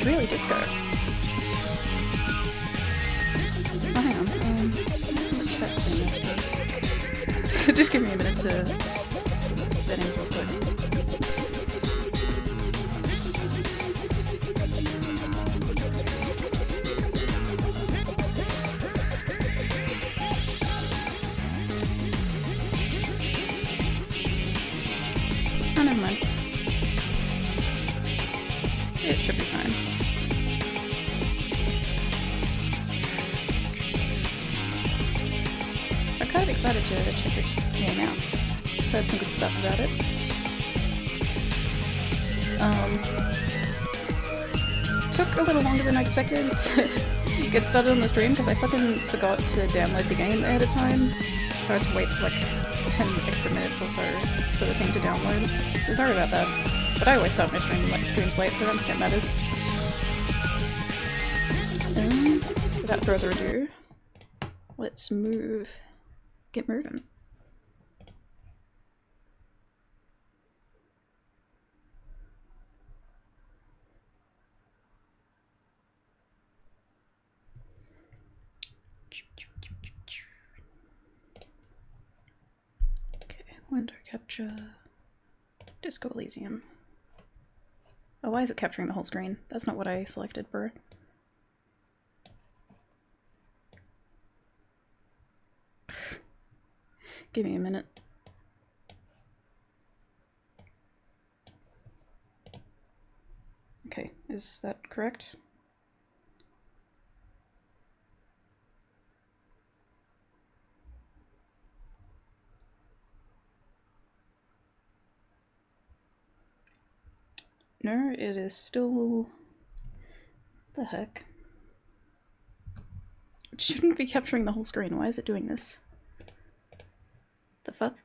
It's really disco. Oh, hang on. Let's check the images. Just give me a minute to settings real quick. Oh, never mind. It should be fine. I'm kind of excited to check this game out. Heard some good stuff about it. Took a little longer than I expected to get started on the stream because I fucking forgot to download the game ahead of time. So I had to wait like 10 extra minutes or so for the thing to download. So sorry about that. But I always start my streams late, so I don't think it matters. Without further ado, let's get moving. Okay, window capture, Disco Elysium. Oh, why is it capturing the whole screen? That's not what I selected, bro. Give me a minute. Okay, is that correct? No, it is still... The heck? It shouldn't be capturing the whole screen. Why is it doing this? The fuck?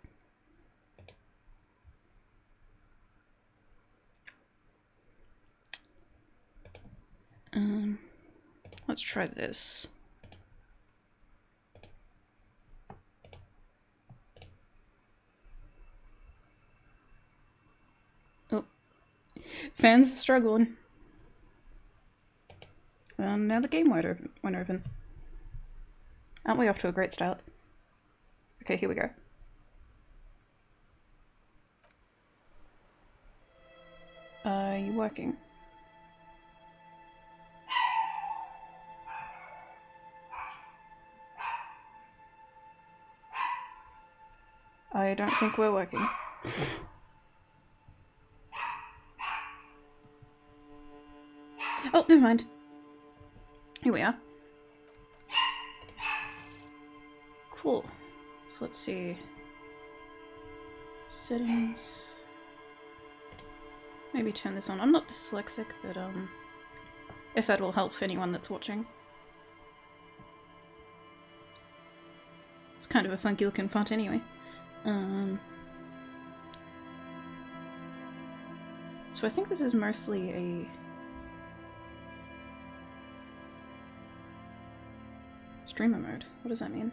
Let's try this. Oh. Fans are struggling. Now the game won't open. Aren't we off to a great start? Okay, here we go. Are you working? I don't think we're working. Oh, never mind. Here we are. Cool. So let's see. Settings. Maybe turn this on. I'm not dyslexic, but if that will help anyone that's watching. It's kind of a funky looking font anyway. So I think this is mostly a streamer mode. What does that mean?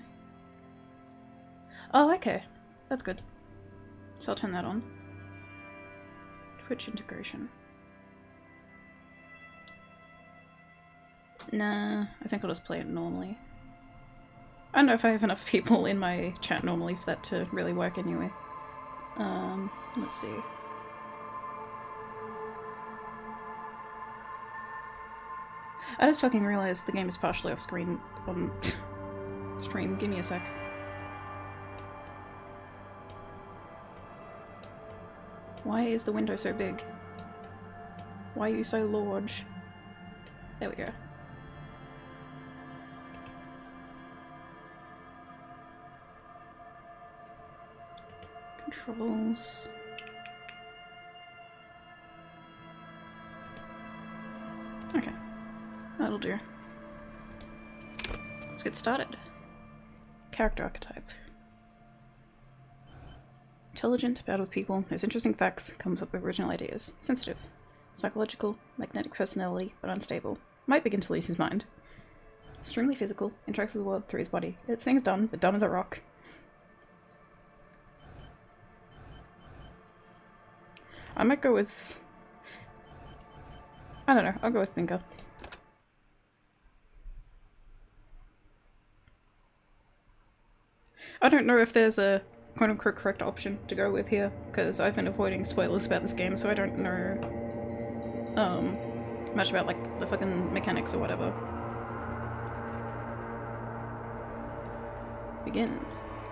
Oh, okay. That's good. So I'll turn that on. Twitch integration. Nah, I think I'll just play it normally. I don't know if I have enough people in my chat normally for that to really work anyway. Let's see. I just fucking realized the game is partially off screen on stream. Give me a sec. Why is the window so big? Why are you so large? There we go. Controls. Okay, that'll do. Let's get started. Character archetype. Intelligent, bad with people, knows interesting facts, comes up with original ideas. Sensitive. Psychological, magnetic personality, but unstable. Might begin to lose his mind. Extremely physical, interacts with the world through his body. Gets things done, but dumb as a rock. I might go with... I don't know, I'll go with thinker. I don't know if there's a quote-unquote correct option to go with here, because I've been avoiding spoilers about this game, so I don't know much about like the fucking mechanics or whatever. Begin.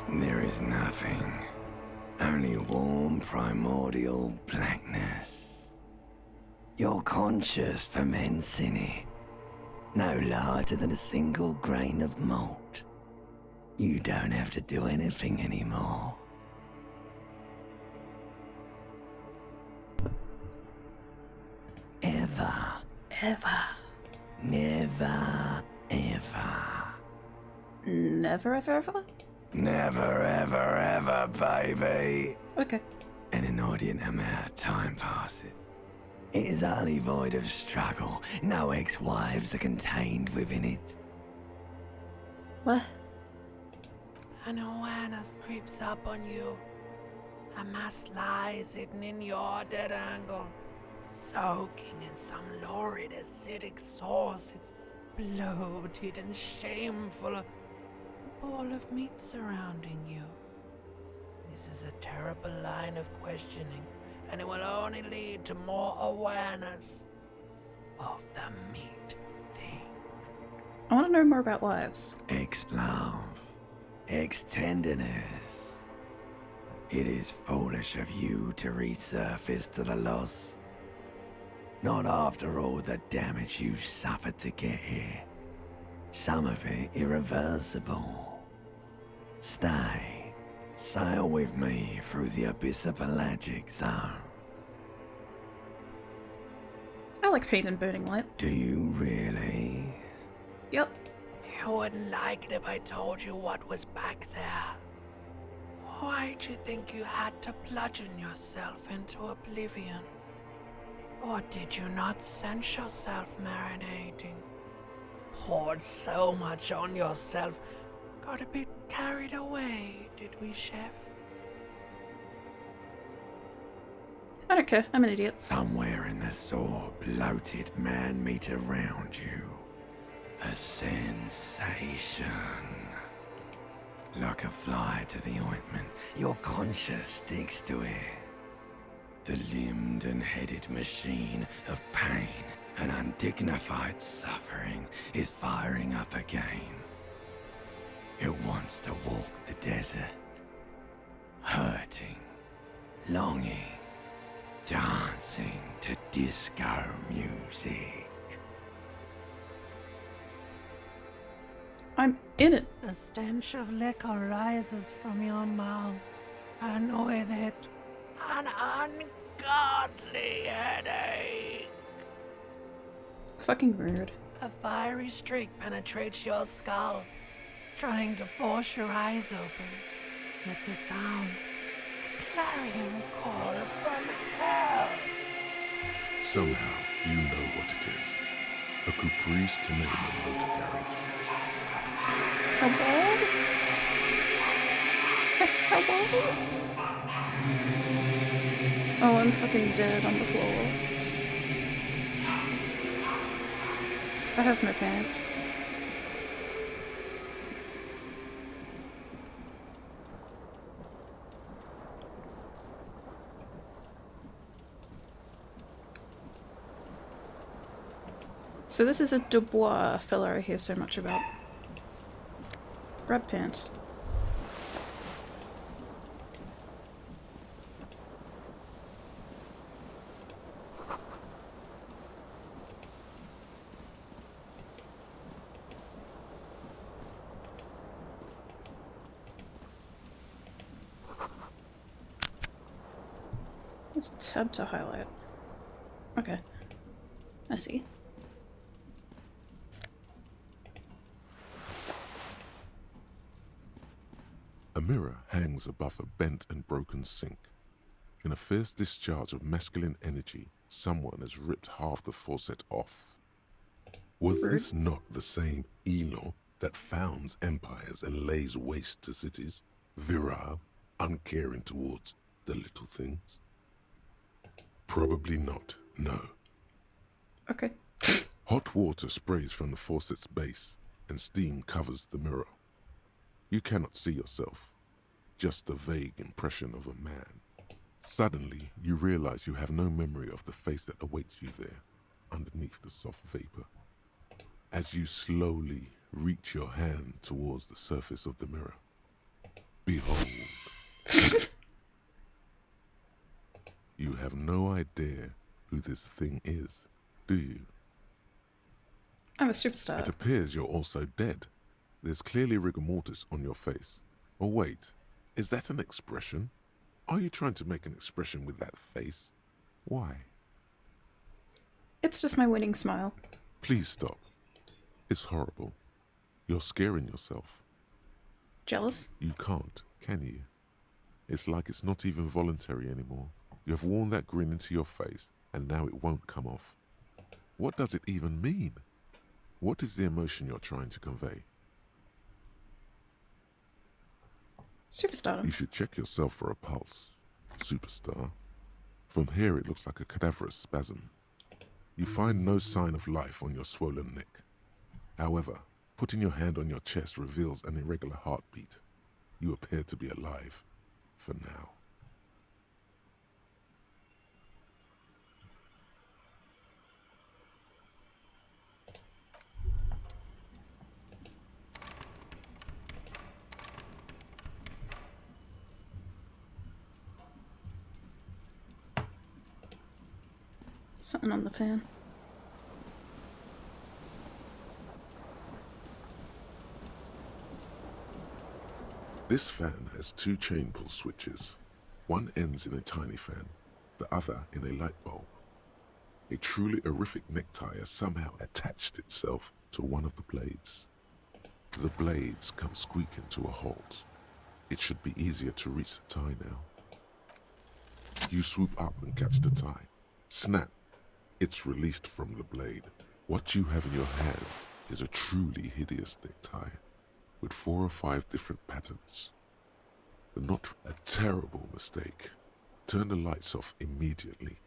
There is nothing. Only warm primordial blackness. Your conscious ferments in it. No larger than a single grain of malt. You don't have to do anything anymore. Ever. Ever. Never, ever. Never ever ever? Never, ever, ever, baby. Okay. An inordinate amount of time passes. It is utterly void of struggle. No ex-wives are contained within it. What? An awareness creeps up on you. A mass lies hidden in your dead angle, soaking in some lurid acidic sauce. It's bloated and shameful. A ball of meat surrounding you. This is a terrible line of questioning, and it will only lead to more awareness of the meat thing. I want to know more about wives. Ex-love. Ex-tenderness. It is foolish of you to resurface to the loss. Not after all the damage you suffered to get here. Some of it irreversible. Stay. Sail with me through the abyss of pelagic zone. I like paint and burning light. Do you really? Yep. You wouldn't like it if I told you what was back there. Why'd you think you had to bludgeon yourself into oblivion? Or did you not sense yourself marinating? Poured so much on yourself, got a bit carried away, did we, Chef? I don't care, I'm an idiot. Somewhere in the sore, bloated man meat around you. A sensation. Like a fly to the ointment, your conscience sticks to it. The limbed and headed machine of pain and undignified suffering is firing up again. It wants to walk the desert, hurting, longing, dancing to disco music. I'm in it. The stench of liquor rises from your mouth, and with it, an ungodly headache. Fucking rude. A fiery streak penetrates your skull, trying to force your eyes open. It's a sound, a clarion call from hell. Somehow, you know what it is. A Caprice Canadian motor carriage. Hello? Hello? Oh, I'm fucking dead on the floor. I have no pants. So this is a Dubois fella I hear so much about. Grab pants. There's a tab to highlight. Okay. I see. A mirror hangs above a bent and broken sink. In a fierce discharge of masculine energy, someone has ripped half the faucet off. Was this not the same Elo that founds empires and lays waste to cities? Virile, uncaring towards the little things? Probably not, no. Okay. Hot water sprays from the faucet's base, and steam covers the mirror. You cannot see yourself, just a vague impression of a man. Suddenly, you realize you have no memory of the face that awaits you there, underneath the soft vapor. As you slowly reach your hand towards the surface of the mirror, behold. You have no idea who this thing is, do you? I'm a superstar. It appears you're also dead. There's clearly rigor mortis on your face. Oh wait, is that an expression? Are you trying to make an expression with that face? Why? It's just my winning smile. Please stop. It's horrible. You're scaring yourself. Jealous? You can't, can you? It's like it's not even voluntary anymore. You have worn that grin into your face, and now it won't come off. What does it even mean? What is the emotion you're trying to convey? Superstar. You should check yourself for a pulse, superstar. From here it looks like a cadaverous spasm. You find no sign of life on your swollen neck. However, putting your hand on your chest reveals an irregular heartbeat. You appear to be alive, for now. Something on the fan. This fan has two chain pull switches. One ends in a tiny fan, the other in a light bulb. A truly horrific necktie has somehow attached itself to one of the blades. The blades come squeaking to a halt. It should be easier to reach the tie now. You swoop up and catch the tie. Snap. It's released from the blade. What you have in your hand is a truly hideous necktie, with 4 or 5 different patterns. Not a terrible mistake. Turn the lights off immediately.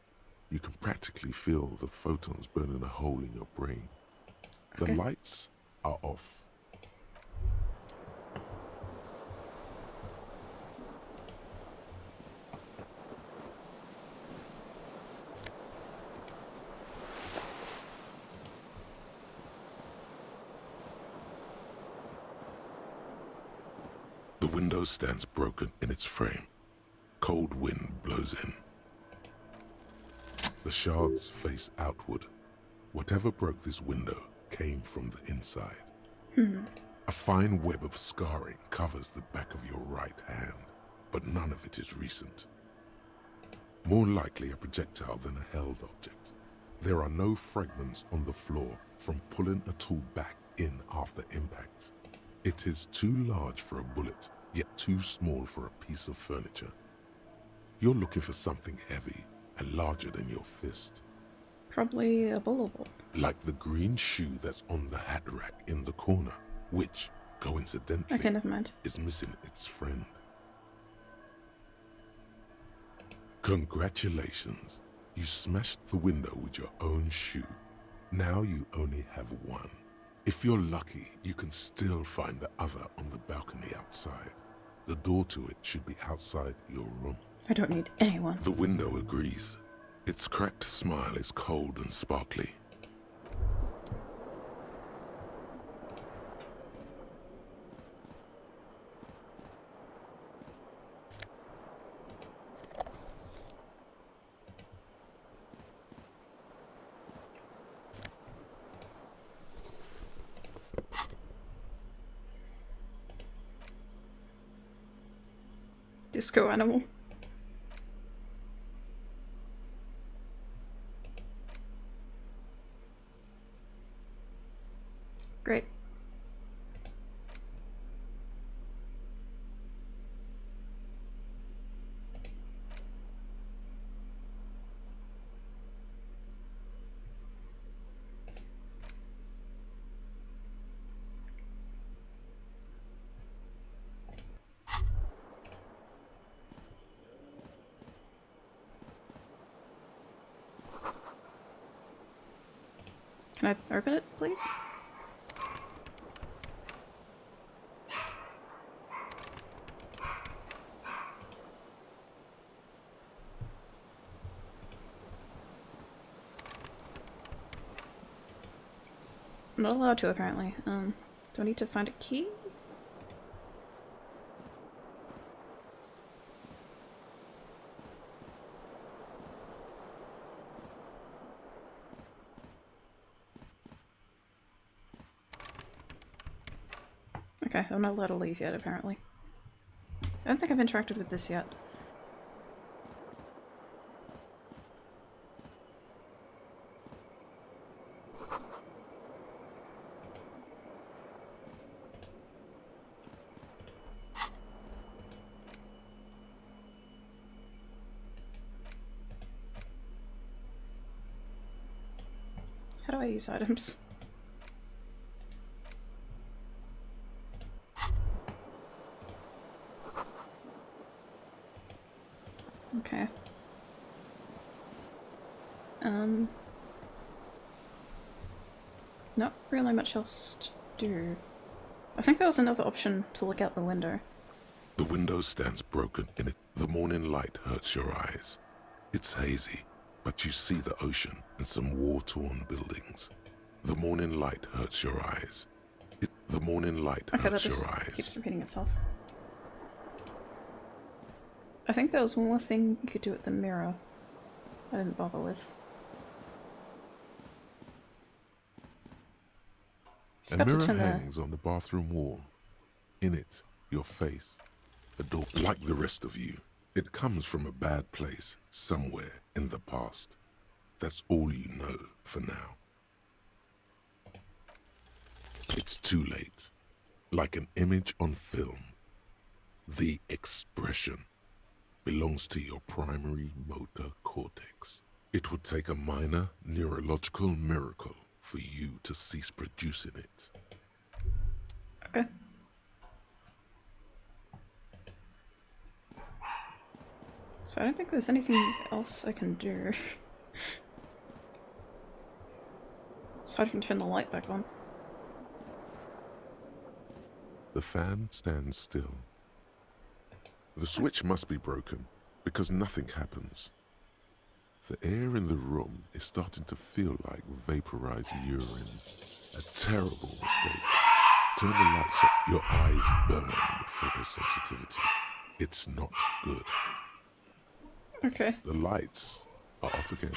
You can practically feel the photons burning a hole in your brain. Okay. The lights are off. The window stands broken in its frame. Cold wind blows in. The shards face outward. Whatever broke this window came from the inside. A fine web of scarring covers the back of your right hand, but none of it is recent. More likely a projectile than a held object. There are no fragments on the floor from pulling a tool back in after impact. It is too large for a bullet, yet too small for a piece of furniture. You're looking for something heavy and larger than your fist. Probably a bolo. Like the green shoe that's on the hat rack in the corner, which, coincidentally, Okay, never mind. is missing its friend. Congratulations. You smashed the window with your own shoe. Now you only have one. If you're lucky, you can still find the other on the balcony outside. The door to it should be outside your room. I don't need anyone. The window agrees. Its cracked smile is cold and sparkly. Disco animal. Great. Can I open it, please? I'm not allowed to, apparently. Do I need to find a key? Okay, I'm not allowed to leave yet, apparently. I don't think I've interacted with this yet. How do I use items? Okay. Not really much else to do. I think there was another option to look out the window. The window stands broken in it. The morning light hurts your eyes. It's hazy, but you see the ocean and some war-torn buildings. The morning light hurts your eyes. The morning light Okay, that hurts just your eyes. keeps repeating itself. I think there was one more thing you could do with the mirror I didn't bother with. A Got to mirror turn the... hangs on the bathroom wall. In it, your face. A door like the rest of you. It comes from a bad place, somewhere in the past. That's all you know for now. It's too late. Like an image on film. The expression belongs to your primary motor cortex. It would take a minor neurological miracle for you to cease producing it. Okay. So I don't think there's anything else I can do. So I can turn the light back on. The fan stands still. The switch must be broken because nothing happens. The air in the room is starting to feel like vaporized urine. A terrible mistake. Turn the lights up. Your eyes burn with photosensitivity. It's not good. Okay. The lights are off again.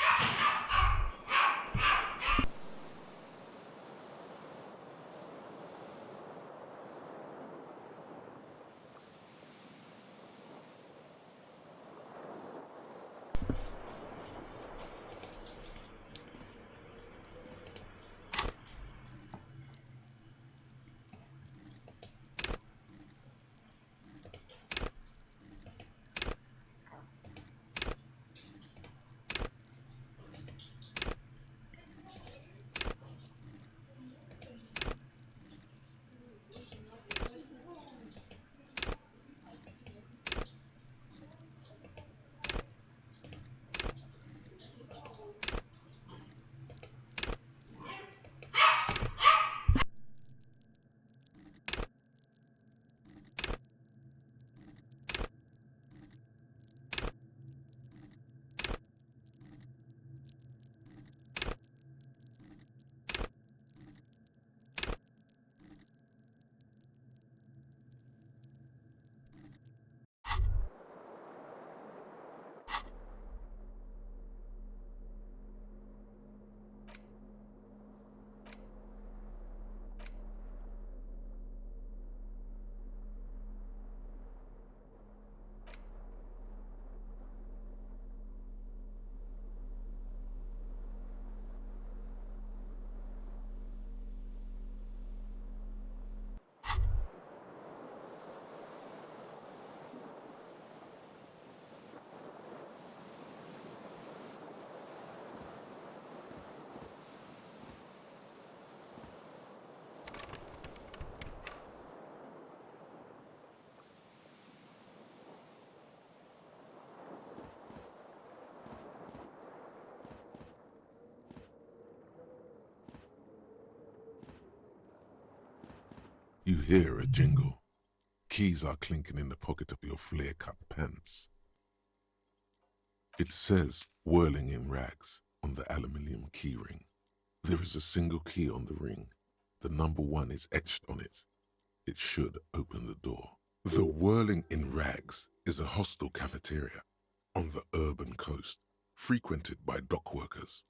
You hear a jingle. Keys are clinking in the pocket of your flare-cut pants. It says, whirling in rags, on the aluminium keyring. There is a single key on the ring. The number 1 is etched on it. It should open the door. The Whirling in Rags is a hostel cafeteria on the urban coast, frequented by dock workers.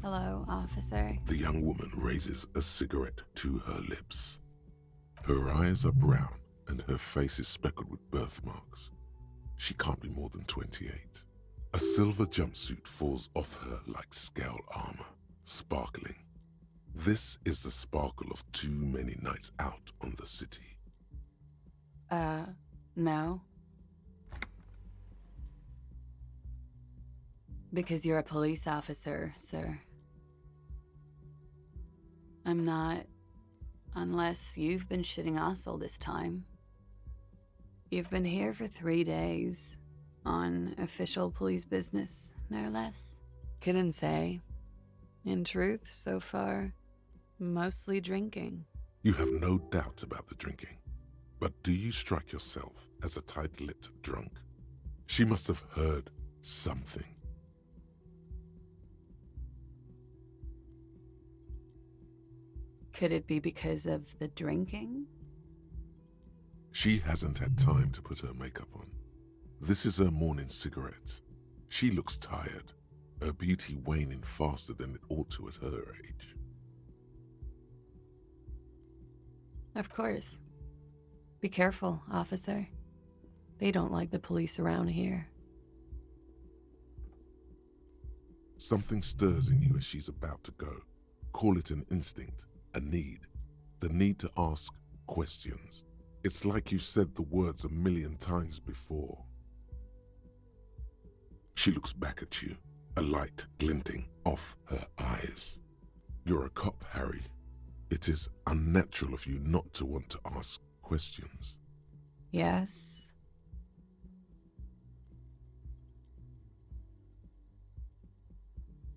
Hello, officer. The young woman raises a cigarette to her lips. Her eyes are brown and her face is speckled with birthmarks. She can't be more than 28. A silver jumpsuit falls off her like scale armor, sparkling. This is the sparkle of too many nights out on the city. No. Because you're a police officer, sir. I'm not, unless you've been shitting us all this time. You've been here for 3 days, on official police business, no less. Couldn't say. In truth, so far, mostly drinking. You have no doubt about the drinking, but do you strike yourself as a tight-lipped drunk? She must have heard something. Could it be because of the drinking? She hasn't had time to put her makeup on. This is her morning cigarette. She looks tired, her beauty waning faster than it ought to at her age. Of course. Be careful, officer. They don't like the police around here. Something stirs in you as she's about to go. Call it an instinct, a need. The need to ask questions. It's like you said the words a million times before. She looks back at you, a light glinting off her eyes. You're a cop, Harry. It is unnatural of you not to want to ask questions. Yes?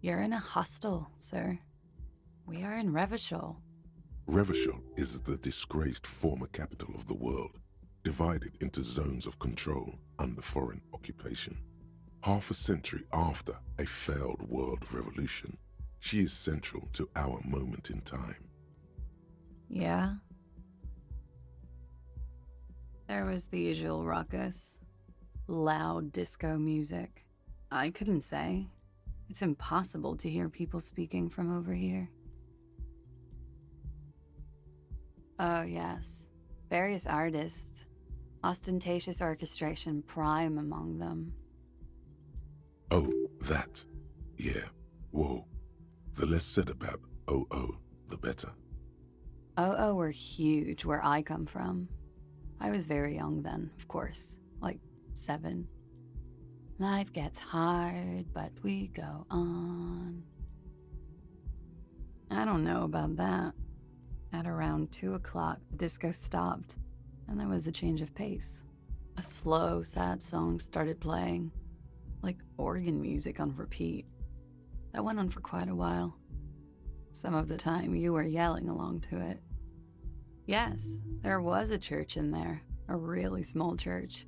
You're in a hostel, sir. We are in Revachol. Revachol is the disgraced former capital of the world, divided into zones of control under foreign occupation. Half a century after a failed world revolution, she is central to our moment in time. Yeah? There was the usual ruckus. Loud disco music. I couldn't say. It's impossible to hear people speaking from over here. Oh, yes. Various artists. Ostentatious orchestration prime among them. Oh, that. Yeah. Whoa. The less said about OO, the better. OO were huge where I come from. I was very young then, of course. Like 7. Life gets hard, but we go on. I don't know about that. At around 2 o'clock, the disco stopped, and there was a change of pace. A slow, sad song started playing, like organ music on repeat. That went on for quite a while. Some of the time, you were yelling along to it. Yes, there was a church in there, a really small church,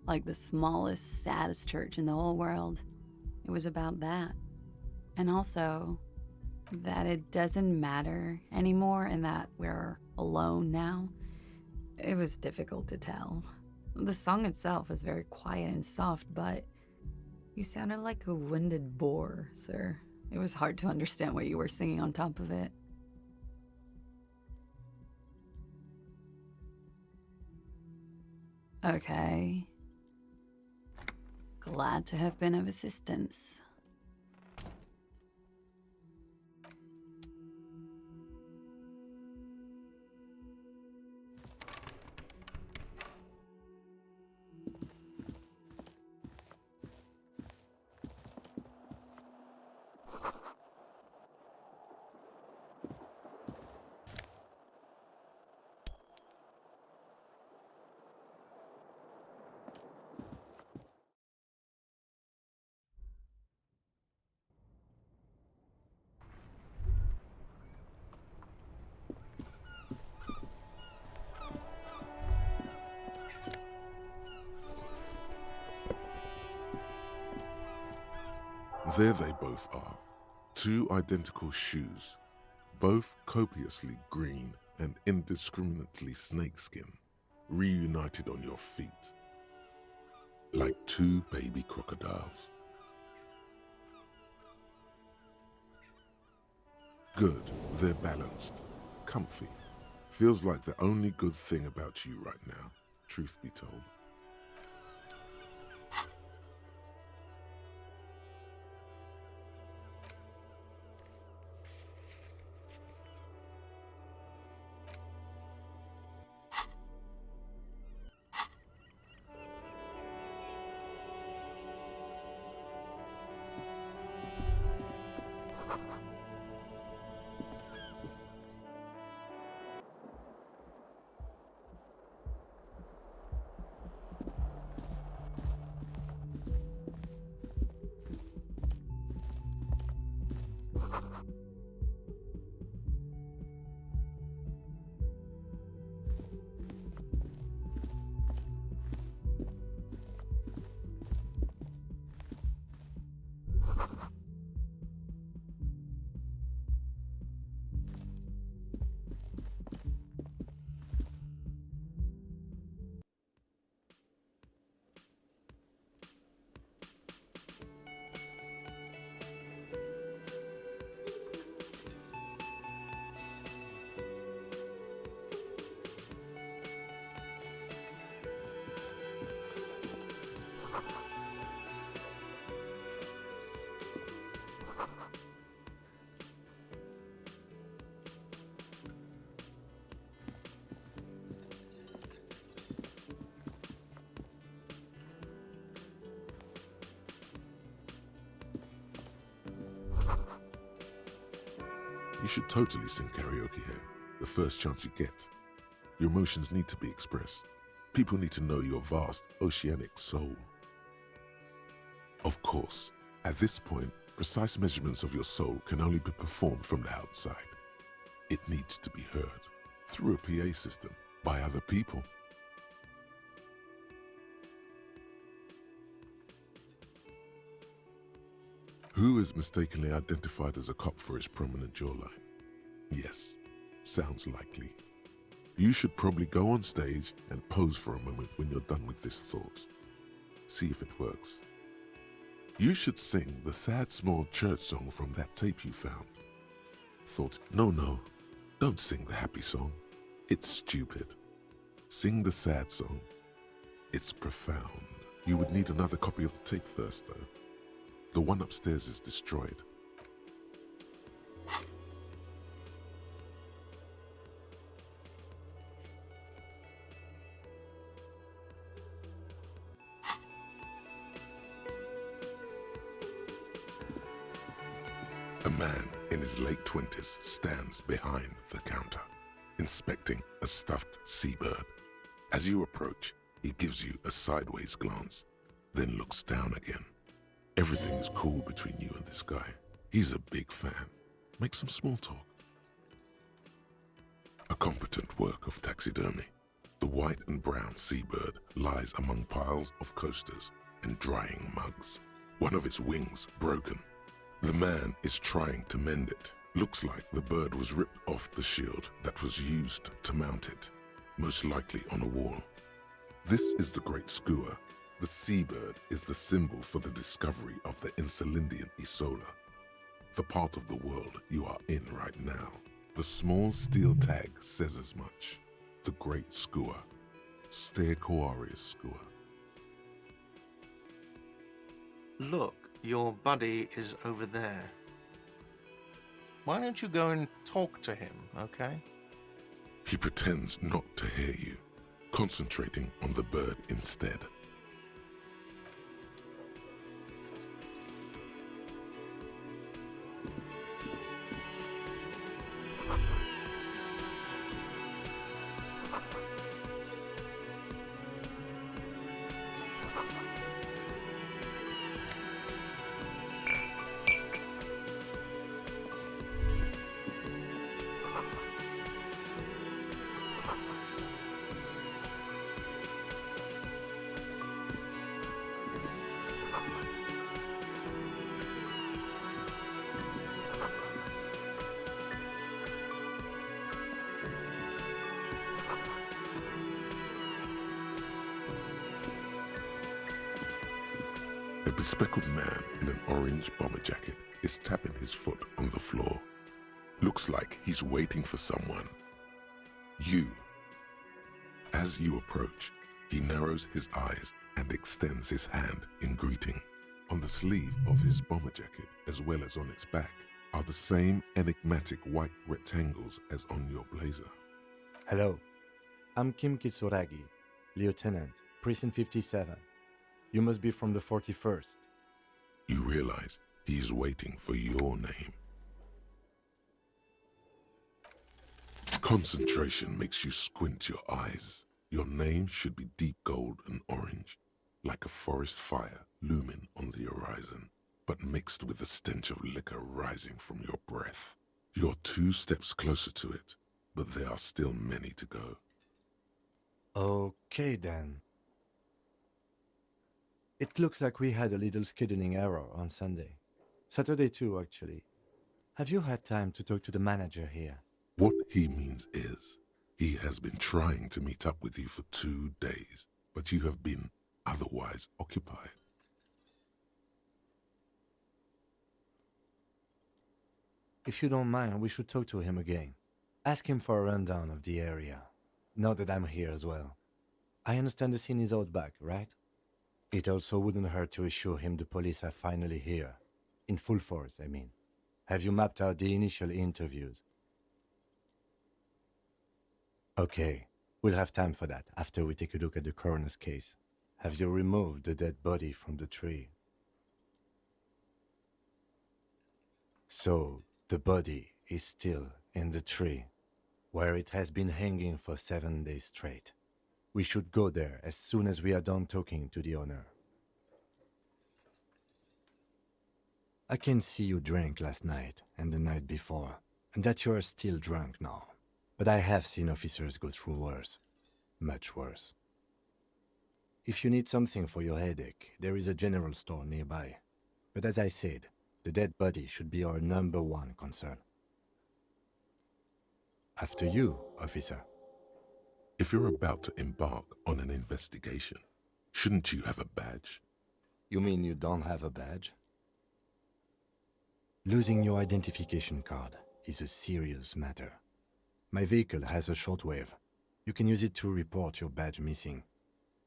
like the smallest, saddest church in the whole world. It was about that. And also, that it doesn't matter anymore and that we're alone now. It was difficult to tell. The song itself was very quiet and soft, but you sounded like a winded boar, sir. It was hard to understand what you were singing on top of it. Okay. Glad to have been of assistance. There they both are. Two identical shoes, both copiously green and indiscriminately snakeskin, reunited on your feet, like two baby crocodiles. Good, they're balanced, comfy. Feels like the only good thing about you right now, truth be told. You should totally sing karaoke here, the first chance you get. Your emotions need to be expressed. People need to know your vast, oceanic soul. Of course, at this point, precise measurements of your soul can only be performed from the outside. It needs to be heard, through a PA system, by other people. Who is mistakenly identified as a cop for his prominent jawline? Yes, sounds likely. You should probably go on stage and pose for a moment when you're done with this thought. See if it works. You should sing the sad small church song from that tape you found. Thought, no, don't sing the happy song. It's stupid. Sing the sad song. It's profound. You would need another copy of the tape first, though. The one upstairs is destroyed. A man in his late 20s stands behind the counter, inspecting a stuffed seabird. As you approach, he gives you a sideways glance, then looks down again. Everything is cool between you and this guy. He's a big fan. Make some small talk. A competent work of taxidermy. The white and brown seabird lies among piles of coasters and drying mugs. One of its wings broken. The man is trying to mend it. Looks like the bird was ripped off the shield that was used to mount it, most likely on a wall. This is the Great Skua. The seabird is the symbol for the discovery of the Insulindian Isola, the part of the world you are in right now. The small steel tag says as much. The Great Skua, Stegosaurus Skua. Look, your buddy is over there. Why don't you go and talk to him, okay? He pretends not to hear you, concentrating on the bird instead. bespectacled man in an orange bomber jacket is tapping his foot on the floor. Looks like he's waiting for someone. You. As you approach, he narrows his eyes and extends his hand in greeting. On the sleeve of his bomber jacket, as well as on its back, are the same enigmatic white rectangles as on your blazer. Hello, I'm Kim Kitsuragi, Lieutenant, Precinct 57. You must be from the 41st. You realize he's waiting for your name. Concentration makes you squint your eyes. Your name should be deep gold and orange, like a forest fire looming on the horizon, but mixed with the stench of liquor rising from your breath. You're 2 steps closer to it, but there are still many to go. Okay then. It looks like we had a little scheduling error on Sunday. Saturday too, actually. Have you had time to talk to the manager here? What he means is, he has been trying to meet up with you for 2 days, but you have been otherwise occupied. If you don't mind, we should talk to him again. Ask him for a rundown of the area. Now that I'm here as well. I understand the scene is out back, right? It also wouldn't hurt to assure him the police are finally here. In full force, I mean. Have you mapped out the initial interviews? Okay, we'll have time for that after we take a look at the coroner's case. Have you removed the dead body from the tree? So, the body is still in the tree, where it has been hanging for 7 days straight. We should go there as soon as we are done talking to the owner. I can see you drank last night and the night before, and that you are still drunk now. But I have seen officers go through worse. Much worse. If you need something for your headache, there is a general store nearby. But as I said, the dead body should be our #1 concern. After you, officer. If you're about to embark on an investigation, shouldn't you have a badge? You mean you don't have a badge? Losing your identification card is a serious matter. My vehicle has a shortwave. You can use it to report your badge missing.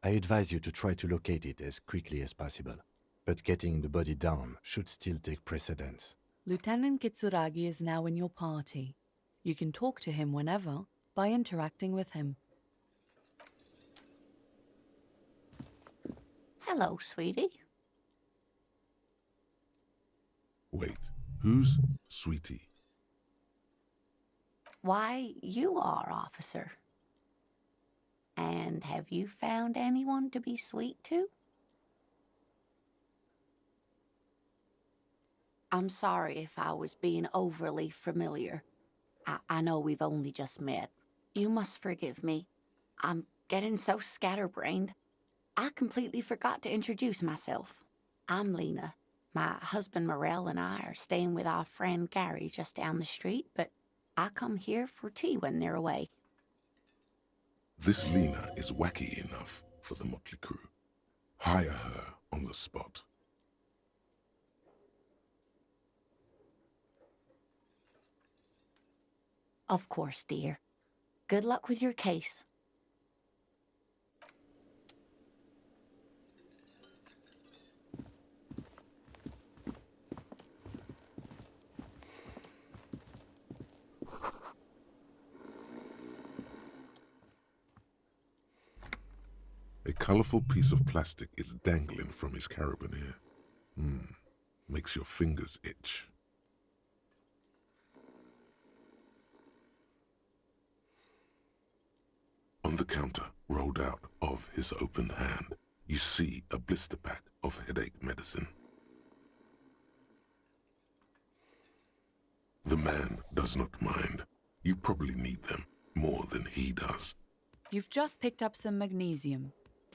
I advise you to try to locate it as quickly as possible, but getting the body down should still take precedence. Lieutenant Kitsuragi is now in your party. You can talk to him whenever by interacting with him. Hello, sweetie. Wait, who's Sweetie? Why, you are, officer. And have you found anyone to be sweet to? I'm sorry if I was being overly familiar. I know we've only just met. You must forgive me. I'm getting so scatterbrained. I completely forgot to introduce myself. I'm Lena. My husband Morel and I are staying with our friend Gary just down the street, but I come here for tea when they're away. This Lena is wacky enough for the motley crew. Hire her on the spot. Of course, dear. Good luck with your case. A colorful piece of plastic is dangling from his carabiner. Makes your fingers itch. On the counter, rolled out of his open hand, you see a blister pack of headache medicine. The man does not mind. You probably need them more than he does. You've just picked up some magnesium.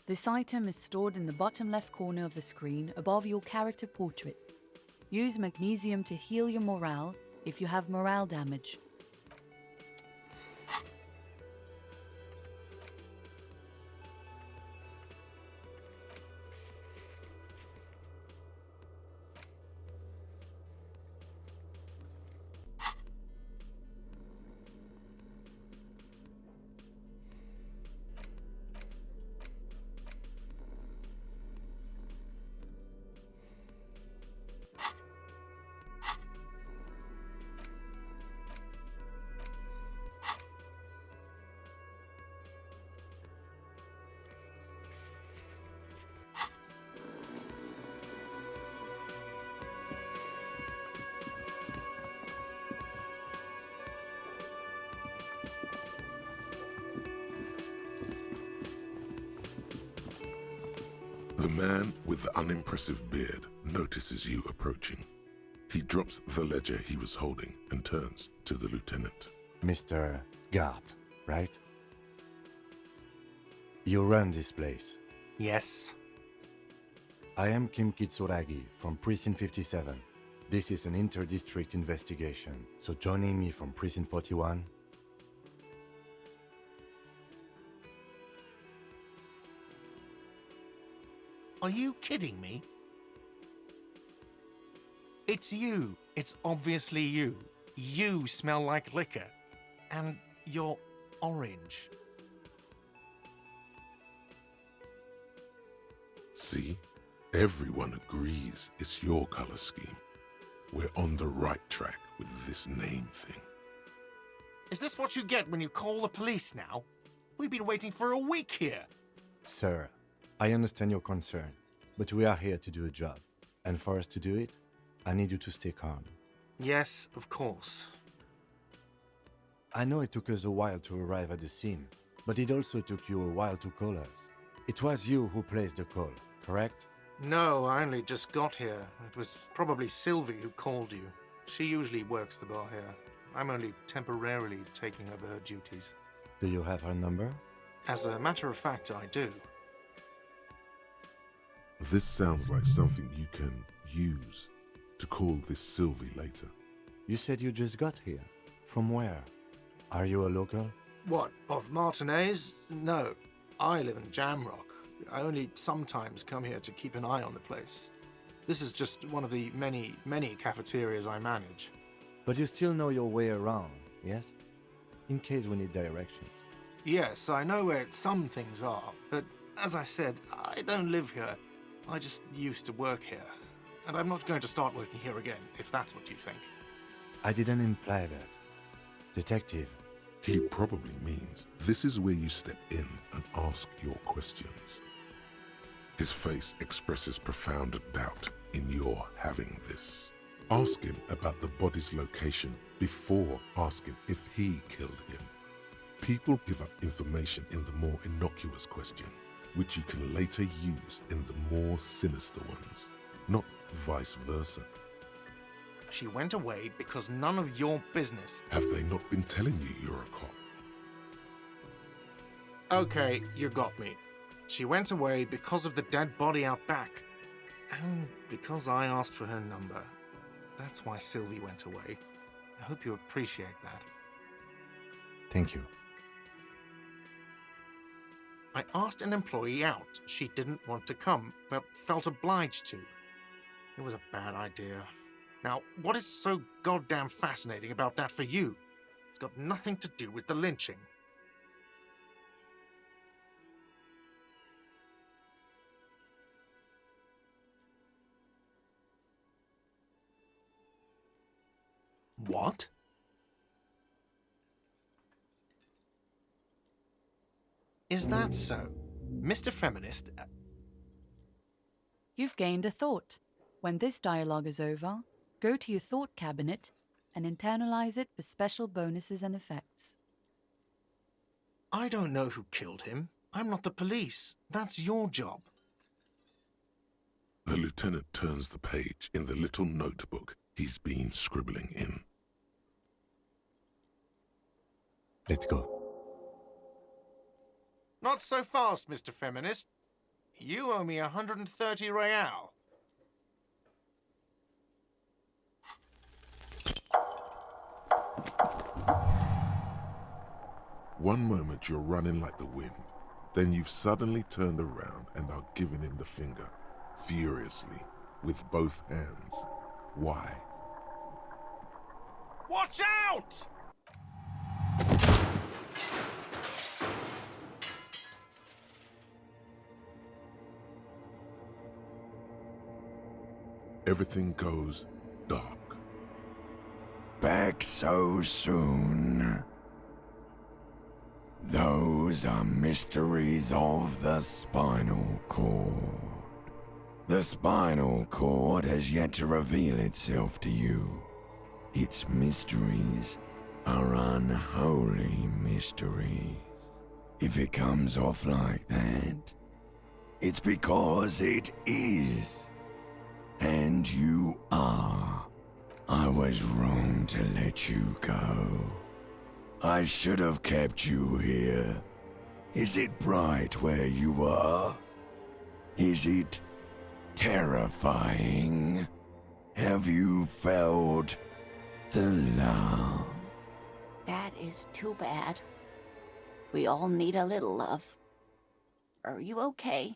This item is stored in the bottom left corner of the screen above your character portrait. Use magnesium to heal your morale if you have morale damage. The man with the unimpressive beard notices you approaching. He drops the ledger he was holding and turns to the lieutenant. Mr. Gart, right? You run this place. Yes. I am Kim Kitsuragi from Precinct 57. This is an inter-district investigation, so joining me from Precinct 41. Are you kidding me? It's you. It's obviously you. You smell like liquor. And you're orange. See? Everyone agrees it's your color scheme. We're on the right track with this name thing. Is this what you get when you call the police now? We've been waiting for a week here. Sir, I understand your concern, but we are here to do a job. And for us to do it, I need you to stay calm. Yes, of course. I know it took us a while to arrive at the scene, but it also took you a while to call us. It was you who placed the call, correct? No, I only just got here. It was probably Sylvie who called you. She usually works the bar here. I'm only temporarily taking over her duties. Do you have her number? As a matter of fact, I do. This sounds like something you can use to call this Sylvie later. You said you just got here. From where? Are you a local? What, of Martinez? No, I live in Jamrock. I only sometimes come here to keep an eye on the place. This is just one of the many, many cafeterias I manage. But you still know your way around, yes? In case we need directions. Yes, I know where some things are, but as I said, I don't live here. I just used to work here. And I'm not going to start working here again, if that's what you think. I didn't imply that. Detective. He probably means this is where you step in and ask your questions. His face expresses profound doubt in your having this. Ask him about the body's location before asking if he killed him. People give up information in the more innocuous questions, which you can later use in the more sinister ones, not vice versa. She went away because none of your business. Have they not been telling you you're a cop? Okay, you got me. She went away because of the dead body out back. And because I asked for her number. That's why Sylvie went away. I hope you appreciate that. Thank you. I asked an employee out. She didn't want to come, but felt obliged to. It was a bad idea. Now, what is so goddamn fascinating about that for you? It's got nothing to do with the lynching. What? Is that so? Mr. Feminist? You've gained a thought. When this dialogue is over, go to your thought cabinet and internalize it for special bonuses and effects. I don't know who killed him. I'm not the police. That's your job. The lieutenant turns the page in the little notebook he's been scribbling in. Let's go. Not so fast, Mr. Feminist. You owe me 130 real. One moment you're running like the wind, then you've suddenly turned around and are giving him the finger, furiously, with both hands. Why? Watch out! Everything goes dark. Back so soon? Those are mysteries of the spinal cord. The spinal cord has yet to reveal itself to you. Its mysteries are unholy mysteries. If it comes off like that, It's because it is. And you are. I was wrong to let you go. I should have kept you here. Is it bright where you are? Is it terrifying? Have you felt the love? That is too bad. We all need a little love. Are you okay?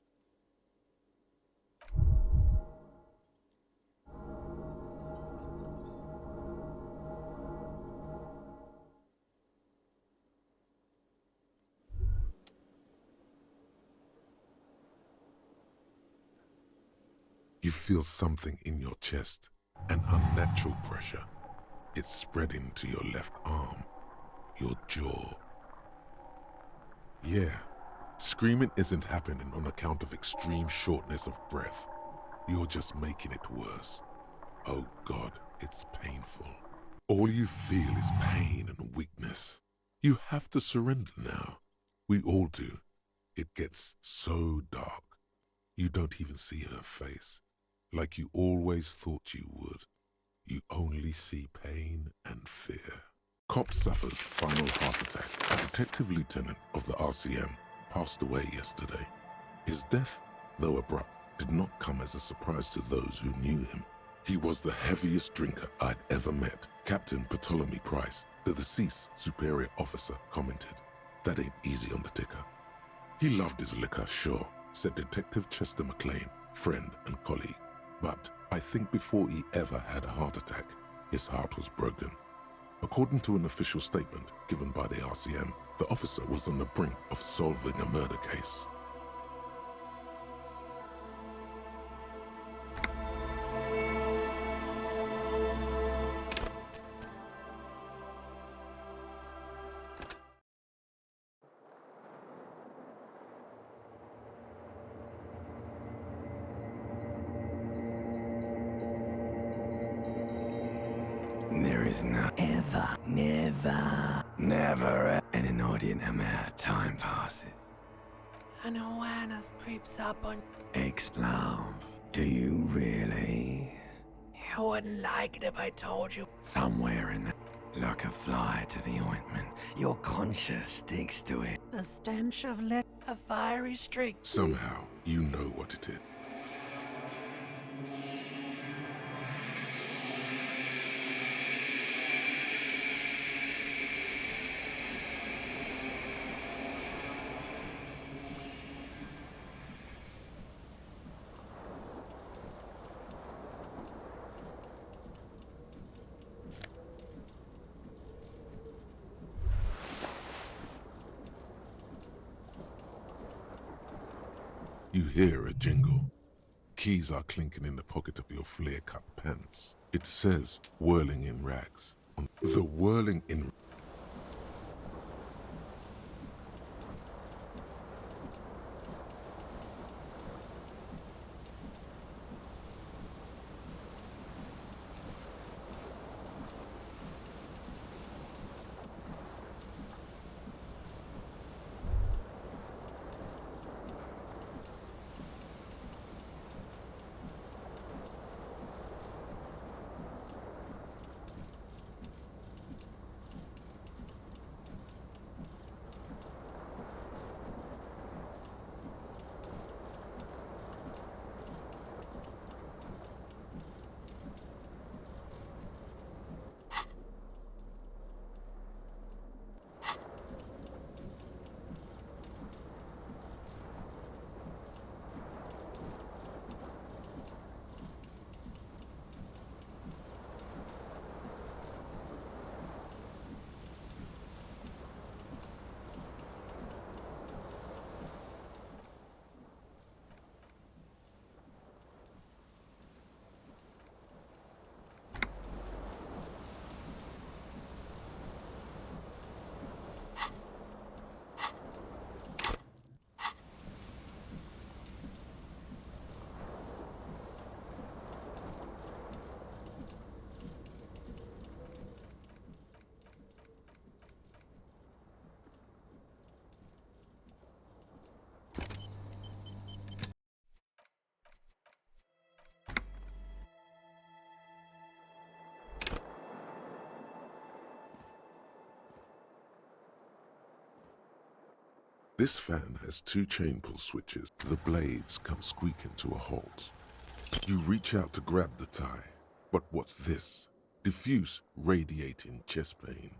You feel something in your chest, an unnatural pressure. It's spreading to your left arm, your jaw. Yeah, screaming isn't happening on account of extreme shortness of breath. You're just making it worse. Oh God, it's painful. All you feel is pain and weakness. You have to surrender now. We all do. It gets so dark. You don't even see her face. Like you always thought you would. You only see pain and fear. Cop suffers final heart attack. A detective lieutenant of the RCM passed away yesterday. His death, though abrupt, did not come as a surprise to those who knew him. He was the heaviest drinker I'd ever met. Captain Ptolemy Price, the deceased superior officer, commented, "That ain't easy on the ticker." He loved his liquor, sure, said Detective Chester McLean, friend and colleague. But I think before he ever had a heart attack, his heart was broken. According to an official statement given by the RCM, the officer was on the brink of solving a murder case. There is no ever, never an inordinate amount of time passes. An awareness creeps up on Ex-love, do you really? you. Wouldn't like it if I told you. Somewhere in the... Like a fly to the ointment, your conscience sticks to it. The stench of lit, a fiery streak. Somehow, you know what it is. You hear a jingle. Keys are clinking in the pocket of your flare-cut pants. It says, "Whirling in rags." The whirling in... This fan has 2 chain pull switches. The blades come squeaking to a halt. You reach out to grab the tie. But what's this? Diffuse, radiating chest pain.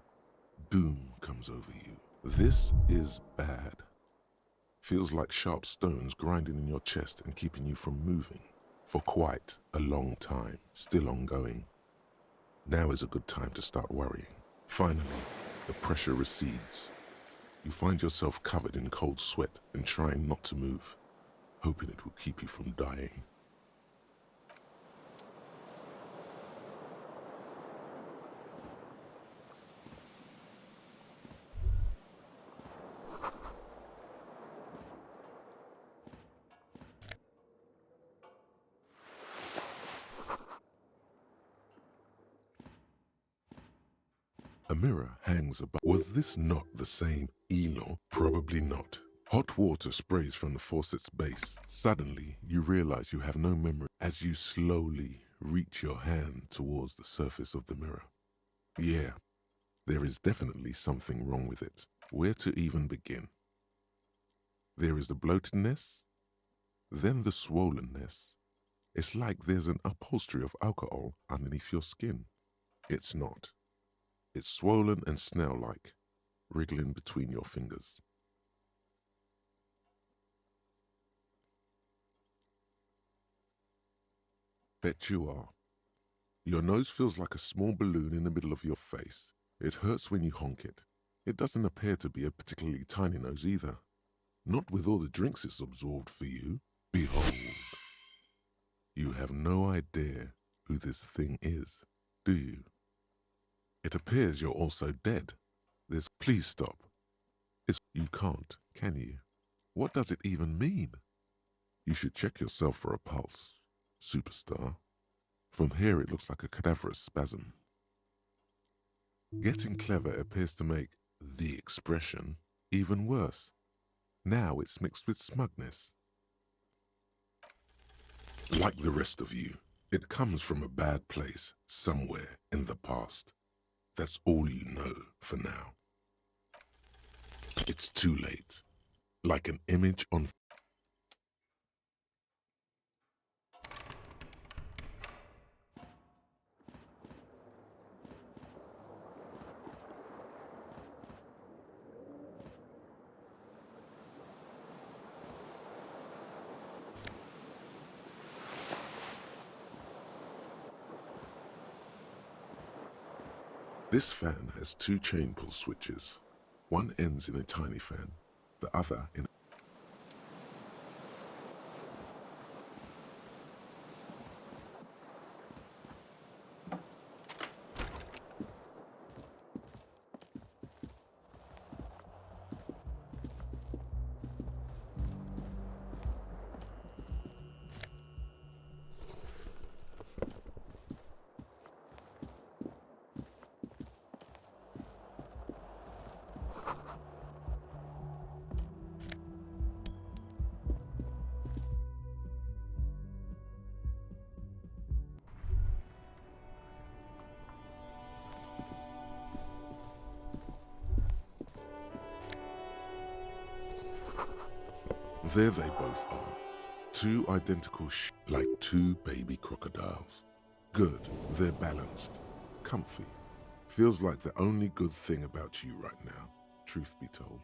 Doom comes over you. This is bad. Feels like sharp stones grinding in your chest and keeping you from moving. For quite a long time, still ongoing. Now is a good time to start worrying. Finally, the pressure recedes. You find yourself covered in cold sweat and trying not to move, hoping it will keep you from dying. A mirror hangs above. Was this not the same Elo? Probably not. Hot water sprays from the faucet's base. Suddenly, you realize you have no memory as you slowly reach your hand towards the surface of the mirror. Yeah, there is definitely something wrong with it. Where to even begin? There is the bloatedness, then the swollenness. It's like there's an upholstery of alcohol underneath your skin. It's not. It's swollen and snail-like, wriggling between your fingers. Bet you are. Your nose feels like a small balloon in the middle of your face. It hurts when you honk it. It doesn't appear to be a particularly tiny nose either. Not with all the drinks it's absorbed for you. Behold. You have no idea who this thing is, do you? It appears you're also dead. Please stop. You can't, can you? What does it even mean? You should check yourself for a pulse, superstar. From here it looks like a cadaverous spasm. Getting clever appears to make the expression even worse. Now it's mixed with smugness. Like the rest of you, it comes from a bad place somewhere in the past. That's all you know for now. It's too late. Like an image on... This fan has 2 chain pull switches. One ends in a tiny fan, the other in... There they both are. 2 identical like 2 baby crocodiles. Good, they're balanced. Comfy. Feels like the only good thing about you right now, truth be told.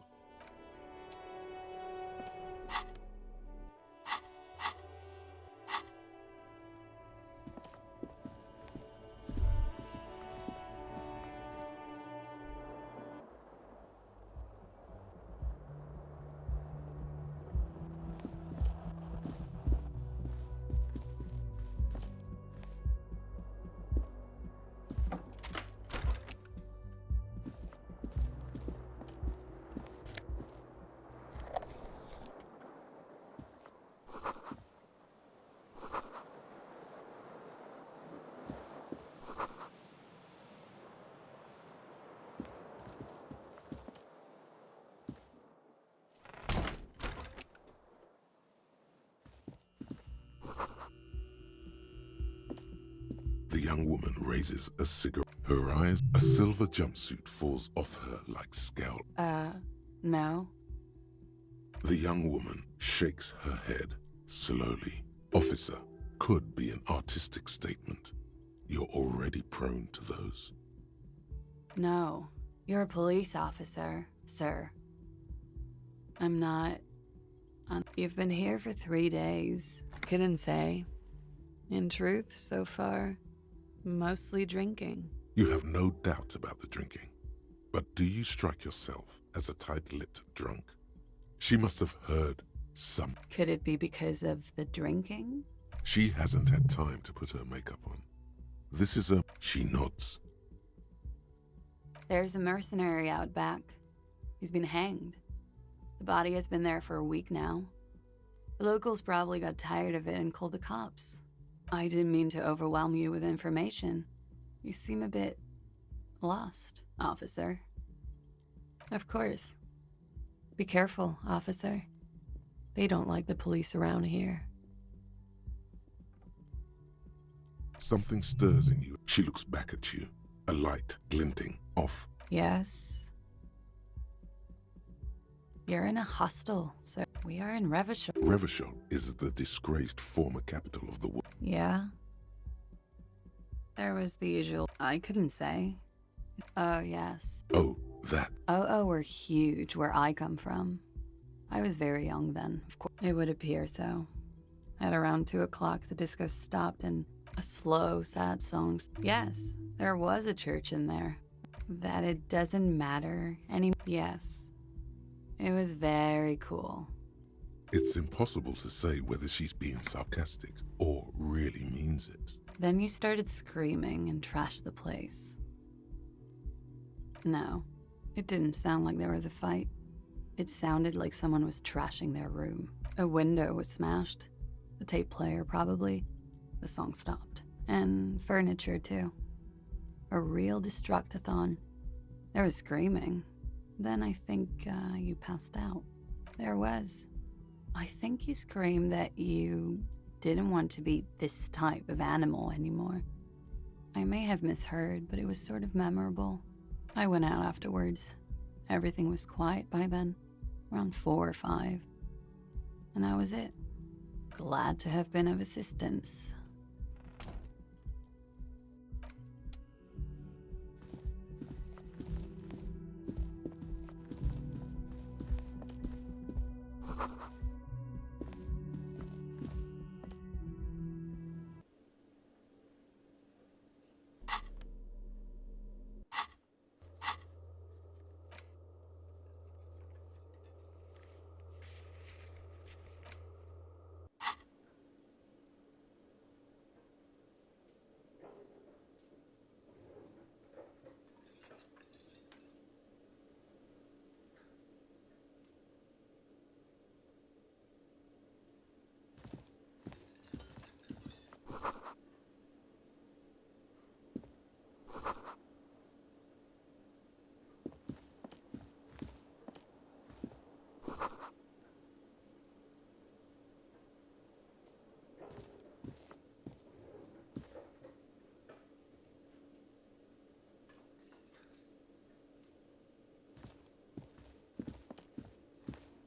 The young woman raises a cigarette. Her eyes, a silver jumpsuit falls off her like scalp. No. The young woman shakes her head slowly. Officer could be an artistic statement. You're already prone to those. No, you're a police officer, sir. I'm not. You've been here for 3 days. Couldn't say. In truth, so far, mostly drinking. You have no doubt about the drinking. But do you strike yourself as a tight-lipped drunk? She must have heard some. Could it be because of the drinking? She hasn't had time to put her makeup on. This is a... She nods. There's a mercenary out back. He's been hanged. The body has been there for a week now. The locals probably got tired of it and called the cops. I didn't mean to overwhelm you with information. You seem a bit lost, officer. Of course. Be careful, officer. They don't like the police around here. Something stirs in you. She looks back at you, a light glinting off. Yes. You're in a hostel, sir. We are in Revachol. Revachol is the disgraced former capital of the world. Yeah. There was the usual. I couldn't say. Oh, yes. Oh, that. Oh, were huge where I come from. I was very young then, of course. It would appear so. At around 2 o'clock, the disco stopped and a slow, sad song. Yes, there was a church in there. That it doesn't matter any. Yes. It was very cool. It's impossible to say whether she's being sarcastic or really means it. Then you started screaming and trashed the place. No, it didn't sound like there was a fight. It sounded like someone was trashing their room. A window was smashed. The tape player, probably. The song stopped. And furniture, too. A real destructathon. There was screaming. Then I think you passed out. There was. I think you screamed that you didn't want to be this type of animal anymore. I may have misheard, but it was sort of memorable. I went out afterwards. Everything was quiet by then, around 4 or 5. And that was it. Glad to have been of assistance.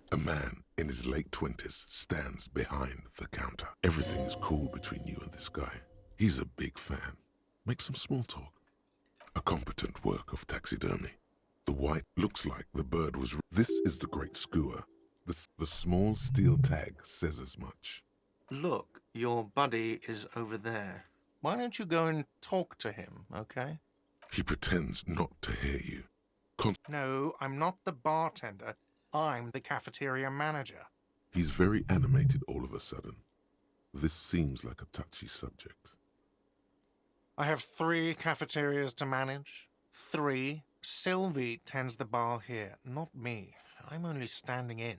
A man in his late 20s stands behind the counter. Everything is cool between you and this guy. He's a big fan. Make some small talk. A competent work of taxidermy. The white looks like the bird was... This is the great skua. The small steel tag says as much. Look, your buddy is over there. Why don't you go and talk to him, okay? He pretends not to hear you. No, I'm not the bartender. I'm the cafeteria manager. He's very animated all of a sudden. This seems like a touchy subject. I have 3 cafeterias to manage. 3. Sylvie tends the bar here, not me. I'm only standing in.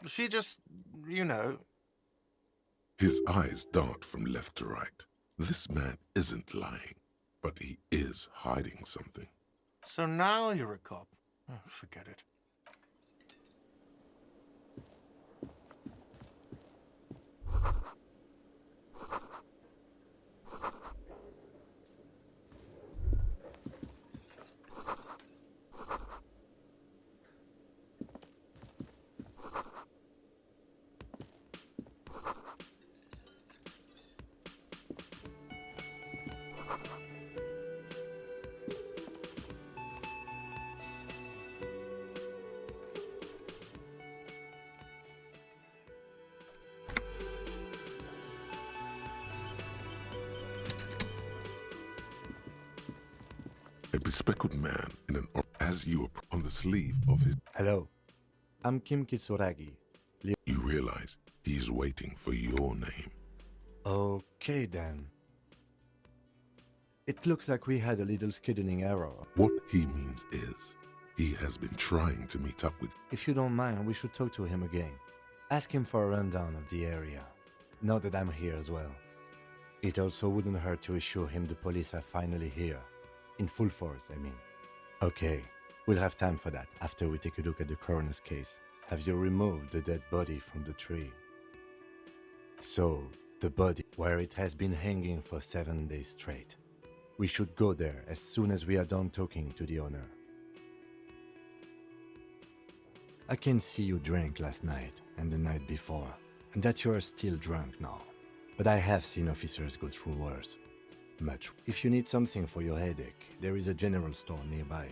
She just, you know... His eyes dart from left to right. This man isn't lying, but he is hiding something. So now you're a cop. Oh, forget it. bespectacled man in an as you on the sleeve of his. Hello, I'm Kim Kitsuragi. You realize he's waiting for your name. Okay then. It looks like we had a little scheduling error. What he means is, he has been trying to meet up with. If you don't mind, we should talk to him again. Ask him for a rundown of the area. Now that I'm here as well. It also wouldn't hurt to assure him the police are finally here. In full force, I mean. Okay, we'll have time for that after we take a look at the coroner's case. Have you removed the dead body from the tree? So, the body, where it has been hanging for 7 days straight. We should go there as soon as we are done talking to the owner. I can see you drank last night and the night before, and that you are still drunk now. But I have seen officers go through worse. Much. If you need something for your headache, there is a general store nearby.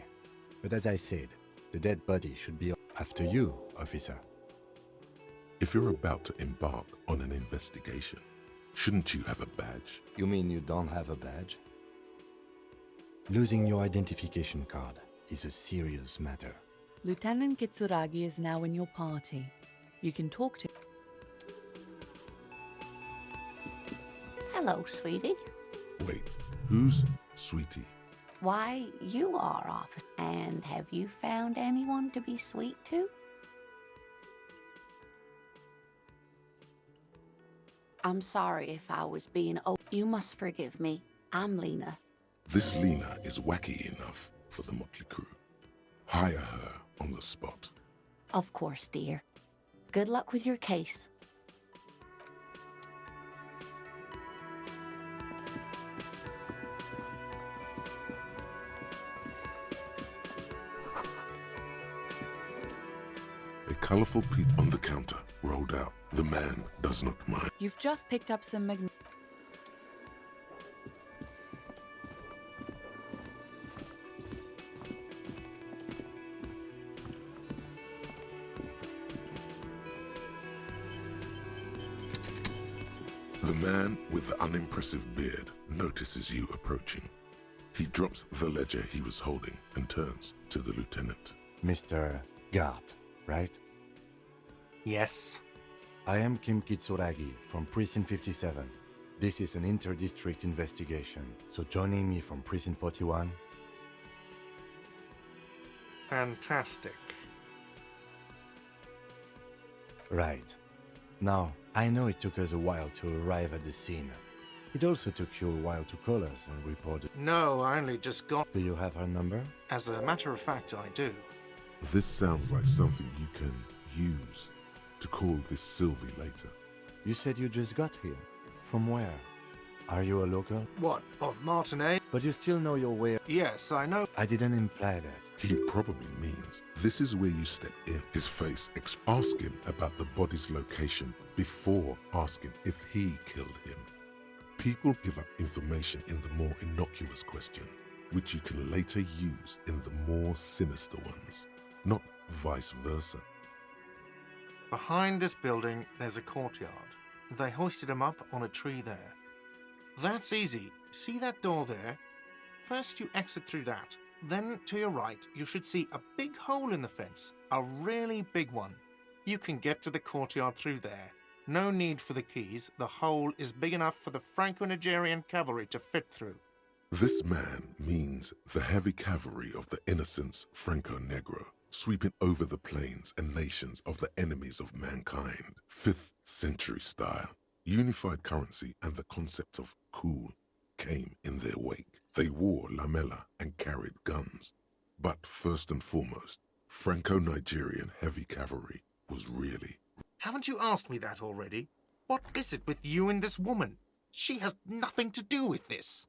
But as I said, the dead body should be after you, officer. If you're about to embark on an investigation, shouldn't you have a badge? You mean you don't have a badge? Losing your identification card is a serious matter. Lieutenant Kitsuragi is now in your party. You can talk to... Hello, sweetie. Wait, who's Sweetie? Why, you are, officer. And have you found anyone to be sweet to? I'm sorry if I was being... Oh, you must forgive me. I'm Lena. This Lena is wacky enough for the motley crew. Hire her on the spot. Of course, dear. Good luck with your case. A colorful piece on the counter rolled out. The man does not mind. You've just picked up some The man with the unimpressive beard notices you approaching. He drops the ledger he was holding and turns to the lieutenant. Mr. Gart, right? Yes. I am Kim Kitsuragi from Precinct 57. This is an inter-district investigation, so joining me from Precinct 41... Fantastic. Right. Now, I know it took us a while to arrive at the scene. It also took you a while to call us and report... No, I only just got... Do you have her number? As a matter of fact, I do. This sounds like something you can use to call this Sylvie later. You said you just got here. From where? Are you a local? What, of Martinez? But you still know your way... Yes, I know. I didn't imply that. He probably means this is where you step in. His face, ask him about the body's location before asking if he killed him. People give up information in the more innocuous questions, which you can later use in the more sinister ones, not vice versa. Behind this building, there's a courtyard. They hoisted him up on a tree there. That's easy. See that door there? First you exit through that. Then, to your right, you should see a big hole in the fence. A really big one. You can get to the courtyard through there. No need for the keys. The hole is big enough for the Franco-Nigerian cavalry to fit through. This man means the heavy cavalry of the innocents Franco-Negro, sweeping over the plains and nations of the enemies of mankind. 5th century style. Unified currency and the concept of cool came in their wake. They wore lamella and carried guns. But first and foremost, Franco-Nigerian heavy cavalry was really... Haven't you asked me that already? What is it with you and this woman? She has nothing to do with this.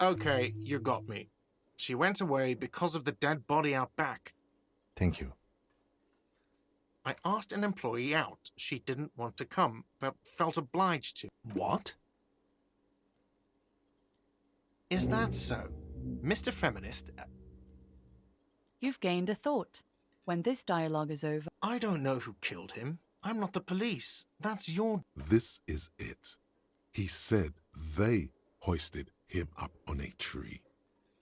Okay, you got me. She went away because of the dead body out back. Thank you. I asked an employee out. She didn't want to come, but felt obliged to. What? Is that so? Mr. Feminist? You've gained a thought. When this dialogue is over... I don't know who killed him. I'm not the police. That's your... This is it. He said they hoisted him up on a tree.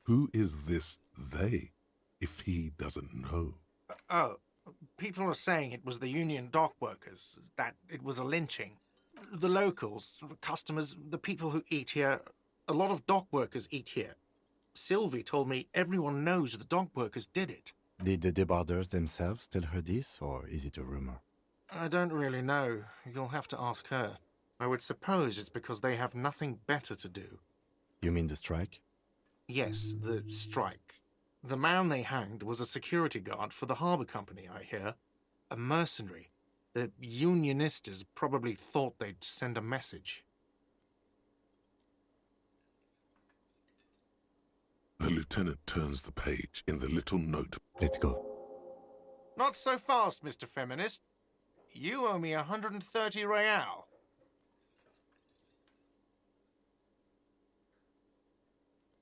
Who is this they, if he doesn't know? Oh, people are saying it was the union dock workers, that it was a lynching. The locals, the customers, the people who eat here, a lot of dock workers eat here. Sylvie told me everyone knows the dock workers did it. Did the deboarders themselves tell her this, or is it a rumor? I don't really know. You'll have to ask her. I would suppose it's because they have nothing better to do. You mean the strike? Yes, the strike. The man they hanged was a security guard for the harbour company, I hear. A mercenary. The unionistas probably thought they'd send a message. The lieutenant turns the page in the little note. Let's go. Not so fast, Mr. Feminist. You owe me 130 real.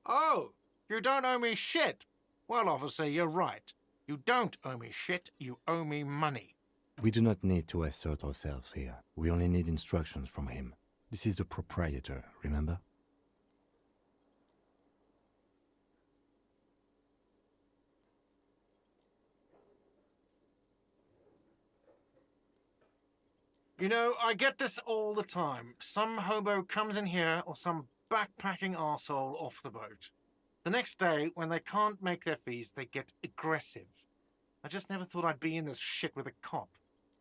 Oh, you don't owe me shit. Well, officer, you're right. You don't owe me shit, you owe me money. We do not need to assert ourselves here. We only need instructions from him. This is the proprietor, remember? You know, I get this all the time. Some hobo comes in here, or some backpacking arsehole off the boat. The next day, when they can't make their fees, they get aggressive. I just never thought I'd be in this shit with a cop.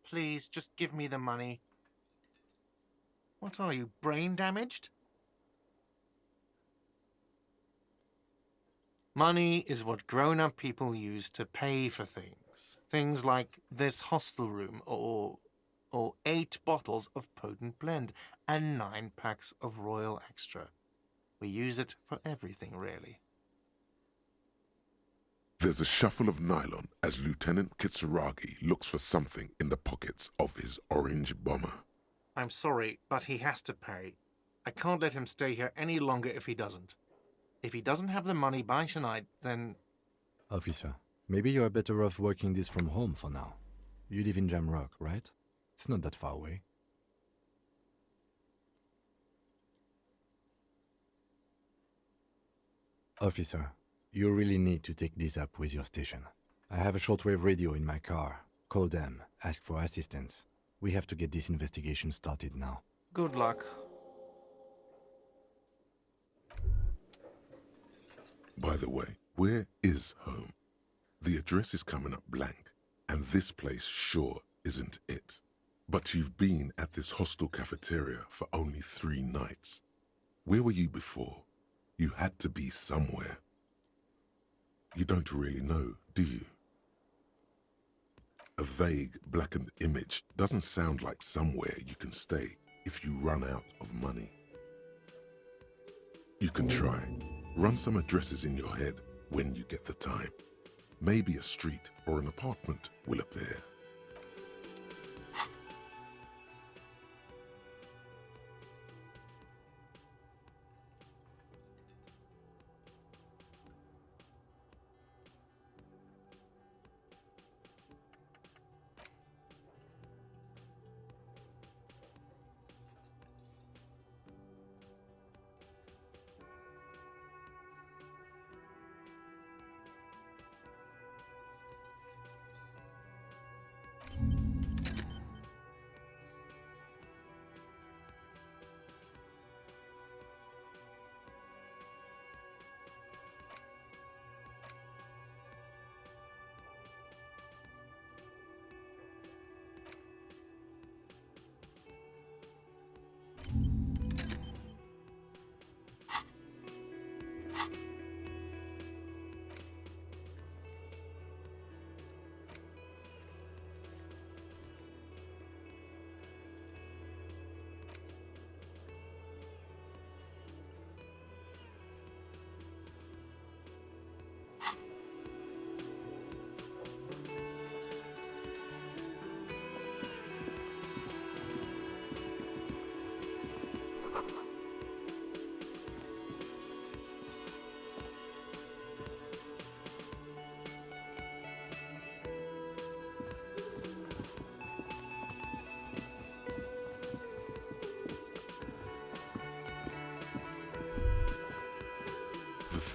Please, just give me the money. What are you, brain damaged? Money is what grown-up people use to pay for things. Things like this hostel room, or 8 bottles of potent blend, and 9 packs of Royal Extra. We use it for everything, really. There's a shuffle of nylon as Lieutenant Kitsuragi looks for something in the pockets of his orange bomber. I'm sorry, but he has to pay. I can't let him stay here any longer if he doesn't. If he doesn't have the money by tonight, then... Officer, maybe you're better off working this from home for now. You live in Jamrock, right? It's not that far away. Officer, you really need to take this up with your station. I have a shortwave radio in my car. Call them, ask for assistance. We have to get this investigation started now. Good luck. By the way, where is home? The address is coming up blank, and this place sure isn't it. But you've been at this hostel cafeteria for only 3 nights. Where were you before? You had to be somewhere. You don't really know, do you? A vague, blackened image doesn't sound like somewhere you can stay if you run out of money. You can try. Run some addresses in your head when you get the time. Maybe a street or an apartment will appear.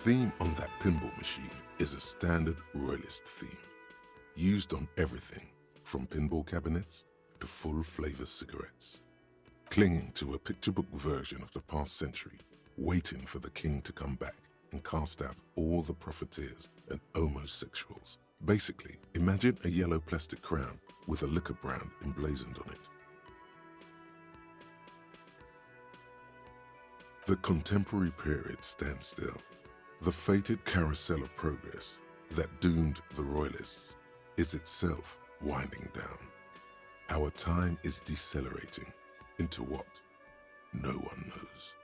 theme on that pinball machine is a standard royalist theme, used on everything from pinball cabinets to full-flavor cigarettes, clinging to a picture book version of the past century, waiting for the king to come back and cast out all the profiteers and homosexuals. Basically, imagine a yellow plastic crown with a liquor brand emblazoned on it. The contemporary period stands still. The fated carousel of progress that doomed the royalists is itself winding down. Our time is decelerating into what no one knows.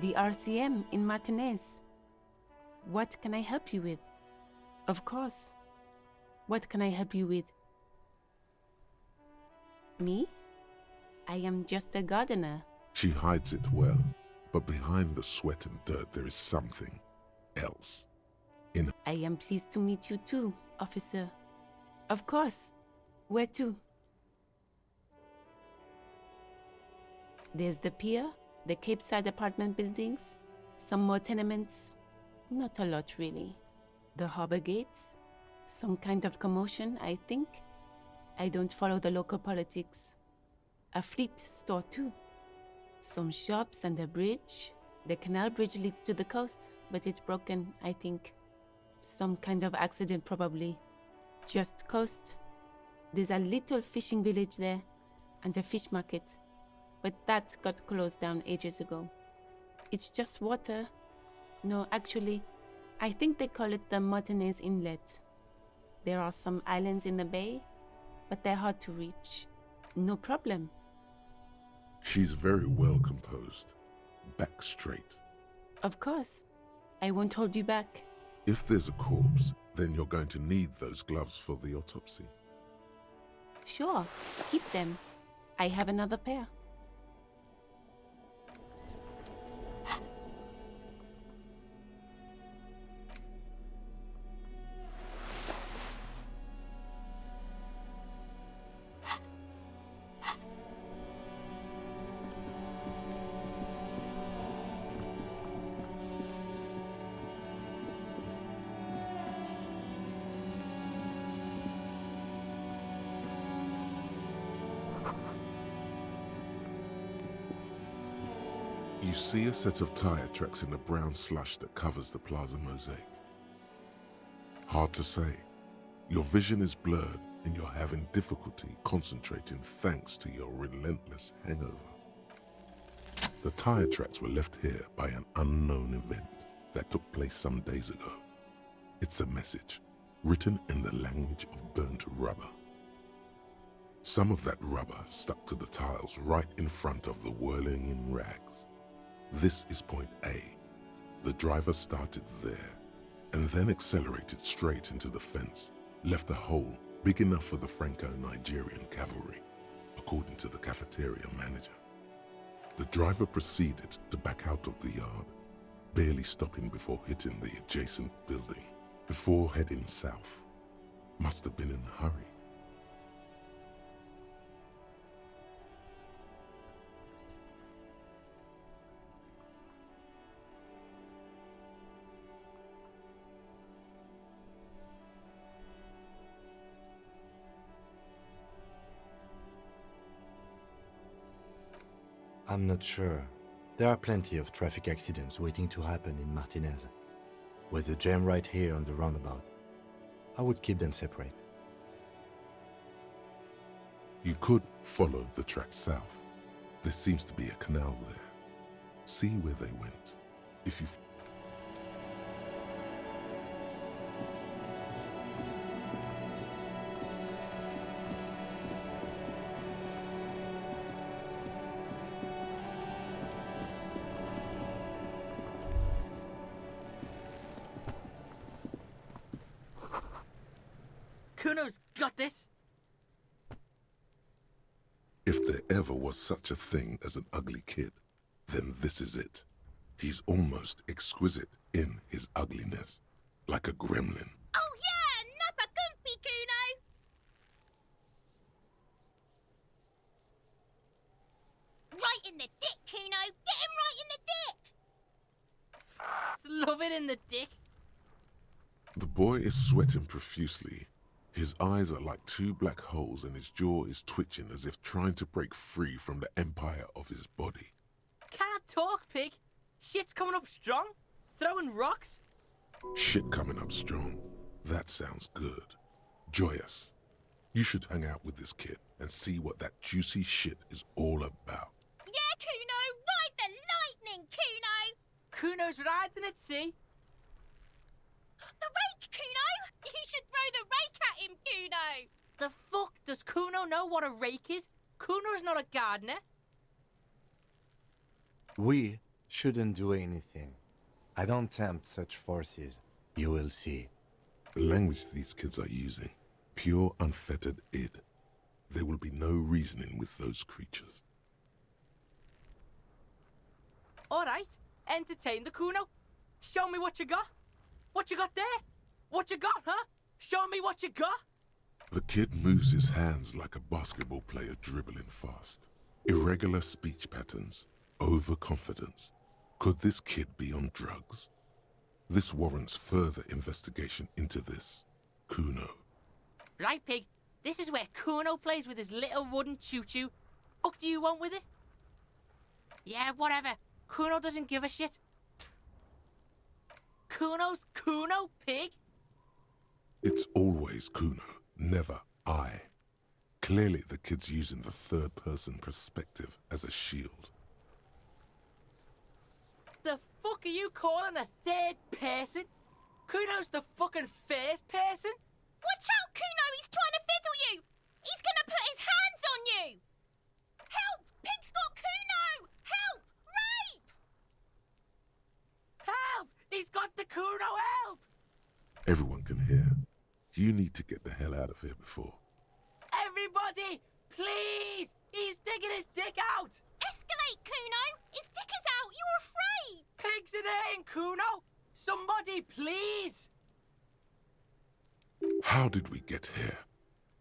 The RCM in Martinez. What can I help you with? Of course. What can I help you with? Me? I am just a gardener. She hides it well, but behind the sweat and dirt there is something else. I am pleased to meet you too, officer. Of course. Where to? There's the pier, the Cape Side apartment buildings, some more tenements. Not a lot, really. The harbor gates, some kind of commotion, I think. I don't follow the local politics. A fleet store, too. Some shops and a bridge. The canal bridge leads to the coast, but it's broken, I think. Some kind of accident, probably. Just coast. There's a little fishing village there, and a fish market. But that got closed down ages ago. It's just water. No, actually, I think they call it the Martinez Inlet. There are some islands in the bay, but they're hard to reach. No problem. She's very well composed, back straight. Of course. I won't hold you back. If there's a corpse, then you're going to need those gloves for the autopsy. Sure, keep them. I have another pair. You see a set of tire tracks in the brown slush that covers the plaza mosaic. Hard to say. Your vision is blurred and you're having difficulty concentrating thanks to your relentless hangover. The tire tracks were left here by an unknown event that took place some days ago. It's a message, written in the language of burnt rubber. Some of that rubber stuck to the tiles right in front of the whirling in rags. This is point A. The driver started there, and then accelerated straight into the fence, left a hole big enough for the Franco-Nigerian cavalry, according to the cafeteria manager. The driver proceeded to back out of the yard, barely stopping before hitting the adjacent building, before heading south. Must have been in a hurry. I'm not sure. There are plenty of traffic accidents waiting to happen in Martinez. With the jam right here on the roundabout, I would keep them separate. You could follow the track south. There seems to be a canal there. See where they went. If you Kuno's got this. If there ever was such a thing as an ugly kid, then this is it. He's almost exquisite in his ugliness, like a gremlin. Oh yeah, nappa gumpy, Kuno! Right in the dick, Kuno! Get him right in the dick! Love it in the dick. The boy is sweating profusely. His eyes are like two black holes and his jaw is twitching as if trying to break free from the empire of his body. Can't talk, pig. Shit's coming up strong. Throwing rocks. Shit coming up strong. That sounds good. Joyous. You should hang out with this kid and see what that juicy shit is all about. Yeah, Kuno! Ride the lightning, Kuno! Kuno's riding it, see? The rake, Kuno! You should throw the rake at him, Kuno! The fuck? Does Kuno know what a rake is? Kuno's not a gardener. We shouldn't do anything. I don't tempt such forces. You will see. The language these kids are using, pure unfettered id. There will be no reasoning with those creatures. Alright, entertain the Kuno. Show me what you got. What you got there? What you got, huh? Show me what you got. The kid moves his hands like a basketball player dribbling fast. Irregular speech patterns, overconfidence. Could this kid be on drugs? This warrants further investigation into this Kuno. Right, pig. This is where Kuno plays with his little wooden choo-choo. What do you want with it? Yeah, whatever. Kuno doesn't give a shit. Kuno's Kuno, pig. It's always Kuno, never I. Clearly the kid's using the third-person perspective as a shield. The fuck are you calling a third person? Kuno's the fucking first person? Watch out, Kuno! He's trying to fiddle you! He's gonna put his hands on you! Help! Pig's got Kuno! Help! Rape! Help! He's got the Kuno, help! Everyone can hear. You need to get the hell out of here before. Everybody, please! He's digging his dick out! Escalate, Kuno! His dick is out! You're afraid! Pigs in here in Kuno! Somebody, please! How did we get here?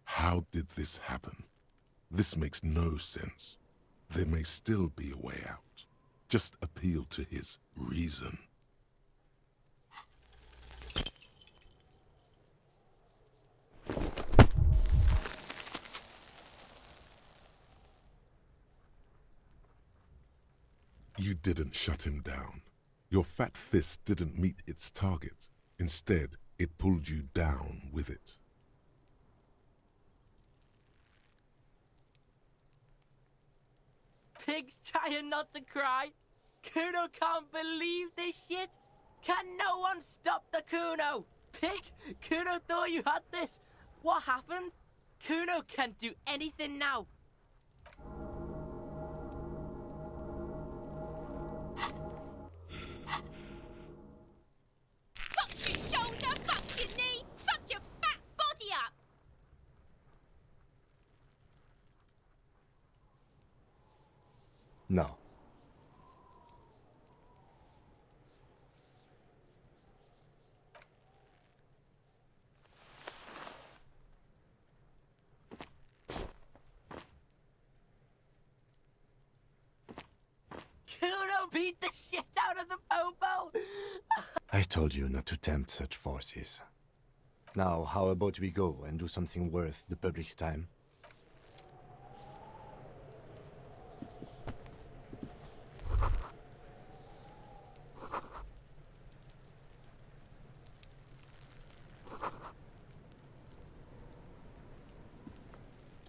How did this happen? This makes no sense. There may still be a way out. Just appeal to his reason. You didn't shut him down. Your fat fist didn't meet its target. Instead, it pulled you down with it. Pig's trying not to cry. Kuno can't believe this shit. Can no one stop the Kuno? Pig, Kuno thought you had this. What happened? Kuno can't do anything now. Fuck your shoulder, fuck your knee, fuck your fat body up! No. Kuno beat the shit out of the popo. I told you not to tempt such forces. Now, how about we go and do something worth the public's time?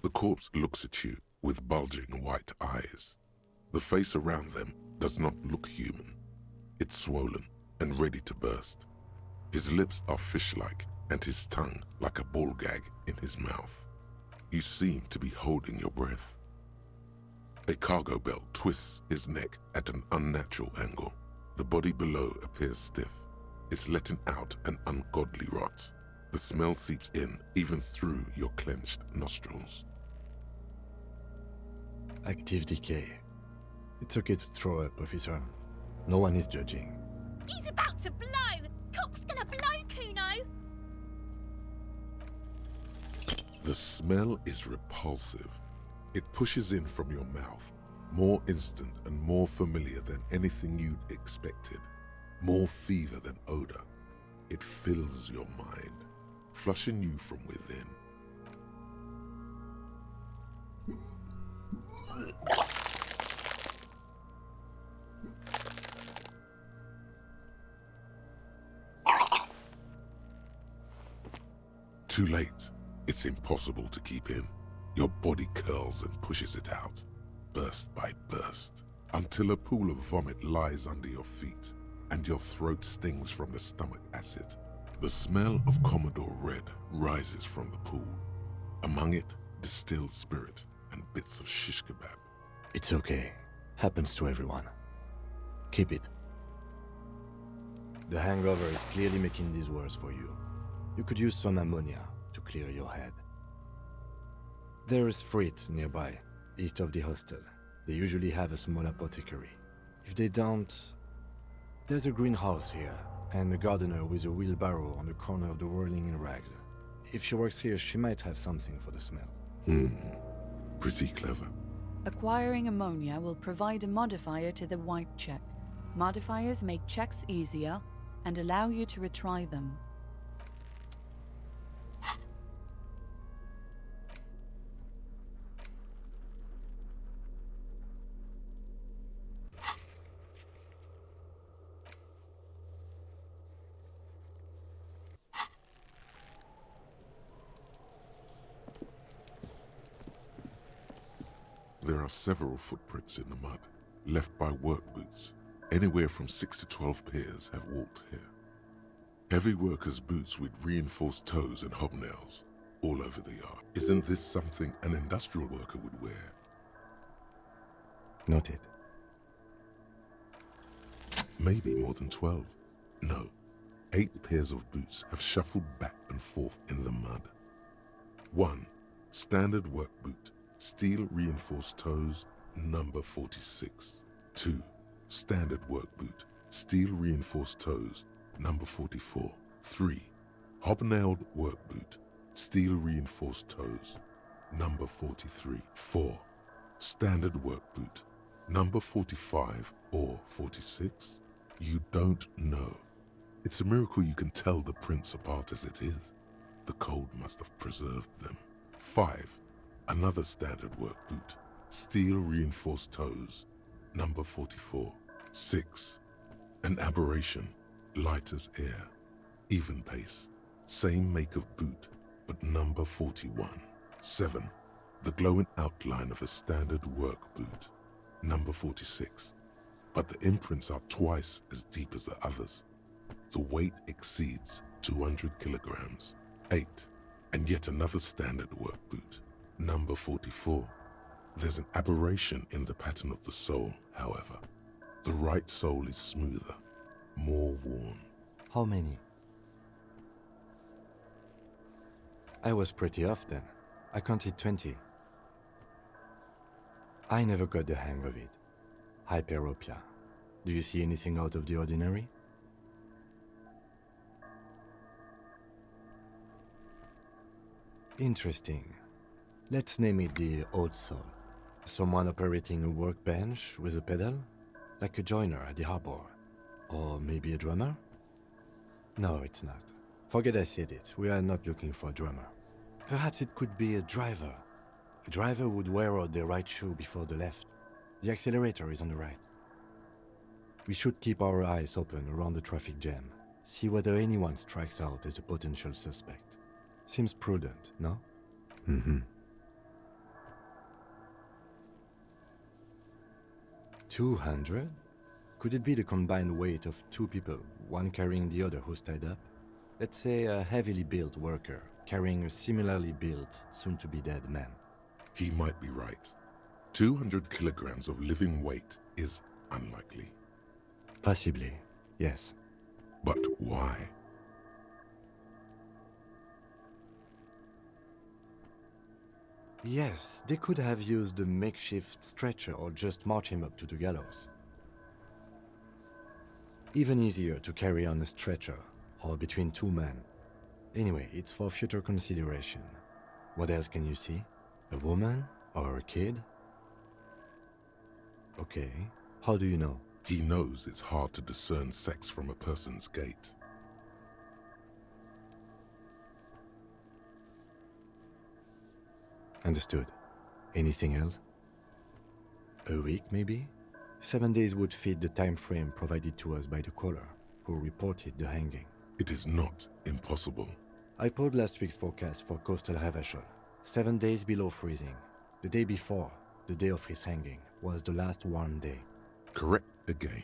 The corpse looks at you with bulging white eyes. The face around them does not look human. It's swollen and ready to burst. His lips are fish-like and his tongue like a ball gag in his mouth. You seem to be holding your breath. A cargo belt twists his neck at an unnatural angle. The body below appears stiff. It's letting out an ungodly rot. The smell seeps in, even through your clenched nostrils. Active decay. It's okay to throw up, officer. No one is judging. He's about to blow! Cop's gonna blow, Kuno! The smell is repulsive. It pushes in from your mouth, more instant and more familiar than anything you'd expected, more fever than odor. It fills your mind, flushing you from within. Too late. It's impossible to keep in. Your body curls and pushes it out, burst by burst, until a pool of vomit lies under your feet and your throat stings from the stomach acid. The smell of Commodore Red rises from the pool. Among it, distilled spirit and bits of shish kebab. It's okay. Happens to everyone. Keep it. The hangover is clearly making this worse for you. You could use some ammonia to clear your head. There is Frit nearby, east of the hostel. They usually have a small apothecary. If they don't, there's a greenhouse here, and a gardener with a wheelbarrow on the corner of the whirling in rags. If she works here, she might have something for the smell. Pretty clever. Acquiring ammonia will provide a modifier to the white check. Modifiers make checks easier and allow you to retry them. There are several footprints in the mud, left by work boots. Anywhere from 6 to 12 pairs have walked here. Heavy workers' boots with reinforced toes and hobnails, all over the yard. Isn't this something an industrial worker would wear? Noted. Maybe more than 12. No, 8 pairs of boots have shuffled back and forth in the mud. 1. Standard work boot, steel reinforced toes, number 46. 2. Standard work boot, steel reinforced toes, number 44. 3. Hobnailed work boot, steel reinforced toes, number 43. 4. Standard work boot, number 45 or 46? You don't know. It's a miracle you can tell the prints apart as it is. The cold must have preserved them. 5. Another standard work boot, steel reinforced toes, number 44. 6. An aberration, light as air, even pace, same make of boot, but number 41. 7. The glowing outline of a standard work boot, number 46. But the imprints are twice as deep as the others. The weight exceeds 200 kilograms. 8. And yet another standard work boot, number 44. There's an aberration in the pattern of the sole, however. The right sole is smoother, more worn. How many? I was pretty off then. I counted 20. I never got the hang of it. Hyperopia. Do you see anything out of the ordinary? Interesting. Let's name it the old soul. Someone operating a workbench with a pedal? Like a joiner at the harbor. Or maybe a drummer? No, it's not. Forget I said it. We are not looking for a drummer. Perhaps it could be a driver. A driver would wear out the right shoe before the left. The accelerator is on the right. We should keep our eyes open around the traffic jam. See whether anyone strikes out as a potential suspect. Seems prudent, no? 200? Could it be the combined weight of 2 people, one carrying the other who's tied up? Let's say a heavily built worker carrying a similarly built, soon-to-be-dead man. He might be right. 200 kilograms of living weight is unlikely. Possibly, yes. But why? Yes, they could have used a makeshift stretcher or just march him up to the gallows. Even easier to carry on a stretcher, or between two men. Anyway, it's for future consideration. What else can you see? A woman? Or a kid? Okay, how do you know? He knows it's hard to discern sex from a person's gait. Understood. Anything else? A week, maybe? 7 days would fit the time frame provided to us by the caller, who reported the hanging. It is not impossible. I pulled last week's forecast for coastal Havashol. 7 days below freezing. The day before, the day of his hanging, was the last warm day. Correct again.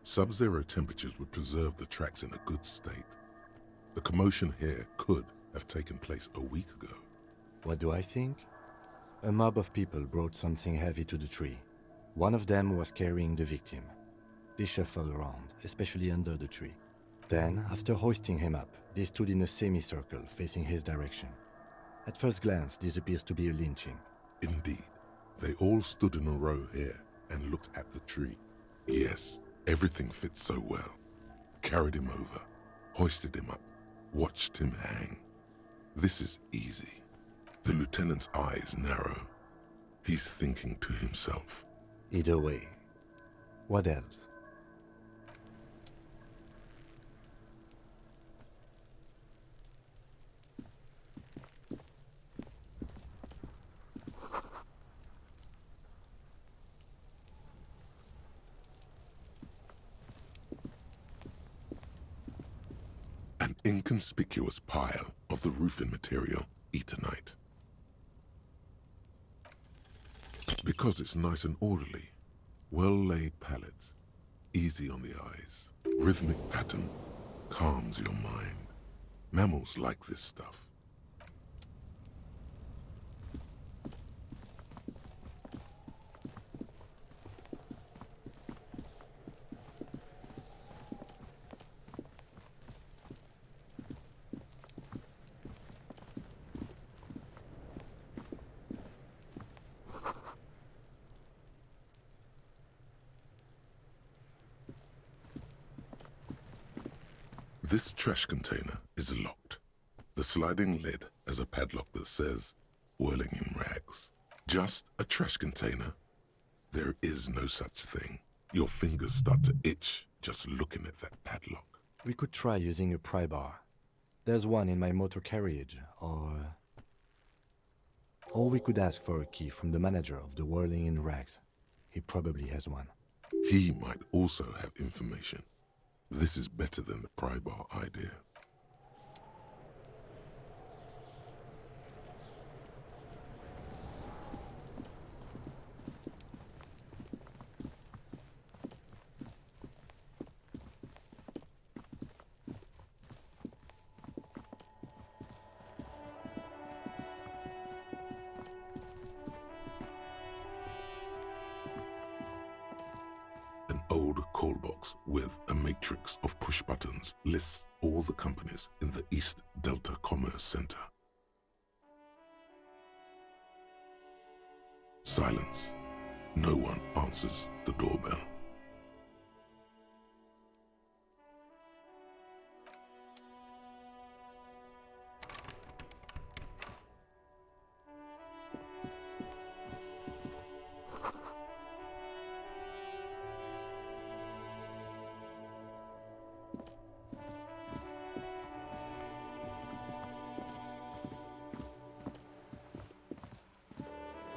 Sub-zero temperatures would preserve the tracks in a good state. The commotion here could have taken place a week ago. What do I think? A mob of people brought something heavy to the tree. One of them was carrying the victim. They shuffled around, especially under the tree. Then, after hoisting him up, they stood in a semicircle facing his direction. At first glance, this appears to be a lynching. Indeed. They all stood in a row here and looked at the tree. Yes, everything fits so well. Carried him over, hoisted him up, watched him hang. This is easy. The lieutenant's eyes narrow. He's thinking to himself. Either way. What else? An inconspicuous pile of the roofing material, Eternite. Because it's nice and orderly, well-laid pallets, easy on the eyes. Rhythmic pattern calms your mind. Mammals like this stuff. This trash container is locked. The sliding lid has a padlock that says, "Whirling in rags." Just a trash container. There is no such thing. Your fingers start to itch just looking at that padlock. We could try using a pry bar. There's one in my motor carriage, or we could ask for a key from the manager of the Whirling in Rags. He probably has one. He might also have information. This is better than the pry bar idea. An old call box with a matrix of push buttons lists all the companies in the East Delta Commerce Center. Silence. No one answers the doorbell.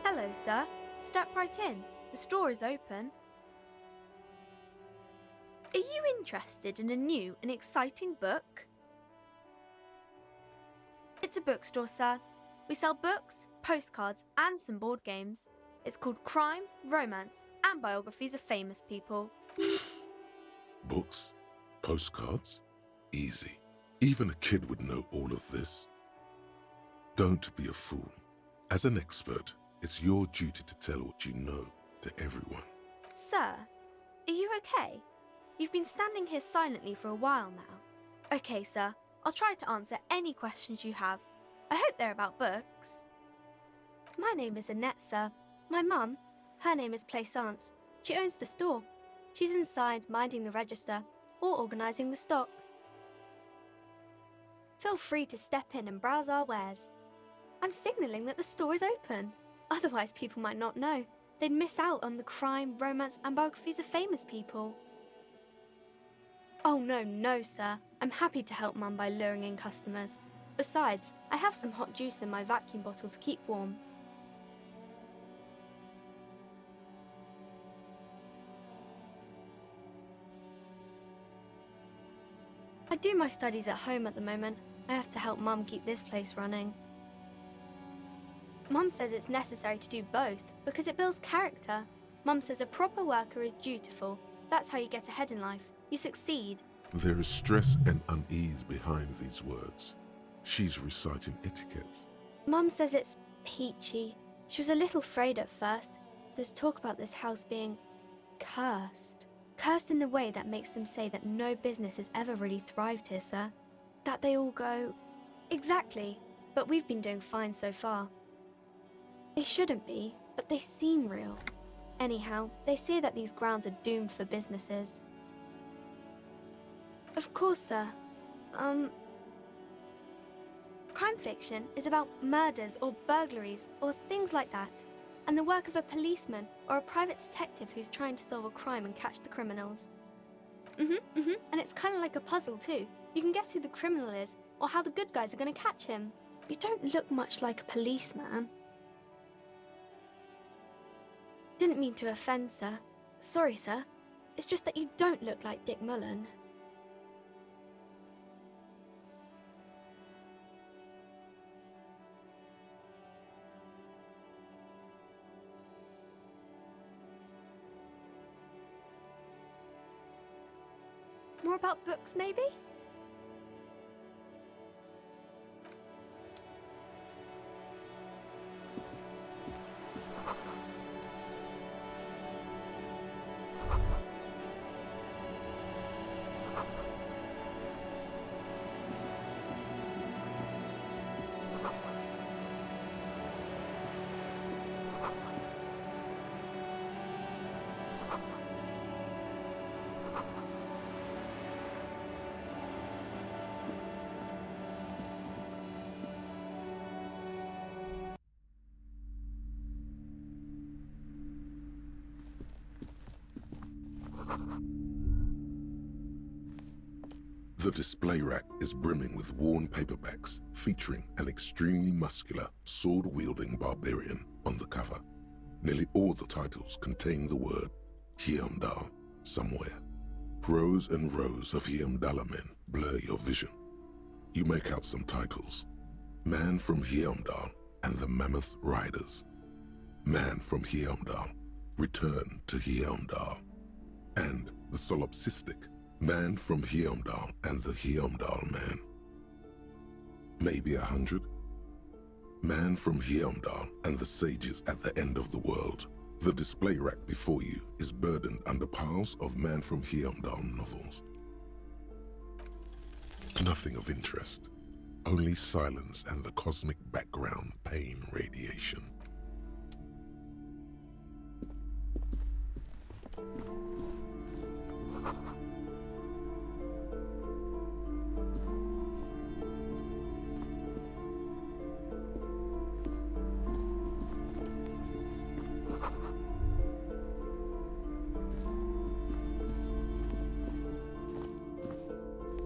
Hello, sir. Step right in. The store is open. Are you interested in a new and exciting book? It's a bookstore, sir. We sell books, postcards, and some board games. It's called Crime, Romance, and Biographies of Famous People. Books? Postcards? Easy. Even a kid would know all of this. Don't be a fool. As an expert, it's your duty to tell what you know to everyone. Sir, are you okay? You've been standing here silently for a while now. Okay, sir. I'll try to answer any questions you have. I hope they're about books. My name is Annette, sir. My mum, her name is Plaisance. She owns the store. She's inside minding the register or organising the stock. Feel free to step in and browse our wares. I'm signalling that the store is open. Otherwise people might not know. They'd miss out on the crime, romance and biographies of famous people. Oh no, sir. I'm happy to help Mum by luring in customers. Besides, I have some hot juice in my vacuum bottle to keep warm. I do my studies at home at the moment. I have to help Mum keep this place running. Mum says it's necessary to do both because it builds character. Mum says a proper worker is dutiful. That's how you get ahead in life. You succeed. There is stress and unease behind these words. She's reciting etiquette. Mum says it's peachy. She was a little afraid at first. There's talk about this house being cursed. Cursed in the way that makes them say that no business has ever really thrived here, sir. That they all go... Exactly. But we've been doing fine so far. They shouldn't be, but they seem real. Anyhow, they say that these grounds are doomed for businesses. Of course, sir. Crime fiction is about murders or burglaries or things like that, and the work of a policeman or a private detective who's trying to solve a crime and catch the criminals. And it's kind of like a puzzle too. You can guess who the criminal is or how the good guys are going to catch him. You don't look much like a policeman. Didn't mean to offend, sir. Sorry, sir. It's just that you don't look like Dick Mullen. More about books, maybe? The display rack is brimming with worn paperbacks featuring an extremely muscular, sword-wielding barbarian on the cover. Nearly all the titles contain the word Heimdall somewhere. Rows and rows of Heimdall men blur your vision. You make out some titles. Man from Heimdall and the Mammoth Riders. Man from Heimdall, Return to Heimdall. And the solipsistic Man from Heimdall and the Heimdall Man. Maybe 100. Man from Heimdall and the sages at the end of the world. The display rack before you is burdened under piles of Man from Heimdall novels. Nothing of interest. Only silence and the cosmic background pain radiation.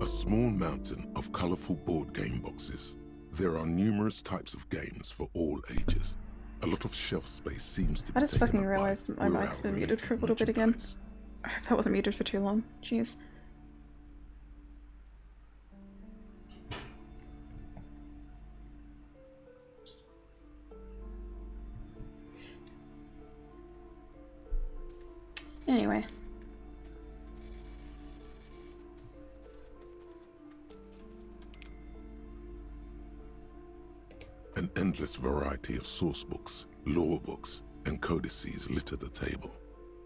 A small mountain of colorful board game boxes. There are numerous types of games for all ages. A lot of shelf space seems to be I just taken fucking up by realized my mic's been muted for a little bit again. merchandise. I hope that wasn't muted for too long. Jeez. Anyway. An endless variety of source books, lore books, and codices litter the table.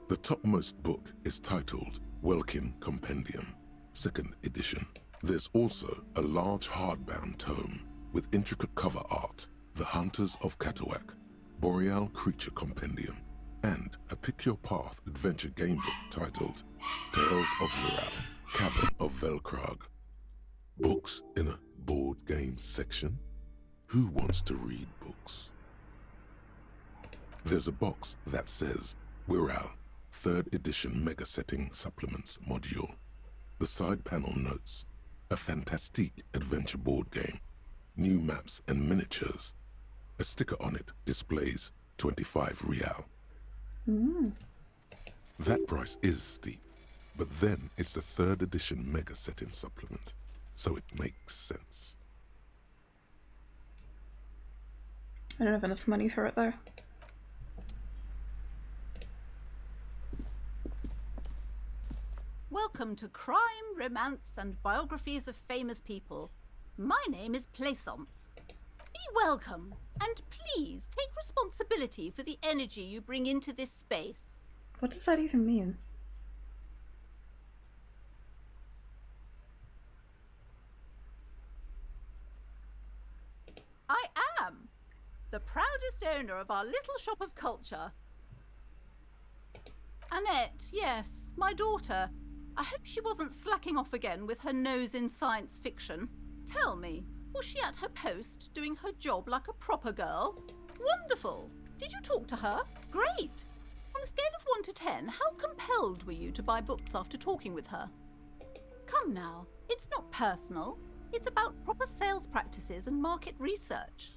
The topmost book is titled Welkin Compendium, 2nd edition. There's also a large hardbound tome with intricate cover art, The Hunters of Catawak, Boreal Creature Compendium, and a Pick Your Path adventure game book titled Tales of Viral, Cavern of Velkrag. Books in a board game section? Who wants to read books? There's a box that says Viral, 3rd edition Mega Setting Supplements Module. The side panel notes, a fantastique adventure board game, new maps and miniatures. A sticker on it displays 25 real. That price is steep, but then it's the 3rd edition Mega Setting Supplement, so it makes sense. I don't have enough money for it though. Welcome to Crime, Romance, and Biographies of Famous People. My name is Plaisance. Be welcome, and please take responsibility for the energy you bring into this space. What does that even mean? I am the proudest owner of our little shop of culture. Annette, yes, my daughter. I hope she wasn't slacking off again with her nose in science fiction. Tell me, was she at her post, doing her job like a proper girl? Wonderful! Did you talk to her? Great! On a scale of 1 to 10, how compelled were you to buy books after talking with her? Come now, it's not personal. It's about proper sales practices and market research.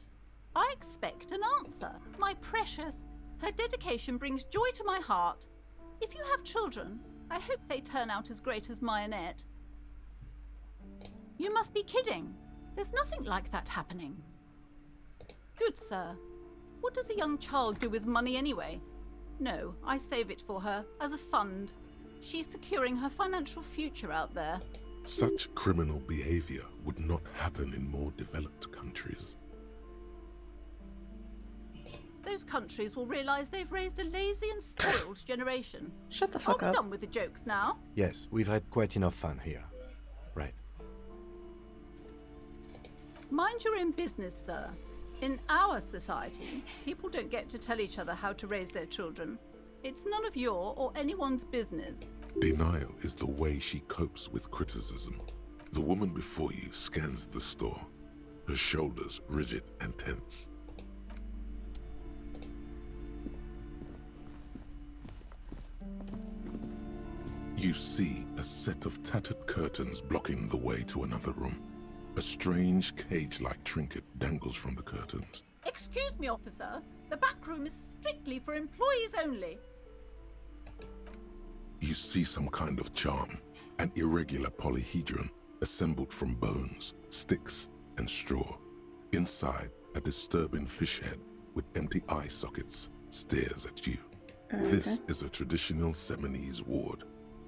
I expect an answer, my precious. Her dedication brings joy to my heart. If you have children, I hope they turn out as great as my Annette. You must be kidding. There's nothing like that happening. Good sir. What does a young child do with money anyway? No, I save it for her, as a fund. She's securing her financial future out there. Such criminal behavior would not happen in more developed countries. Those countries will realize they've raised a lazy and spoiled generation. Shut the fuck Are we up. done with the jokes now? Yes, we've had quite enough fun here. Right. Mind your own business, sir. In our society, people don't get to tell each other how to raise their children. It's none of your or anyone's business. Denial is the way she copes with criticism. The woman before you scans the store, her shoulders rigid and tense. You see a set of tattered curtains blocking the way to another room. A strange cage-like trinket dangles from the curtains. Excuse me, officer. The back room is strictly for employees only. You see some kind of charm, an irregular polyhedron assembled from bones, sticks, and straw. Inside, a disturbing fish head with empty eye sockets stares at you. This is a traditional Seminese ward,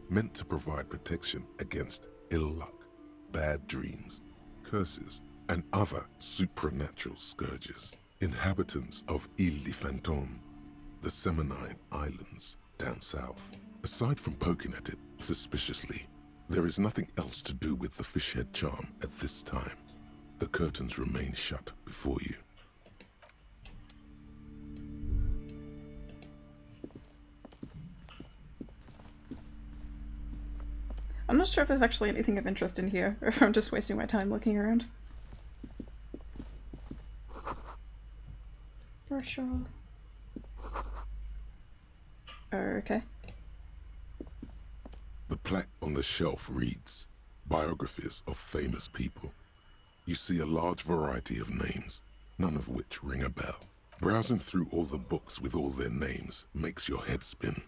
meant to provide protection against ill luck, bad dreams, curses, and other supernatural scourges. Inhabitants of Île de Fantôme, the Seminine Islands down south. Aside from poking at it suspiciously, there is nothing else to do with the fish head charm at this time. The curtains remain shut before you. I'm not sure if there's actually anything of interest in here, or if I'm just wasting my time looking around. Brushall. Okay. The plaque on the shelf reads, Biographies of Famous People. You see a large variety of names, none of which ring a bell. Browsing through all the books with all their names makes your head spin.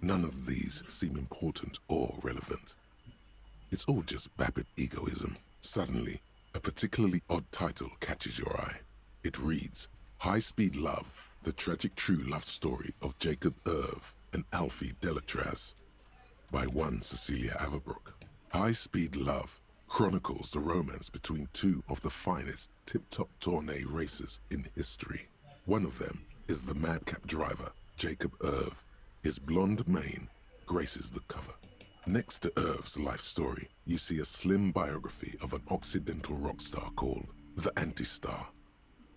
None of these seem important or relevant. It's all just vapid egoism. Suddenly, a particularly odd title catches your eye. It reads, High Speed Love, the tragic true love story of Jacob Irv and Alfie Delatraz, by one Cecilia Averbrook. High Speed Love chronicles the romance between two of the finest tip-top tourney racers in history. One of them is the madcap driver, Jacob Irv. His blonde mane graces the cover. Next to Irv's life story, you see a slim biography of an Occidental rock star called The Anti-Star.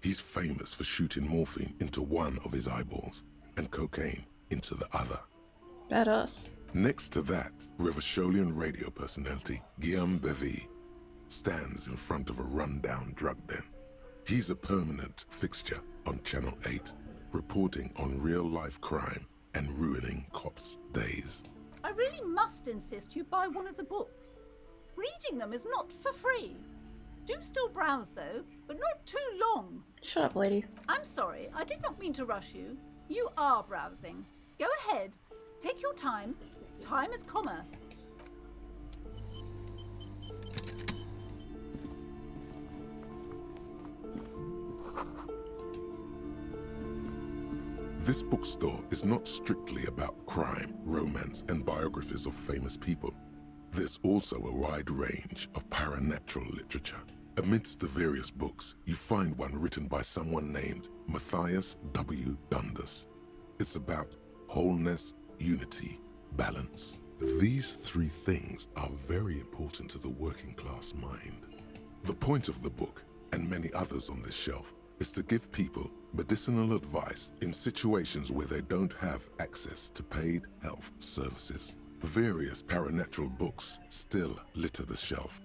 He's famous for shooting morphine into one of his eyeballs and cocaine into the other. Badass. Next to that, Revacholian radio personality Guillaume Bevy stands in front of a rundown drug den. He's a permanent fixture on Channel 8, reporting on real-life crime and ruining cops' days. I really must insist you buy one of the books. Reading them is not for free. Do still browse though, but not too long. Shut up, lady. I'm sorry, I did not mean to rush you. You are browsing. Go ahead. Take your time. Time is commerce. This bookstore is not strictly about crime, romance, and biographies of famous people. There's also a wide range of paranatural literature. Amidst the various books, you find one written by someone named Matthias W. Dundas. It's about wholeness, unity, balance. These three things are very important to the working class mind. The point of the book, and many others on this shelf, is to give people medicinal advice in situations where they don't have access to paid health services. Various paranatural books still litter the shelf.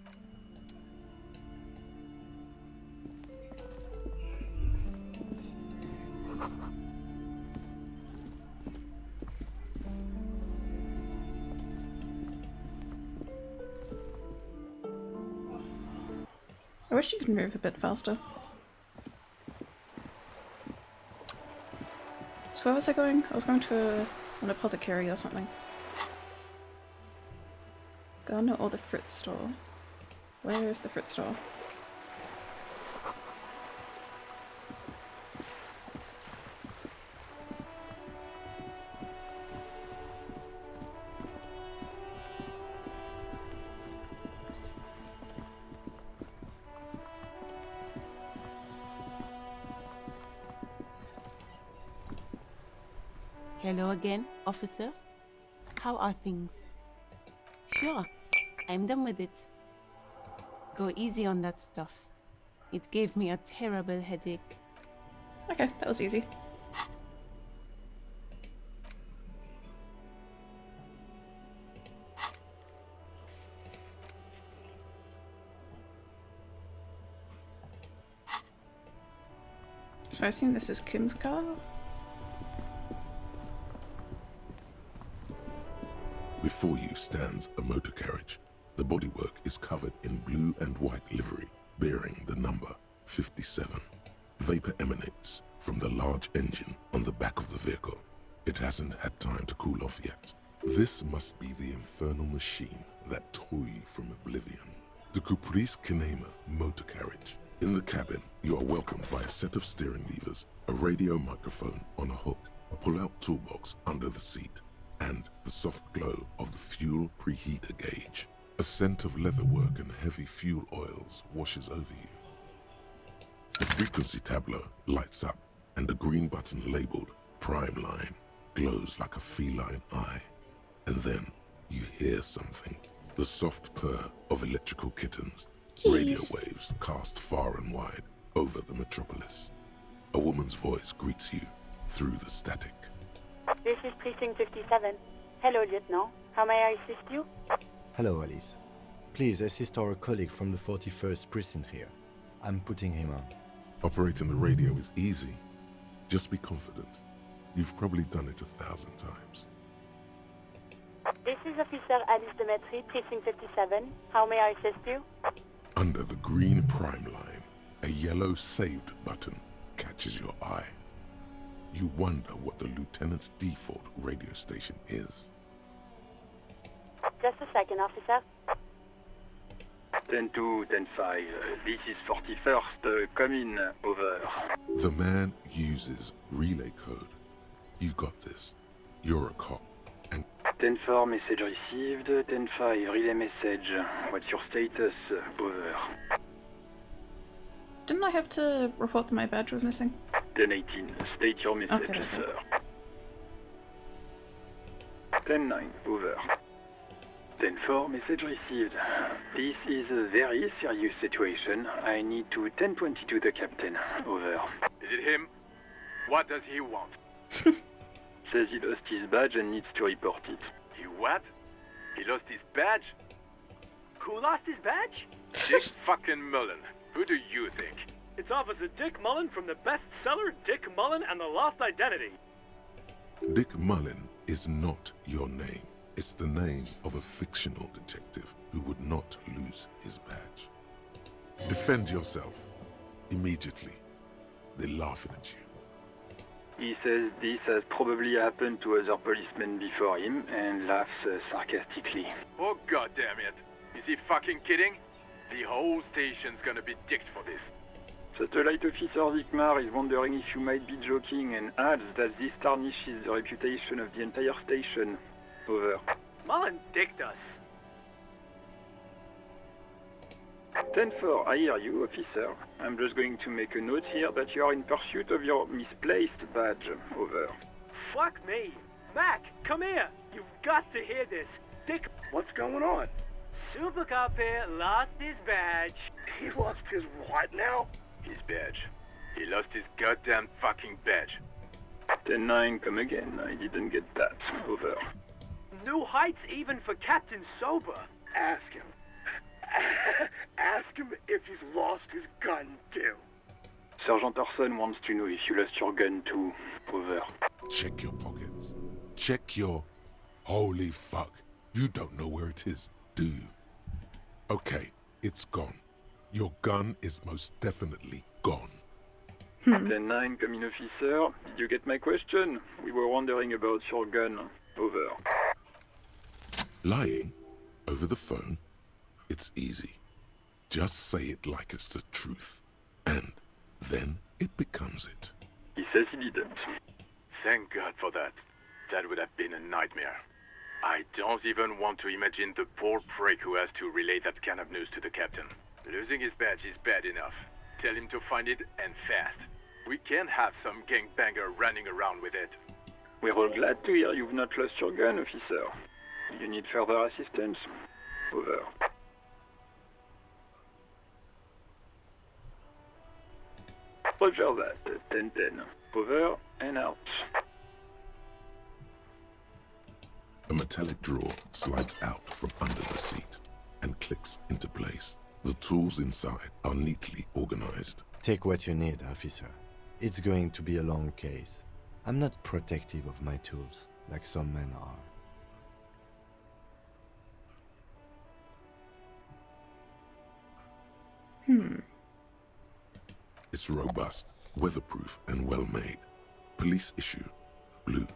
I wish you could move a bit faster. So where was I going? I was going to an apothecary or something. Gardener or the fruit store? Where is the fruit store? Hello again, officer. How are things? Sure, I'm done with it. Go easy on that stuff. It gave me a terrible headache. Okay, that was easy. So I assume this is Kim's car? Before you stands a motor carriage. The bodywork is covered in blue and white livery, bearing the number 57. Vapor emanates from the large engine on the back of the vehicle. It hasn't had time to cool off yet. This must be the infernal machine that tore you from oblivion. The Caprice Kinema motor carriage. In the cabin, you are welcomed by a set of steering levers, a radio microphone on a hook, a pull-out toolbox under the seat, and the soft glow of the fuel preheater gauge. A scent of leatherwork and heavy fuel oils washes over you. The frequency tableau lights up, and the green button labeled Prime Line glows like a feline eye. And then you hear something. The soft purr of electrical kittens. Jeez. Radio waves cast far and wide over the metropolis. A woman's voice greets you through the static. This is Precinct 57. Hello, Lieutenant. How may I assist you? Hello, Alice. Please assist our colleague from the 41st precinct here. I'm putting him on. Operating the radio is easy. Just be confident. You've probably done it 1,000 times. This is Officer Alice Demetri, Precinct 57. How may I assist you? Under the green prime line, a yellow saved button catches your eye. You wonder what the lieutenant's default radio station is. Just a second, officer. 10-2, 10-5. This is 41st. Come in. Over. The man uses relay code. You got this. You're a cop. And 10-4, message received. 10-5, relay message. What's your status? Over. Didn't I have to report that my badge was missing? 10-18, state your message, Okay. sir. 10-9, over. 10-4, message received. This is a very serious situation. I need to 1022 the captain. Over. Is it him? What does he want? Says he lost his badge and needs to report it. He what? He lost his badge? Who lost his badge? Dick fucking Mullen. Who do you think? It's Officer Dick Mullen from the bestseller Dick Mullen and the Lost Identity. Dick Mullen is not your name. It's the name of a fictional detective who would not lose his badge. Defend yourself. Immediately. They're laughing at you. He says this has probably happened to other policemen before him and laughs sarcastically. Oh goddamn it. Is he fucking kidding? The whole station's gonna be dicked for this. Satellite Officer Vikmar is wondering if you might be joking and adds that this tarnishes the reputation of the entire station. Over. Mullen dicked us. 10-4, I hear you, officer. I'm just going to make a note here that you are in pursuit of your misplaced badge. Over. Fuck me. Mac, come here. You've got to hear this. Dick... What's going on? Super Cop here lost his badge. He lost his what now? His badge. He lost his goddamn fucking badge. 10-9, come again. I didn't get that. Over. New heights even for Captain Sober. Ask him. Ask him if he's lost his gun too. Sergeant Orson wants to know if you lost your gun too. Over. Check your pockets. Check your... Holy fuck. You don't know where it is, do you? Okay, it's gone. Your gun is most definitely gone. 10-9, come in, officer. Did you get my question? We were wondering about your gun. Over. Lying? Over the phone? It's easy. Just say it like it's the truth. And then it becomes it. He says he didn't. Thank God for that. That would have been a nightmare. I don't even want to imagine the poor prick who has to relay that kind of news to the captain. Losing his badge is bad enough. Tell him to find it, and fast. We can't have some gangbanger running around with it. We're all glad to hear you've not lost your gun, officer. You need further assistance? Over. Roger that. 10-10. Over and out. A metallic drawer slides out from under the seat and clicks into place. The tools inside are neatly organized. Take what you need, officer. It's going to be a long case. I'm not protective of my tools, like some men are. It's robust, weatherproof, and well-made. Police issue. Blue.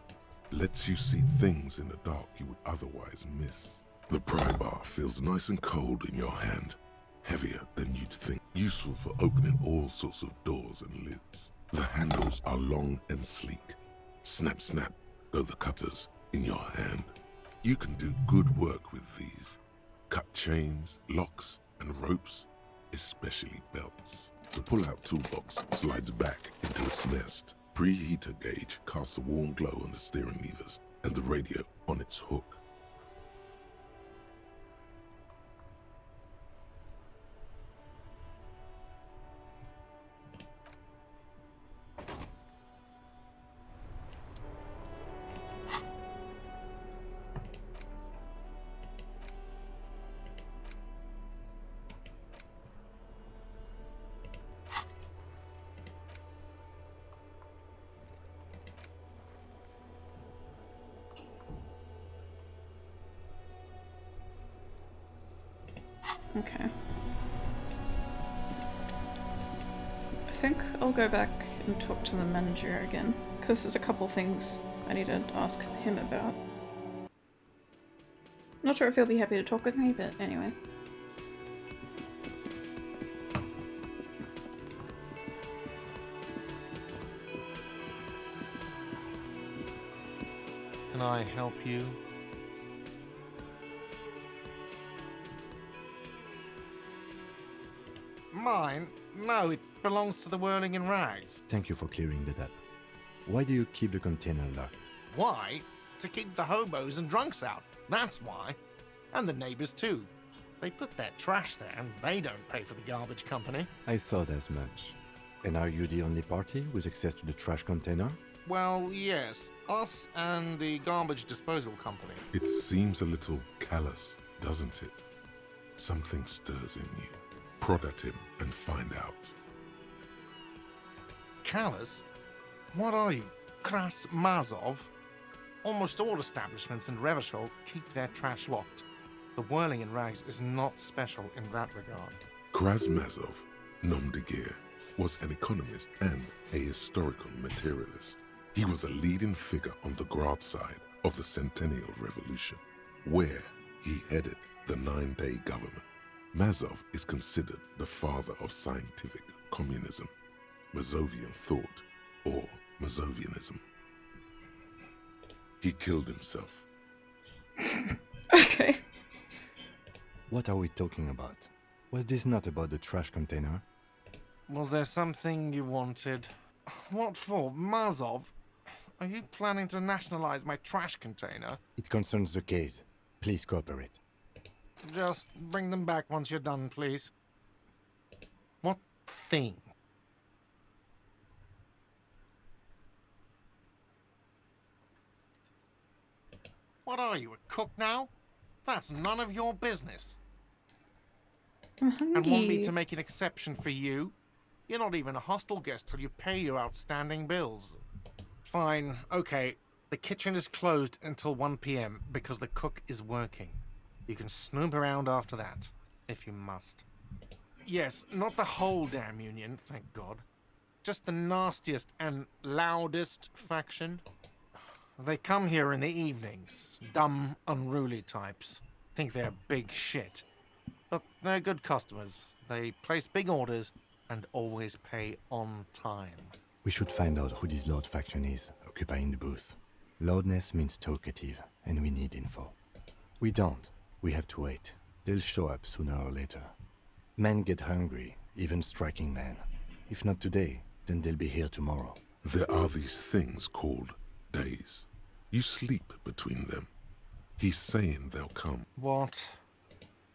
Lets you see things in the dark you would otherwise miss. The pry bar feels nice and cold in your hand. Heavier than you'd think. Useful for opening all sorts of doors and lids. The handles are long and sleek. Snap, snap, go the cutters in your hand. You can do good work with these. Cut chains, locks, and ropes, especially belts. The pull-out toolbox slides back into its nest. Preheater gauge casts a warm glow on the steering levers and the radio on its hook. Okay. I think I'll go back and talk to the manager again, because there's a couple things I need to ask him about. Not sure if he'll be happy to talk with me, but anyway. Can I help you? Mine? No, it belongs to the Whirling in Rags. Thank you for clearing that up. Why do you keep the container locked? Why? To keep the hobos and drunks out. That's why. And the neighbors too. They put their trash there and they don't pay for the garbage company. I thought as much. And are you the only party with access to the trash container? Well, yes. Us and the garbage disposal company. It seems a little callous, doesn't it? Something stirs in you. Prod at him and find out. Callous? What are you? Kras Mazov? Almost all establishments in Revachol keep their trash locked. The whirling in rags is not special in that regard. Krasmazov, nom de guerre, was an economist and a historical materialist. He was a leading figure on the Grad side of the Centennial Revolution, where he headed the 9-day government. Mazov is considered the father of scientific communism, Mazovian thought, or Mazovianism. He killed himself. Okay. What are we talking about? Was this not about the trash container? Was there something you wanted? What for? Mazov? Are you planning to nationalize my trash container? It concerns the case. Please cooperate. Just bring them back once you're done, please. What thing? What are you, a cook now? That's none of your business. And want me to make an exception for you? You're not even a hostel guest till you pay your outstanding bills. Fine, okay. The kitchen is closed until 1 p.m. because the cook is working. You can snoop around after that, if you must. Yes, not the whole damn union, thank God. Just the nastiest and loudest faction. They come here in the evenings. Dumb, unruly types. Think they're big shit. But they're good customers. They place big orders and always pay on time. We should find out who this Lord faction is, occupying the booth. Loudness means talkative, and we need info. We don't. We have to wait. They'll show up sooner or later. Men get hungry, even striking men. If not today, then they'll be here tomorrow. There are these things called days. You sleep between them. He's saying they'll come. What?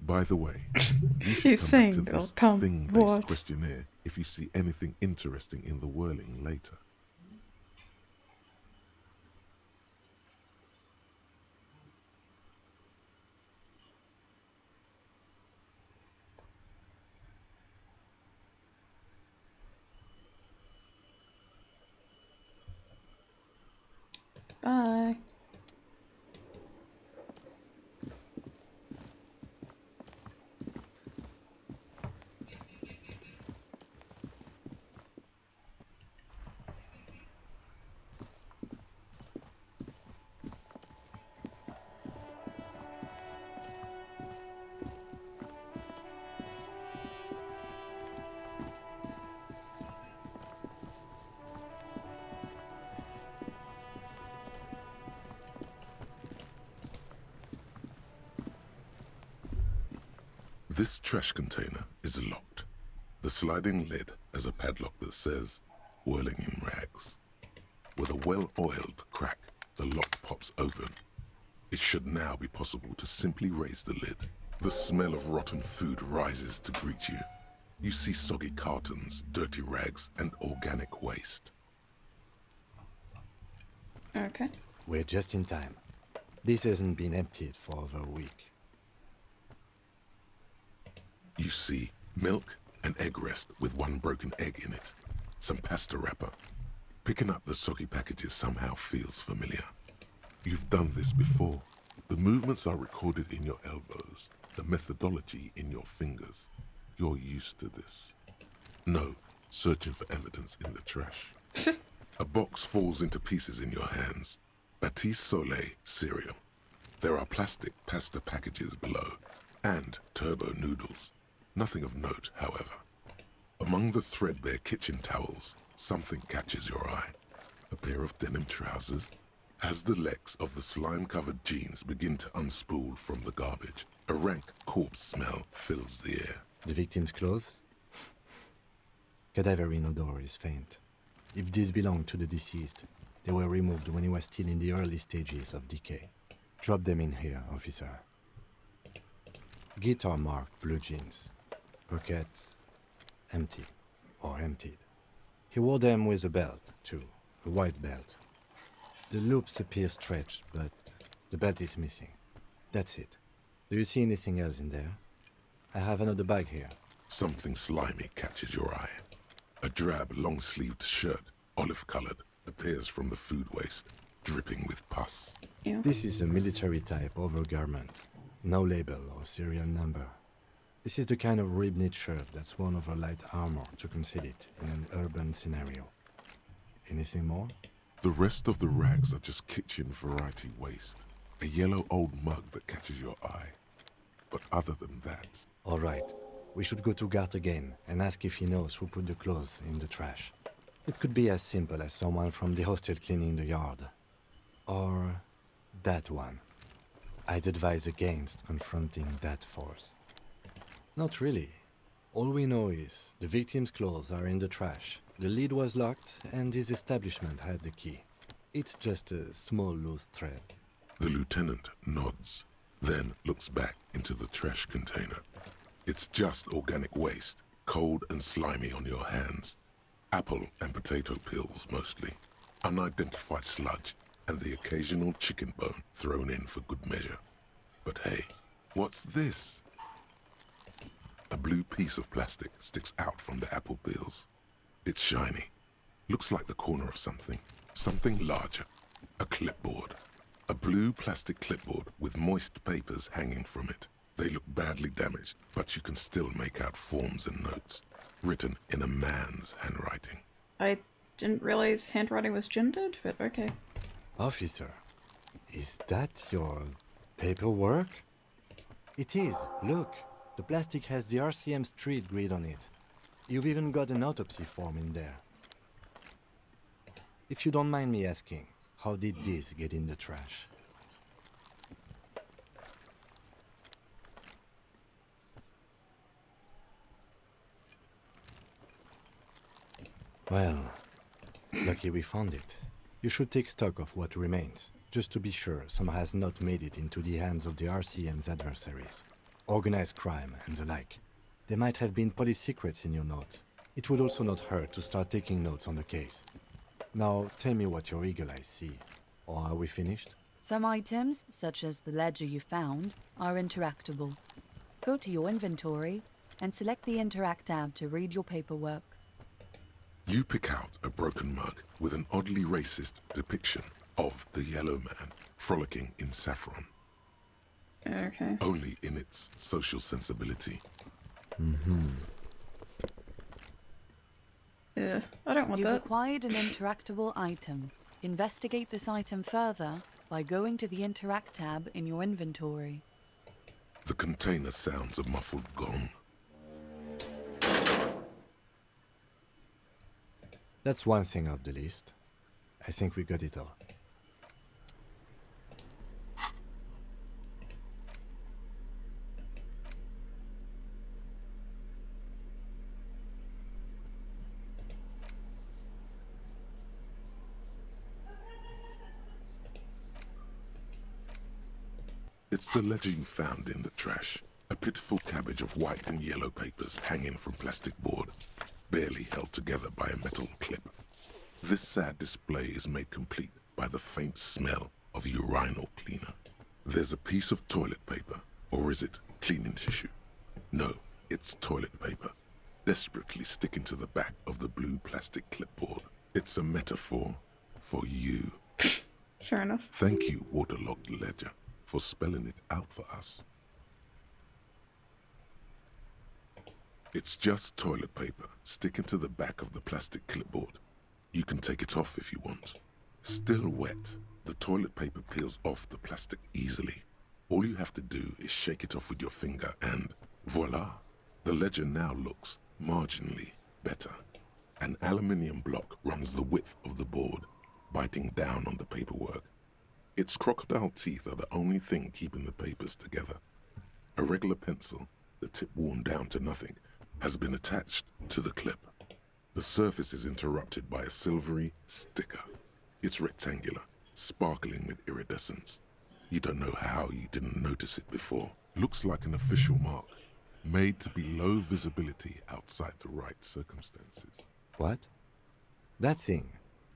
By the way, you should He's come back to saying they'll this come. thing-based What? questionnaire if you see anything interesting in the whirling later. Bye. This trash container is locked. The sliding lid has a padlock that says, whirling in rags. With a well-oiled crack, the lock pops open. It should now be possible to simply raise the lid. The smell of rotten food rises to greet you. You see soggy cartons, dirty rags, and organic waste. Okay. We're just in time. This hasn't been emptied for over a week. You see milk and egg rest with one broken egg in it. Some pasta wrapper. Picking up the soggy packages somehow feels familiar. You've done this before. The movements are recorded in your elbows, the methodology in your fingers. You're used to this. No, searching for evidence in the trash. A box falls into pieces in your hands. Batiste Soleil cereal. There are plastic pasta packages below, and turbo noodles. Nothing of note, however. Among the threadbare kitchen towels, something catches your eye. A pair of denim trousers. As the legs of the slime-covered jeans begin to unspool from the garbage, a rank corpse smell fills the air. The victim's clothes? Cadaverine odor is faint. If these belong to the deceased, they were removed when he was still in the early stages of decay. Drop them in here, officer. Guitar marked blue jeans. Pockets empty or emptied. He wore them with a belt, too, a white belt. The loops appear stretched, but the belt is missing. That's it. Do you see anything else in there? I have another bag here. Something slimy catches your eye. A drab, long-sleeved shirt, olive-colored, appears from the food waste, dripping with pus. This is a military-type overgarment. No label or serial number. This is the kind of rib-knit shirt that's worn over light armor to conceal it in an urban scenario. Anything more? The rest of the rags are just kitchen variety waste. A yellow old mug that catches your eye. But other than that... All right. We should go to Gart again and ask if he knows who put the clothes in the trash. It could be as simple as someone from the hostel cleaning the yard. Or that one. I'd advise against confronting that force. Not really. All we know is the victim's clothes are in the trash, the lid was locked, and his establishment had the key. It's just a small loose thread. The lieutenant nods, then looks back into the trash container. It's just organic waste, cold and slimy on your hands. Apple and potato peels, mostly. Unidentified sludge, and the occasional chicken bone thrown in for good measure. But hey, what's this? A blue piece of plastic sticks out from the apple peels. It's shiny. Looks like the corner of something. Something larger. A clipboard. A blue plastic clipboard with moist papers hanging from it. They look badly damaged, but you can still make out forms and notes, written in a man's handwriting. I didn't realize handwriting was gendered, but okay. Officer, is that your paperwork? It is, look. The plastic has the RCM street grid on it. You've even got an autopsy form in there. If you don't mind me asking, how did this get in the trash? Well, lucky we found it. You should take stock of what remains, just to be sure some has not made it into the hands of the RCM's adversaries. Organized crime and the like. There might have been police secrets in your notes. It would also not hurt to start taking notes on the case. Now, tell me what your eagle eyes see. Or are we finished? Some items, such as the ledger you found, are interactable. Go to your inventory and select the Interact tab to read your paperwork. You pick out a broken mug with an oddly racist depiction of the yellow man frolicking in saffron. Okay. Only in its social sensibility. Yeah, I don't want You've that. acquired an interactable item. Investigate this item further by going to the Interact tab in your inventory. The container sounds a muffled gong. That's one thing off the list. I think we got it all. It's the ledger you found in the trash. A pitiful cabbage of white and yellow papers hanging from plastic board, barely held together by a metal clip. This sad display is made complete by the faint smell of urinal cleaner. There's a piece of toilet paper, or is it cleaning tissue? No, it's toilet paper, desperately sticking to the back of the blue plastic clipboard. It's a metaphor for you. Fair enough. Thank you, waterlogged ledger, for spelling it out for us. It's just toilet paper sticking to the back of the plastic clipboard. You can take it off if you want. Still wet, the toilet paper peels off the plastic easily. All you have to do is shake it off with your finger and voila! The ledger now looks marginally better. An aluminium block runs the width of the board, biting down on the paperwork. Its crocodile teeth are the only thing keeping the papers together. A regular pencil, the tip worn down to nothing, has been attached to the clip. The surface is interrupted by a silvery sticker. It's rectangular, sparkling with iridescence. You don't know how you didn't notice it before. Looks like an official mark, made to be low visibility outside the right circumstances. What? That thing.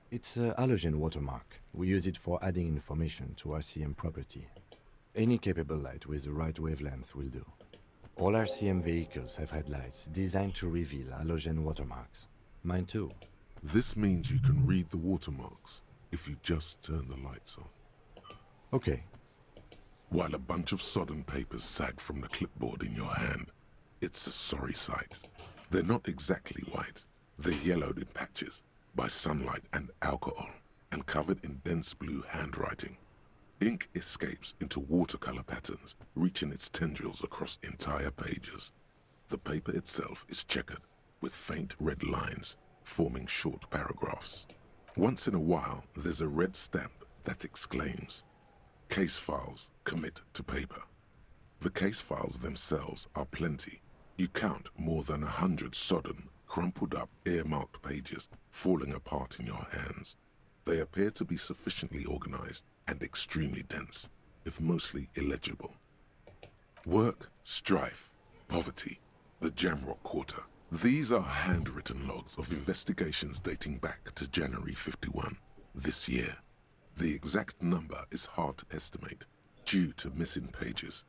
It's a halogen watermark. We use it for adding information to RCM property. Any capable light with the right wavelength will do. All RCM vehicles have headlights designed to reveal halogen watermarks. Mine too. This means you can read the watermarks if you just turn the lights on. Okay. While a bunch of sodden papers sag from the clipboard in your hand, it's a sorry sight. They're not exactly white. They're yellowed in patches by sunlight and alcohol, and covered in dense blue handwriting. Ink escapes into watercolor patterns, reaching its tendrils across entire pages. The paper itself is checkered, with faint red lines, forming short paragraphs. Once in a while, there's a red stamp that exclaims, "Case files commit to paper." The case files themselves are plenty. You count more than 100 sodden, crumpled up, earmarked pages falling apart in your hands. They appear to be sufficiently organized and extremely dense, if mostly illegible. Work, strife, poverty, the Jamrock Quarter. These are handwritten logs of investigations dating back to January 51, this year. The exact number is hard to estimate due to missing pages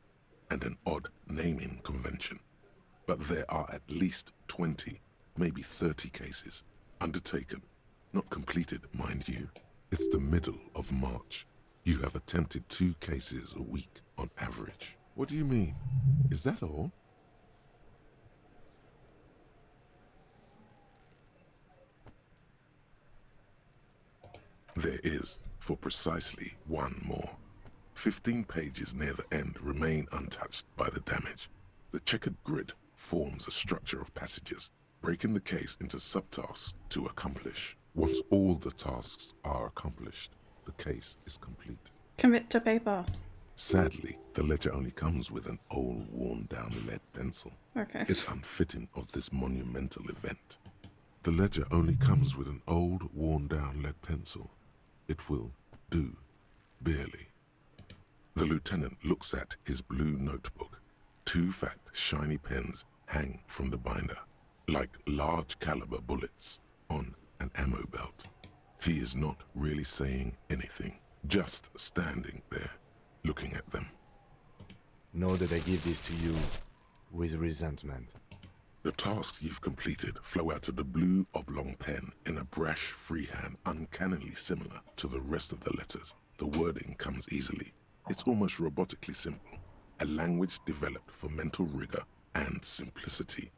and an odd naming convention. But there are at least 20, maybe 30 cases undertaken, not completed, mind you. It's the middle of March. You have attempted 2 cases a week on average. What do you mean? Is that all? There is, for precisely one more. 15 pages near the end remain untouched by the damage. The checkered grid forms a structure of passages, breaking the case into subtasks to accomplish. Once all the tasks are accomplished, the case is complete. Commit to paper. Sadly, the ledger only comes with an old, worn-down lead pencil. Okay. It's unfitting of this monumental event. The ledger only comes with an old, worn-down lead pencil. It will do, barely. The lieutenant looks at his blue notebook. 2 fat, shiny pens hang from the binder, like large-caliber bullets on an ammo belt. He is not really saying anything, just standing there, looking at them. Know that I give this to you with resentment. The tasks you've completed flow out of the blue oblong pen in a brash freehand uncannily similar to the rest of the letters. The wording comes easily. It's almost robotically simple, a language developed for mental rigor and simplicity.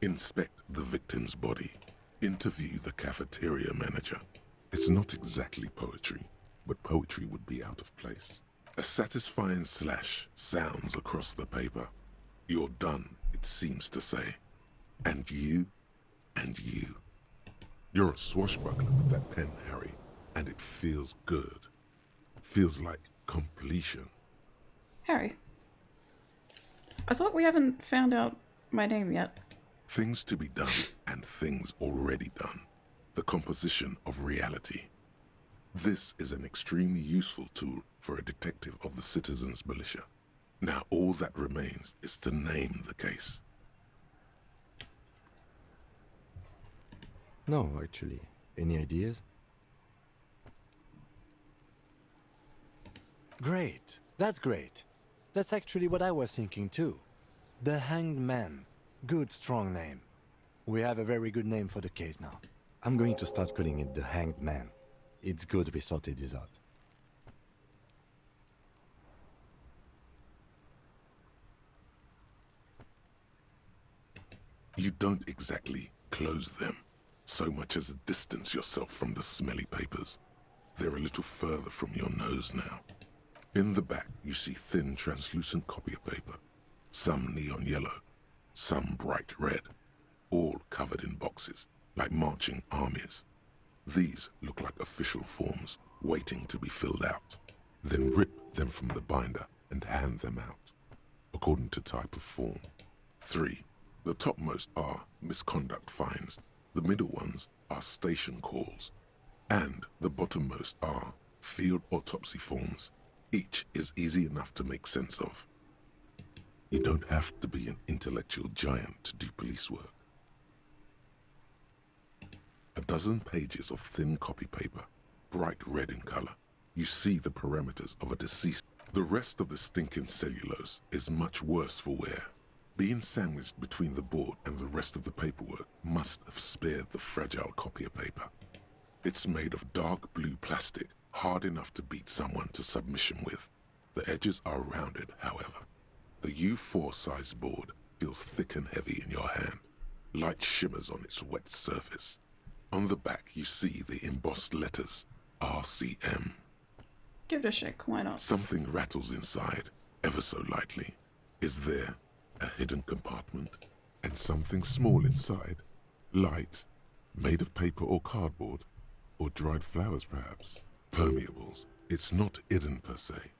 Inspect the victim's body. Interview the cafeteria manager. It's not exactly poetry, but poetry would be out of place. A satisfying slash sounds across the paper. You're done, it seems to say. And you, and you. You're a swashbuckler with that pen, Harry, and it feels good. Feels like completion. Harry. I thought we haven't found out my name yet. Things to be done and things already done. The composition of reality. This is an extremely useful tool for a detective of the Citizens Militia. Now all that remains is to name the case. No, actually. Any ideas? Great. That's great. That's actually what I was thinking too. The Hanged Man. Good, strong name. We have a very good name for the case now. I'm going to start calling it the Hanged Man. It's good we sorted this out. You don't exactly close them, so much as distance yourself from the smelly papers. They're a little further from your nose now. In the back, you see thin, translucent copier paper. Some neon yellow, some bright red, all covered in boxes, like marching armies. These look like official forms, waiting to be filled out. Then rip them from the binder and hand them out, according to type of form. 3. The topmost are misconduct fines, the middle ones are station calls, and the bottommost are field autopsy forms. Each is easy enough to make sense of. You don't have to be an intellectual giant to do police work. A dozen pages of thin copy paper, bright red in color. You see the parameters of a deceased. The rest of the stinking cellulose is much worse for wear. Being sandwiched between the board and the rest of the paperwork must have spared the fragile copier paper. It's made of dark blue plastic, hard enough to beat someone to submission with. The edges are rounded, however. The U4 size board feels thick and heavy in your hand. Light shimmers on its wet surface. On the back you see the embossed letters, RCM. Give it a shake, why not? Something rattles inside, ever so lightly. Is there a hidden compartment? And something small inside? Light, made of paper or cardboard? Or dried flowers, perhaps? Permeables. It's not hidden per se.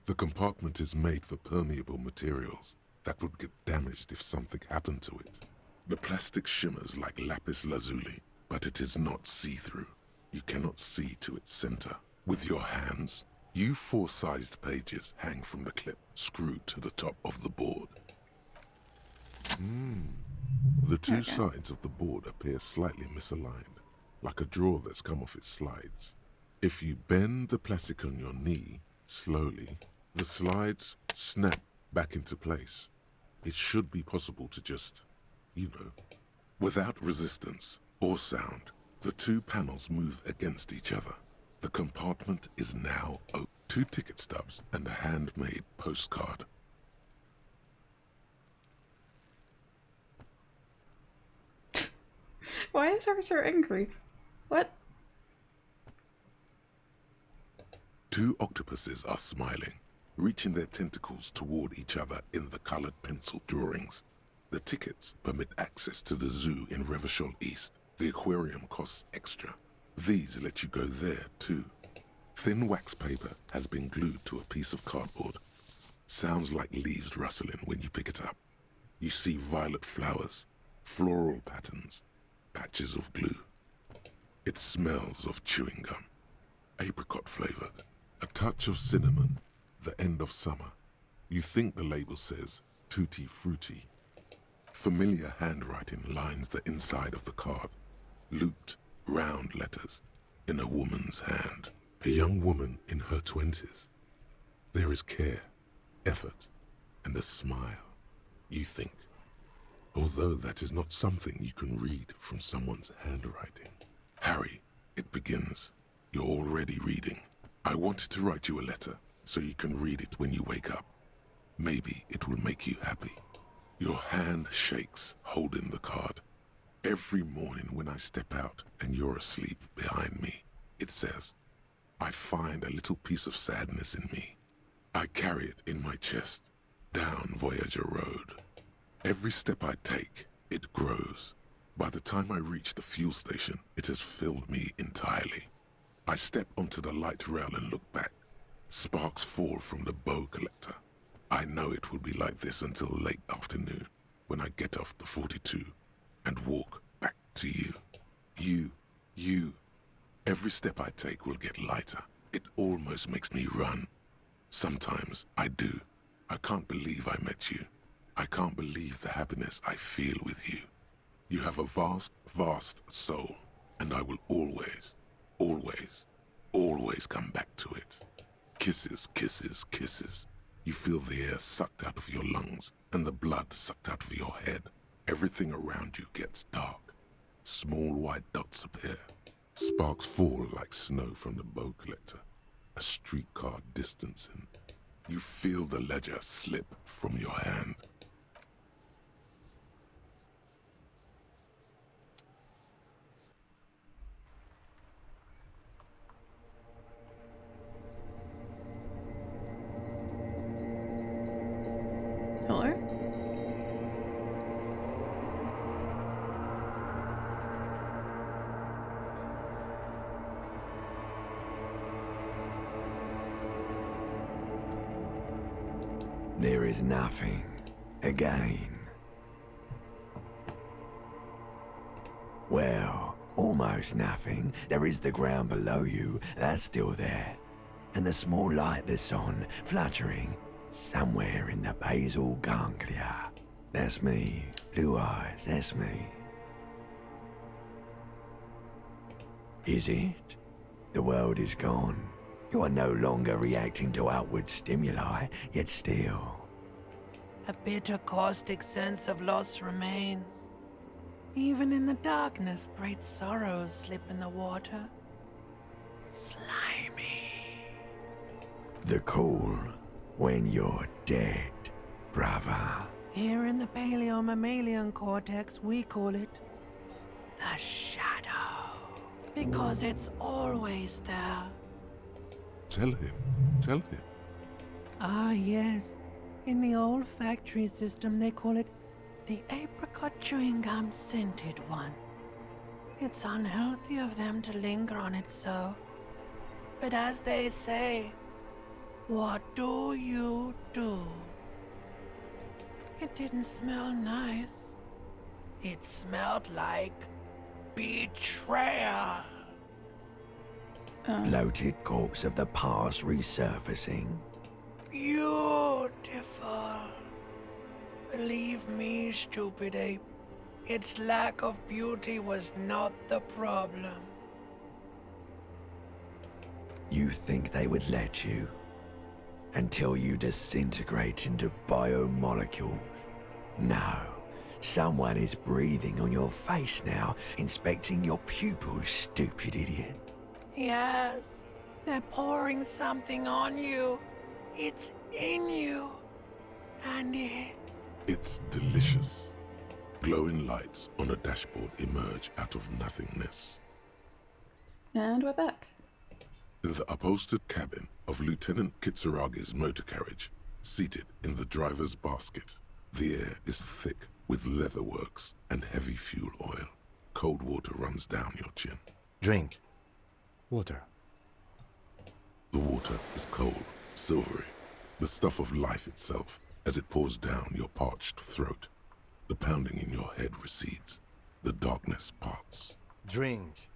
The compartment is made for permeable materials that would get damaged if something happened to it. The plastic shimmers like lapis lazuli, but it is not see-through. You cannot see to its center. With your hands, U4-sized pages hang from the clip, screwed to the top of the board. The two sides of the board appear slightly misaligned, like a drawer that's come off its slides. If you bend the plastic on your knee, slowly, the slides snap back into place. It should be possible to just, without resistance or sound, the two panels move against each other. The compartment is now open. 2 ticket stubs and a handmade postcard. Why is her so angry? What? 2 octopuses are smiling, reaching their tentacles toward each other in the colored pencil drawings. The tickets permit access to the zoo in Revachol East. The aquarium costs extra. These let you go there too. Thin wax paper has been glued to a piece of cardboard. Sounds like leaves rustling when you pick it up. You see violet flowers, floral patterns, patches of glue. It smells of chewing gum, apricot flavored, a touch of cinnamon, the end of summer. You think the label says tutti frutti. Familiar handwriting lines the inside of the card, looped, round letters in a woman's hand. A young woman in her 20s. There is care, effort, and a smile, you think. Although that is not something you can read from someone's handwriting. Harry, it begins. You're already reading. I wanted to write you a letter so you can read it when you wake up. Maybe it will make you happy. Your hand shakes, holding the card. Every morning when I step out and you're asleep behind me, it says, I find a little piece of sadness in me. I carry it in my chest, down Voyager Road. Every step I take, it grows. By the time I reach the fuel station, it has filled me entirely. I step onto the light rail and look back. Sparks fall from the bow collector. I know it will be like this until late afternoon, when I get off the 42 and walk back to you. You. Every step I take will get lighter. It almost makes me run. Sometimes I do. I can't believe I met you. I can't believe the happiness I feel with you. You have a vast, vast soul, and I will always, always, always come back to it. Kisses, kisses, kisses. You feel the air sucked out of your lungs and the blood sucked out of your head. Everything around you gets dark. Small white dots appear. Sparks fall like snow from the bow collector. A streetcar distancing. You feel the ledger slip from your hand. Hello? There is nothing. Again. Well, almost nothing. There is the ground below you. That's still there. And the small light that's on, fluttering. Somewhere in the basal ganglia. That's me. Blue eyes, that's me. Is it? The world is gone. You are no longer reacting to outward stimuli, yet still. A bitter, caustic sense of loss remains. Even in the darkness, great sorrows slip in the water. Slimy. The cool when you're dead, brother. Here in the paleo-mammalian cortex, we call it the shadow. Because it's always there. Tell him. Tell him. Ah, yes. In the olfactory system, they call it the apricot chewing gum scented one. It's unhealthy of them to linger on it so. But as they say, what do you do? It didn't smell nice. It smelled like betrayal. Bloated corpse of the past resurfacing. Beautiful. Believe me, stupid ape, its lack of beauty was not the problem. You think they would let you? Until you disintegrate into biomolecules? No. Someone is breathing on your face now, inspecting your pupils, stupid idiot. Yes, they're pouring something on you. It's in you. And It's delicious. Glowing lights on a dashboard emerge out of nothingness. And we're back. In the upholstered cabin of Lieutenant Kitsuragi's motor carriage, seated in the driver's basket, the air is thick with leatherworks and heavy fuel oil. Cold water runs down your chin. Drink. Water. The water is cold, silvery, the stuff of life itself as it pours down your parched throat. The pounding in your head recedes. The darkness parts. Drink.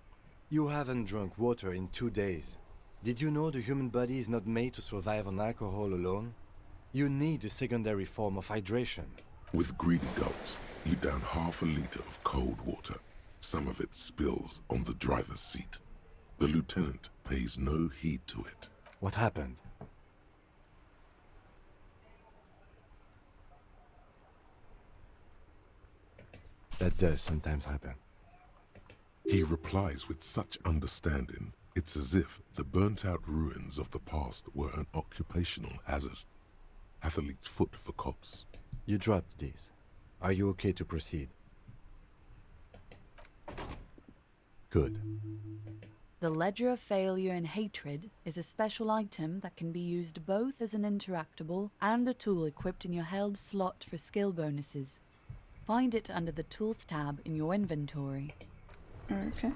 You haven't drunk water in 2 days. Did you know the human body is not made to survive on alcohol alone? You need a secondary form of hydration. With greedy gulps, you down half a liter of cold water. Some of it spills on the driver's seat. The lieutenant pays no heed to it. What happened? That does sometimes happen. He replies with such understanding, it's as if the burnt-out ruins of the past were an occupational hazard. Athlete's foot for cops. You dropped these. Are you okay to proceed? Good. The Ledger of Failure and Hatred is a special item that can be used both as an interactable and a tool equipped in your held slot for skill bonuses. Find it under the Tools tab in your inventory. Okay.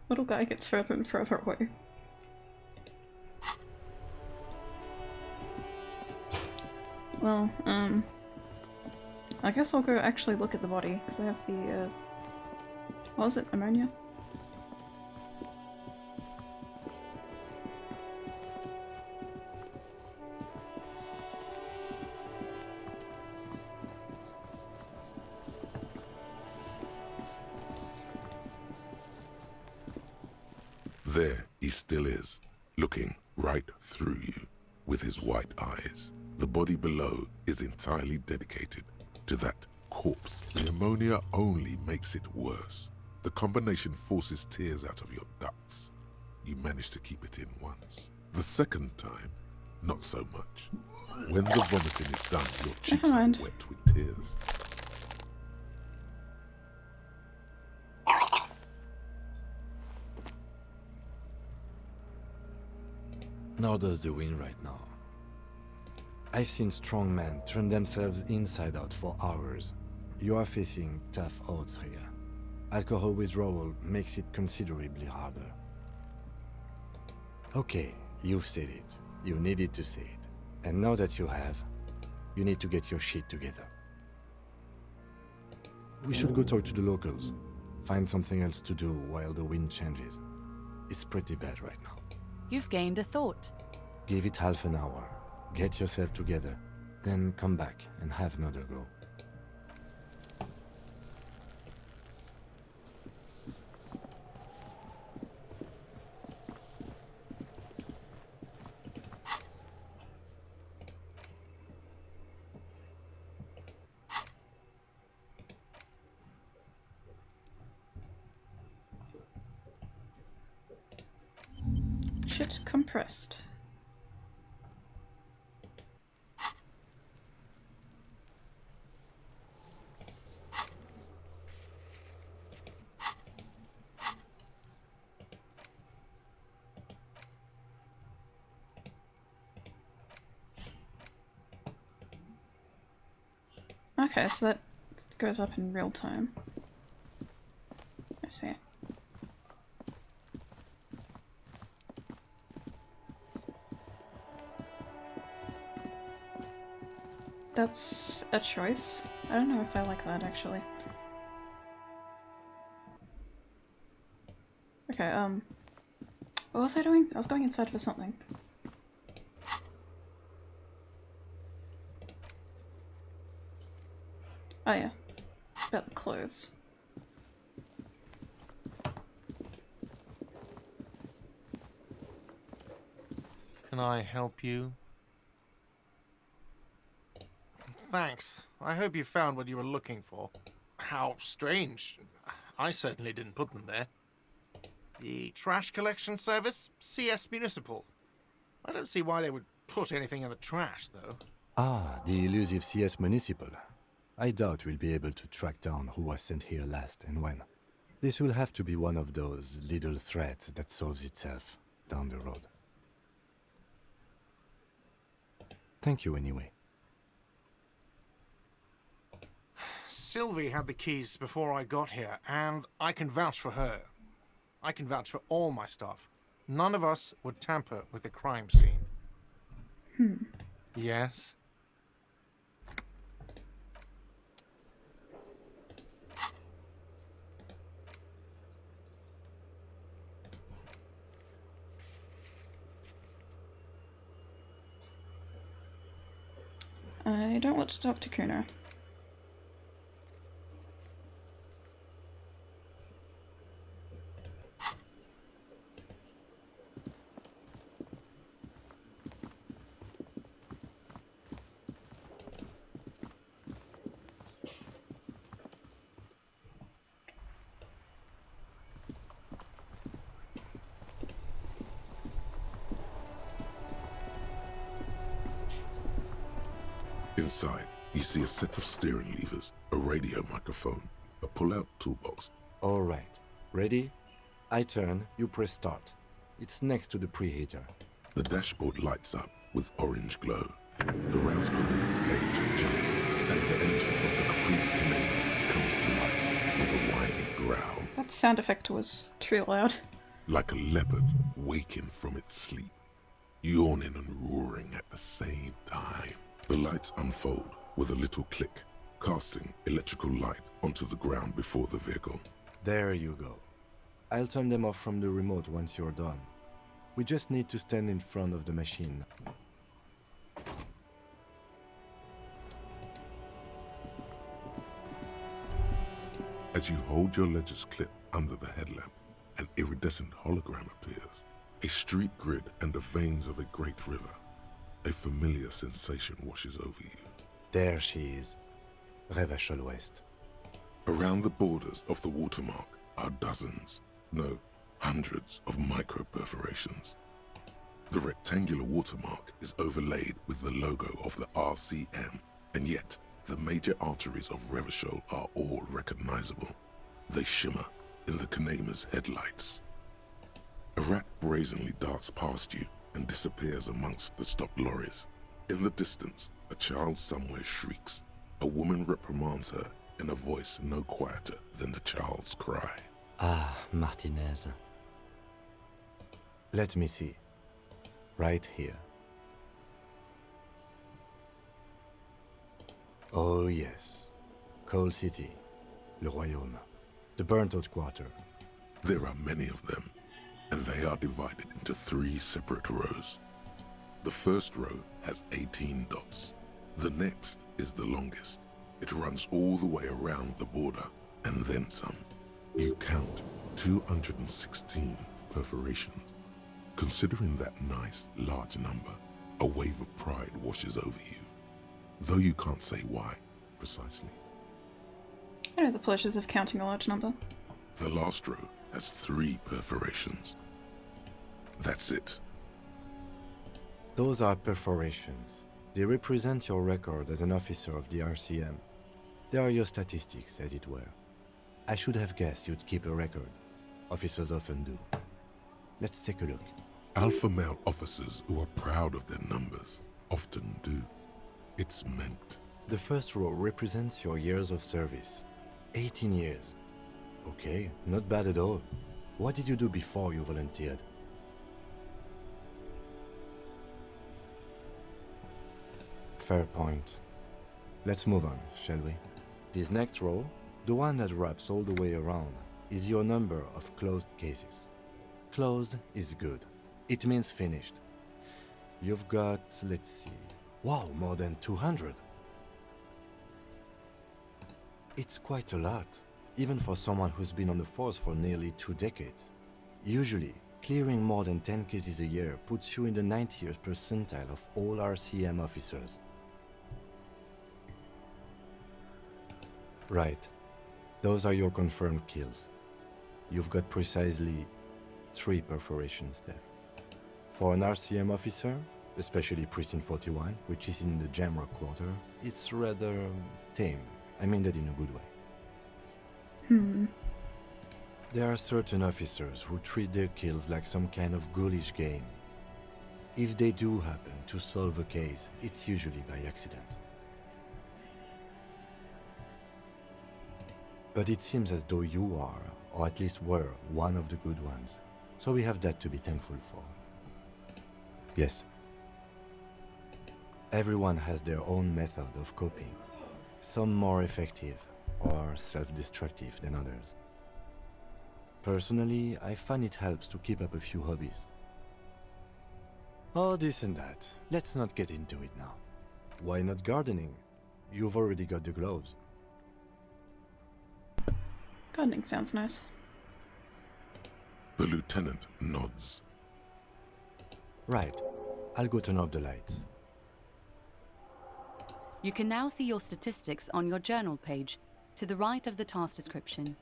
Little guy gets further and further away. Well, I guess I'll go actually look at the body, because I have the, what was it? Ammonia? There he still is, looking right through you with his white eyes. The body below is entirely dedicated to that corpse. The ammonia only makes it worse. The combination forces tears out of your ducts. You manage to keep it in once. The second time, not so much. When the vomiting is done, your cheeks are wet with tears. Nor does the wind right now. I've seen strong men turn themselves inside out for hours. You are facing tough odds here. Alcohol withdrawal makes it considerably harder. Okay, you've said it. You needed to say it. And now that you have, you need to get your shit together. We should go talk to the locals. Find something else to do while the wind changes. It's pretty bad right now. You've gained a thought. Give it half an hour. Get yourself together. Then come back and have another go. Shit compressed. Okay, so that goes up in real time. I see. That's a choice. I don't know if I like that, actually. Okay, what was I doing? I was going inside for something. Oh yeah, about the clothes. Can I help you? Thanks. I hope you found what you were looking for. How strange. I certainly didn't put them there. The trash collection service? CS Municipal. I don't see why they would put anything in the trash, though. Ah, the elusive CS Municipal. I doubt we'll be able to track down who was sent here last and when. This will have to be one of those little threats that solves itself down the road. Thank you anyway. Sylvie had the keys before I got here, and I can vouch for her. I can vouch for all my stuff. None of us would tamper with the crime scene. Yes? I don't want to talk to Kuno. Inside, you see a set of steering levers, a radio microphone, a pull-out toolbox. All right. Ready? I turn, you press start. It's next to the preheater. The dashboard lights up with orange glow. The rounds per minute gauge jumps, and the engine of the Caprice Canadian comes to life with a whiny growl. That sound effect was too loud. Like a leopard waking from its sleep, yawning and roaring at the same time. The lights unfold with a little click, casting electrical light onto the ground before the vehicle. There you go. I'll turn them off from the remote once you're done. We just need to stand in front of the machine. As you hold your ledger's clip under the headlamp, an iridescent hologram appears. A street grid and the veins of a great river. A familiar sensation washes over you. There she is. Revachol West. Around the borders of the watermark are dozens, no, hundreds of micro-perforations. The rectangular watermark is overlaid with the logo of the RCM, and yet the major arteries of Revachol are all recognizable. They shimmer in the Kanema's headlights. A rat brazenly darts past you and disappears amongst the stopped lorries. In the distance, a child somewhere shrieks. A woman reprimands her in a voice no quieter than the child's cry. Ah, Martinez. Let me see. Right here. Oh yes. Coal City. Le Royaume. The burnt-out quarter. There are many of them, and they are divided into 3 separate rows. The first row has 18 dots. The next is the longest. It runs all the way around the border, and then some. You count 216 perforations. Considering that nice, large number, a wave of pride washes over you. Though you can't say why, precisely. I know the pleasures of counting a large number. The last row has 3 perforations. That's it. Those are perforations. They represent your record as an officer of the RCM. They are your statistics, as it were. I should have guessed you'd keep a record. Officers often do. Let's take a look. Alpha male officers who are proud of their numbers often do. It's meant. The first row represents your years of service. 18 years. Okay, not bad at all. What did you do before you volunteered? Fair point. Let's move on, shall we? This next row, the one that wraps all the way around, is your number of closed cases. Closed is good. It means finished. You've got, let's see, wow, more than 200. It's quite a lot, even for someone who's been on the force for nearly 2 decades. Usually, clearing more than 10 cases a year puts you in the 90th percentile of all RCM officers. Right. Those are your confirmed kills. You've got precisely 3 perforations there. For an RCM officer, especially Precinct 41, which is in the Jamrock quarter, it's rather tame. I mean that in a good way. There are certain officers who treat their kills like some kind of ghoulish game. If they do happen to solve a case, it's usually by accident. But it seems as though you are, or at least were, one of the good ones. So we have that to be thankful for. Yes. Everyone has their own method of coping. Some more effective or self-destructive than others. Personally, I find it helps to keep up a few hobbies. Oh, this and that. Let's not get into it now. Why not gardening? You've already got the gloves. Gardening sounds nice. The lieutenant nods. Right. I'll go turn off the lights. You can now see your statistics on your journal page, to the right of the task description.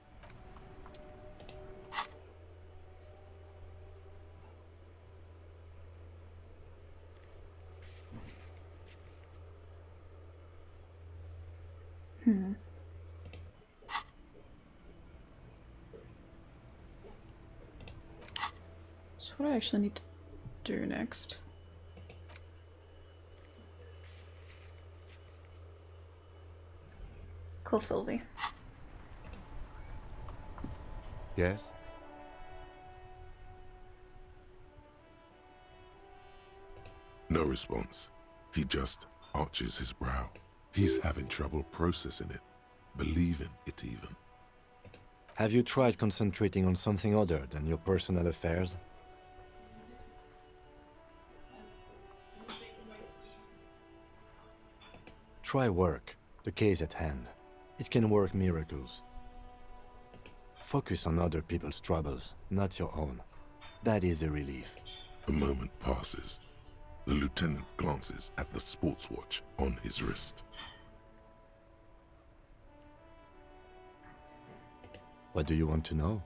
So what do I actually need to do next? Call Sylvie. Yes? No response. He just arches his brow. He's having trouble processing it, believing it even. Have you tried concentrating on something other than your personal affairs? Try work, the case at hand. It can work miracles. Focus on other people's troubles, not your own. That is a relief. A moment passes. The lieutenant glances at the sports watch on his wrist. What do you want to know?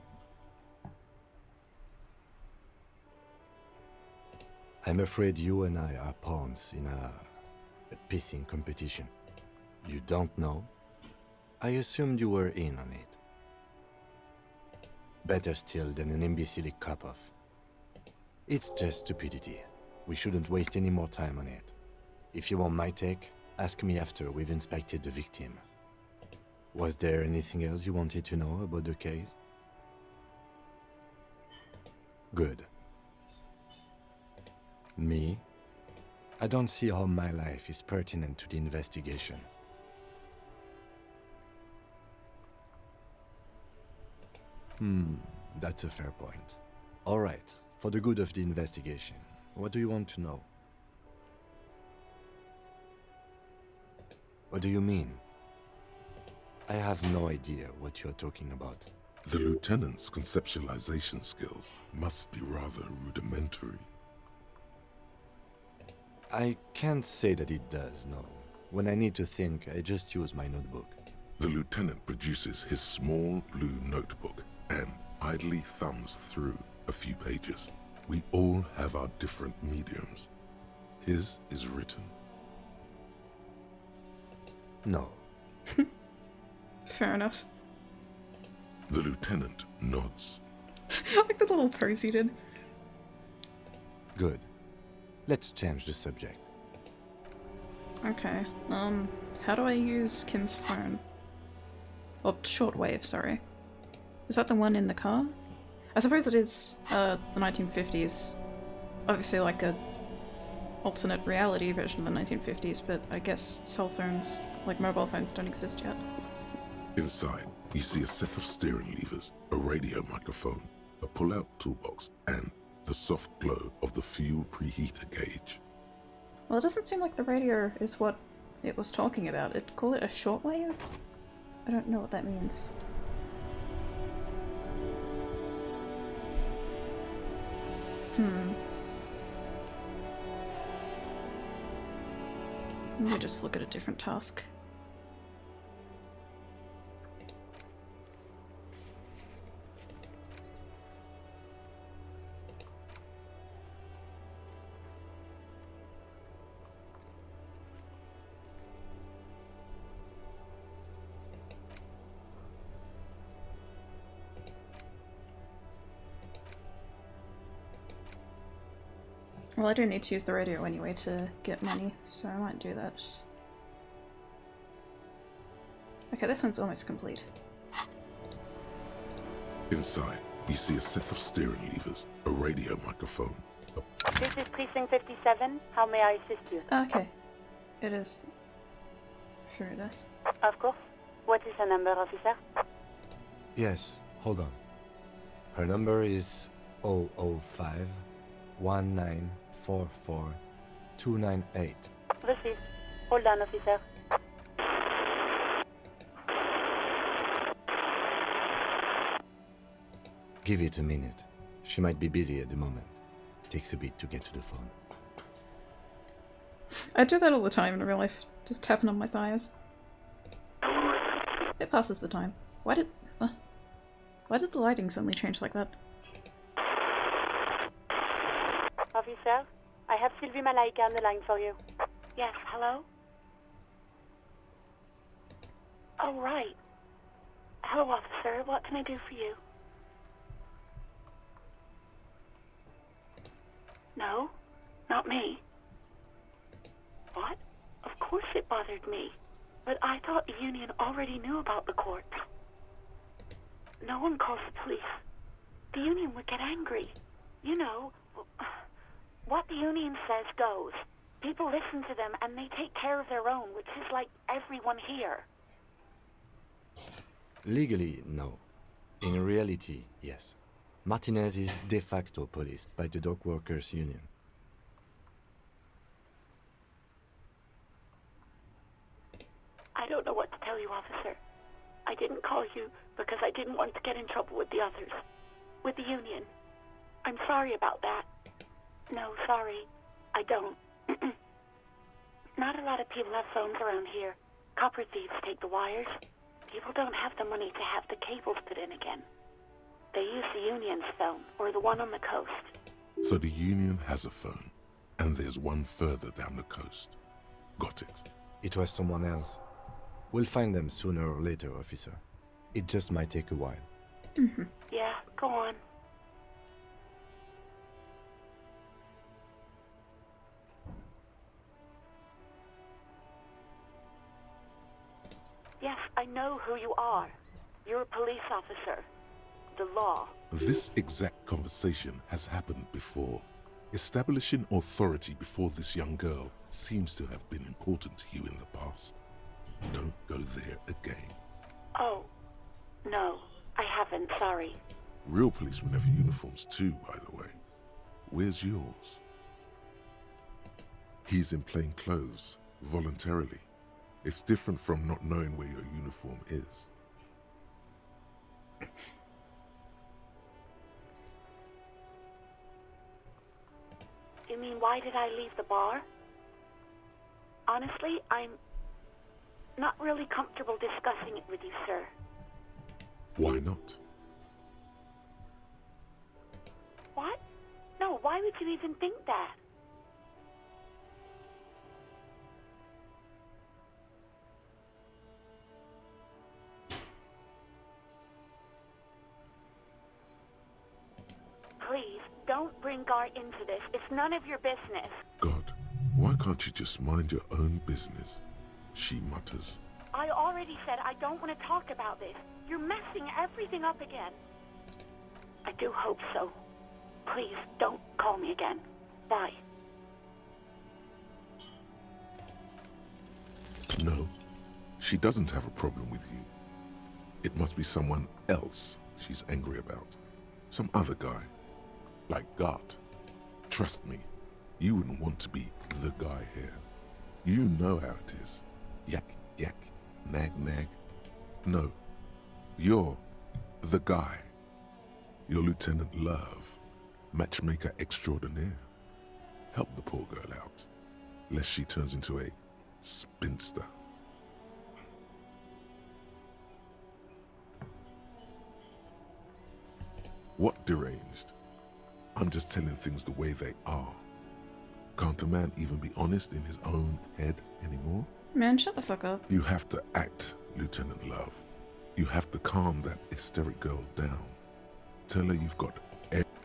I'm afraid you and I are pawns in a pissing competition. You don't know? I assumed you were in on it. Better still than an imbecilic cop-off. It's just stupidity. We shouldn't waste any more time on it. If you want my take, ask me after we've inspected the victim. Was there anything else you wanted to know about the case? Good. Me? I don't see how my life is pertinent to the investigation. That's a fair point. All right, for the good of the investigation, what do you want to know? What do you mean? I have no idea what you're talking about. The lieutenant's conceptualization skills must be rather rudimentary. I can't say that it does, no. When I need to think, I just use my notebook. The lieutenant produces his small blue notebook and idly thumbs through a few pages. We all have our different mediums. His is written. No. Fair enough. The lieutenant nods. I like the little pose he did. Good. Let's change the subject. Okay, how do I use Kim's phone? Oh, shortwave, sorry. Is that the one in the car? I suppose it is, the 1950s. Obviously like a alternate reality version of the 1950s, but I guess cell phones, like mobile phones, don't exist yet. Inside, you see a set of steering levers, a radio microphone, a pull-out toolbox, and the soft glow of the fuel preheater gauge. Well, it doesn't seem like the radio is what it was talking about. It call it a shortwave? I don't know what that means. Let me just look at a different task. Well, I do need to use the radio anyway to get money, so I might do that. Okay, this one's almost complete. Inside, you see a set of steering levers, a radio microphone. This is Precinct 57. How may I assist you? Okay. It is through this. Of course. What is her number, officer? Yes, hold on. Her number is 005 1944 298. Received. Hold on, officer. Give it a minute. She might be busy at the moment. Takes a bit to get to the phone. I do that all the time in real life. Just tapping on my thighs. It passes the time. Why did the lighting suddenly change like that? Officer, I have Sylvie Malaika on the line for you. Yes, hello? Oh, right. Hello, officer. What can I do for you? No, not me. What? Of course it bothered me. But I thought the union already knew about the court. No one calls the police. The union would get angry. You know, what the union says goes. People listen to them and they take care of their own, which is like everyone here. Legally, no. In reality, yes. Martinez is de facto policed by the dock workers union. I don't know what to tell you, officer. I didn't call you because I didn't want to get in trouble with the others. With the Union. I'm sorry about that. No, sorry. I don't. Not a lot of people have phones around here. Copper thieves take the wires. People don't have the money to have the cables put in again. They use the Union's phone, or the one on the coast. So the Union has a phone, and there's one further down the coast. Got it. It was someone else. We'll find them sooner or later, officer. It just might take a while. Yeah, go on. Yes, I know who you are. You're a police officer. The law. This exact conversation has happened before. Establishing authority before this young girl seems to have been important to you in the past. Don't go there again. Oh, no, I haven't, sorry. Real policemen have uniforms too, by the way. Where's yours? He's in plain clothes, voluntarily. It's different from not knowing where your uniform is. You mean, why did I leave the bar? Honestly, I'm not really comfortable discussing it with you, sir. Why not? What? No, why would you even think that? Please, don't bring Gar into this. It's none of your business. God, why can't you just mind your own business? She mutters. I already said I don't want to talk about this. You're messing everything up again. I do hope so. Please, don't call me again. Bye. No, she doesn't have a problem with you. It must be someone else she's angry about. Some other guy. Like Gart. Trust me, you wouldn't want to be the guy here. You know how it is. Yak, yak, nag, nag. No, you're the guy. You're Lieutenant Love, matchmaker extraordinaire. Help the poor girl out, lest she turns into a spinster. What deranged? I'm just telling things the way they are. Can't a man even be honest in his own head anymore? Man, shut the fuck up. You have to act, Lieutenant Love. You have to calm that hysteric girl down. Tell her you've got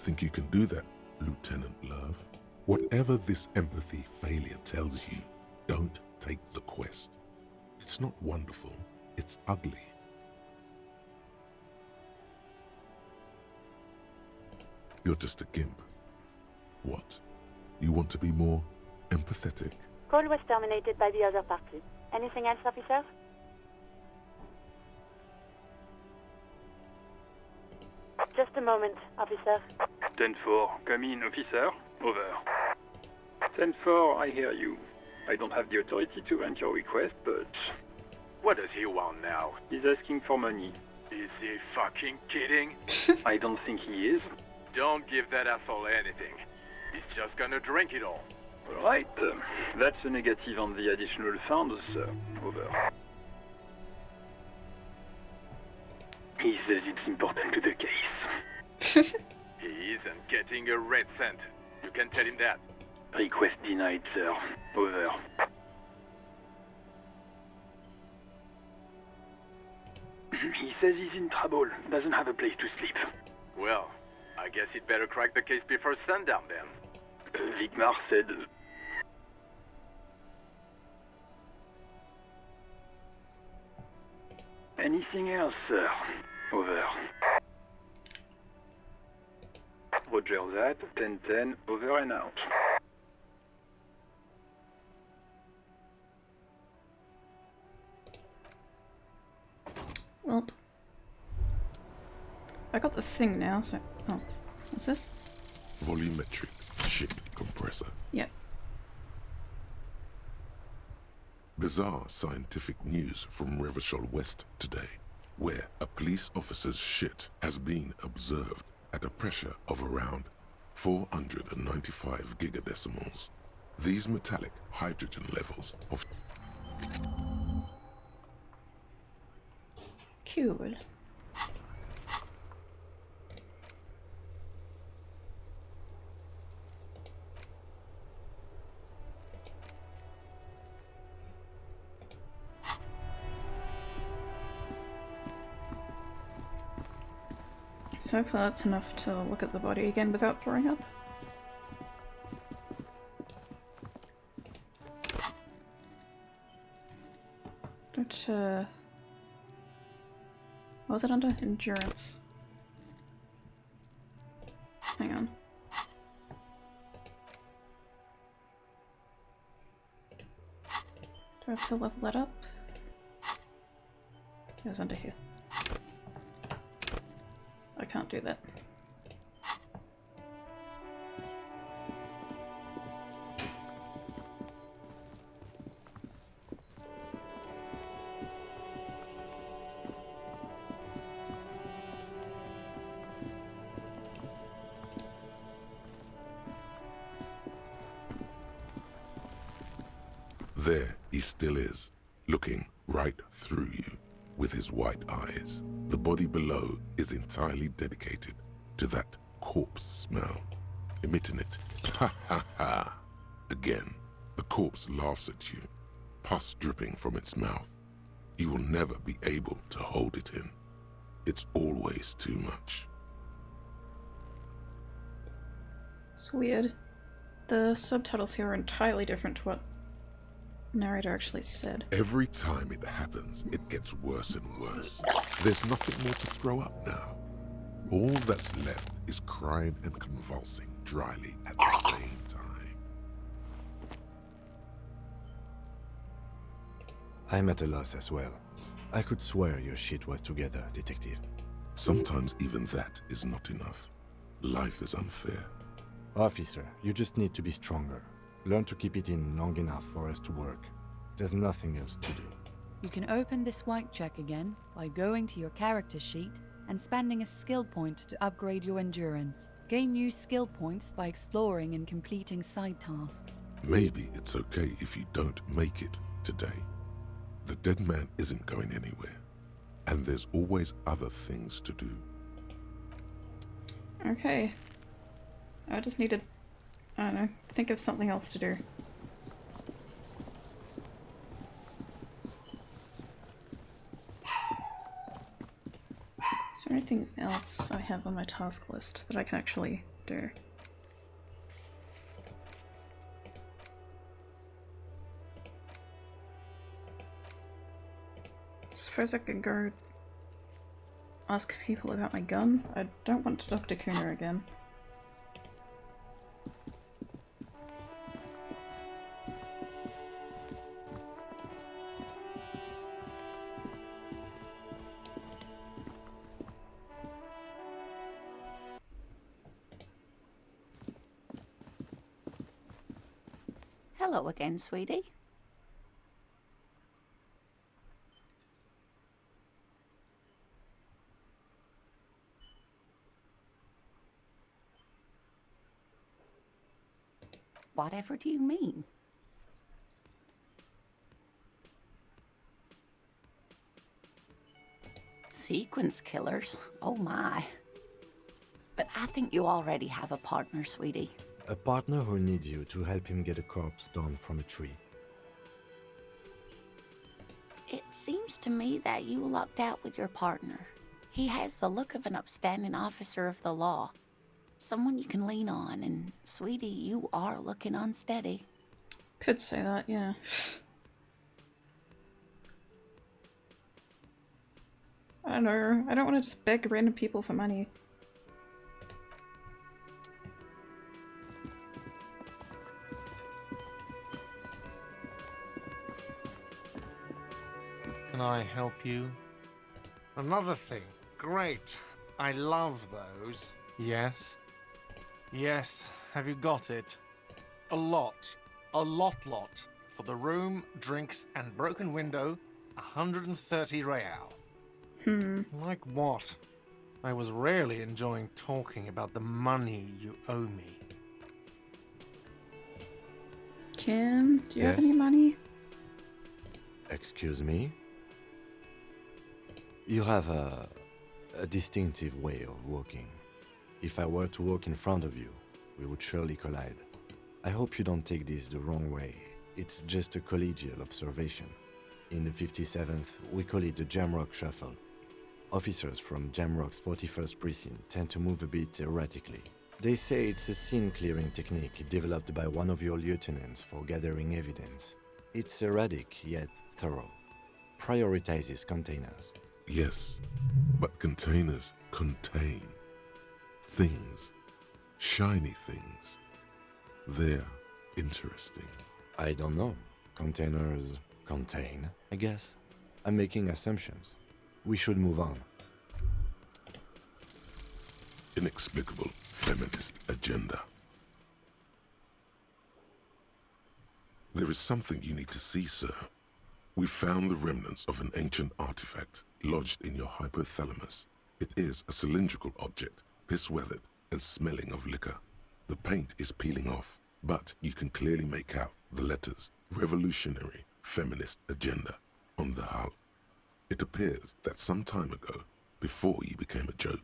think you can do that, Lieutenant Love. Whatever this empathy failure tells you, don't take the quest. It's not wonderful, it's ugly. You're just a gimp. What? You want to be more empathetic? Call was terminated by the other party. Anything else, officer? Just a moment, officer. 10-4, come in, officer. Over. 10-4, I hear you. I don't have the authority to grant your request, but... What does he want now? He's asking for money. Is he fucking kidding? I don't think he is. Don't give that asshole anything. He's just gonna drink it all. Alright, that's a negative on the additional funds, sir. Over. He says it's important to the case. He isn't getting a red cent. You can tell him that. Request denied, sir. Over. He says he's in trouble, doesn't have a place to sleep. Well, I guess he'd better crack the case before sundown then. Vigmar said... Anything else, sir? Over. Roger that, 10-10, over and out. Well, I got the thing now, so... Oh, what's this? Volumetric ship compressor. Yeah. Bizarre scientific news from Revachol West today. where a police officer's shit has been observed at a pressure of around 495 gigadecimals. These metallic hydrogen levels of Cool. So hopefully that's enough to look at the body again without throwing up. Don't, what was it under? Endurance. Hang on. Do I have to level that up? It was under here. I can't do that. There he still is, looking right through you with his white eyes. The body below is entirely dedicated to that corpse smell, emitting it. Ha ha ha! Again, the corpse laughs at you, pus dripping from its mouth. You will never be able to hold it in. It's always too much. It's weird. The subtitles here are entirely different to what narrator actually said. Every time it happens, it gets worse and worse. There's nothing more to throw up now. All that's left is crying and convulsing dryly at the same time. I'm at a loss as well. I could swear your shit was together, detective. Sometimes even that is not enough. Life is unfair. Officer, you just need to be stronger. Learn to keep it in long enough for us to work. There's nothing else to do. You can open this white check again by going to your character sheet and spending a skill point to upgrade your endurance. Gain new skill points by exploring and completing side tasks. Maybe it's okay if you don't make it today. The dead man isn't going anywhere, and there's always other things to do. Okay. I just need to, I don't know, think of something else to do. Is there anything else I have on my task list that I can actually do? Suppose I can go ask people about my gun. I don't want to talk to Kuna again. Hello again, sweetie. Whatever do you mean? Sequence killers? Oh my. But I think you already have a partner, sweetie. A partner who needs you to help him get a corpse down from a tree. It seems to me that you lucked out with your partner. He has the look of an upstanding officer of the law. Someone you can lean on, and sweetie, you are looking unsteady. Could say that, yeah. I don't know. I don't want to just beg random people for money. Can I help you? Another thing. Great. I love those. Yes? Yes. Have you got it? A lot. A lot. For the room, drinks, and broken window, 130 real. Like what? I was rarely enjoying talking about the money you owe me. Kim, do you have Yes? any money? Excuse me? You have a distinctive way of walking. If I were to walk in front of you, we would surely collide. I hope you don't take this the wrong way. It's just a collegial observation. In the 57th, we call it the Jamrock Shuffle. Officers from Jamrock's 41st Precinct tend to move a bit erratically. They say it's a scene-clearing technique developed by one of your lieutenants for gathering evidence. It's erratic, yet thorough. Prioritizes containers. Yes, but containers contain things. Shiny things. They're interesting. I don't know. Containers contain, I guess. I'm making assumptions. We should move on. Inexplicable feminist agenda. There is something you need to see, sir. We found the remnants of an ancient artifact lodged in your hypothalamus. It is a cylindrical object, piss-weathered and smelling of liquor. The paint is peeling off, but you can clearly make out the letters Revolutionary Feminist Agenda on the hull. It appears that some time ago, before you became a joke.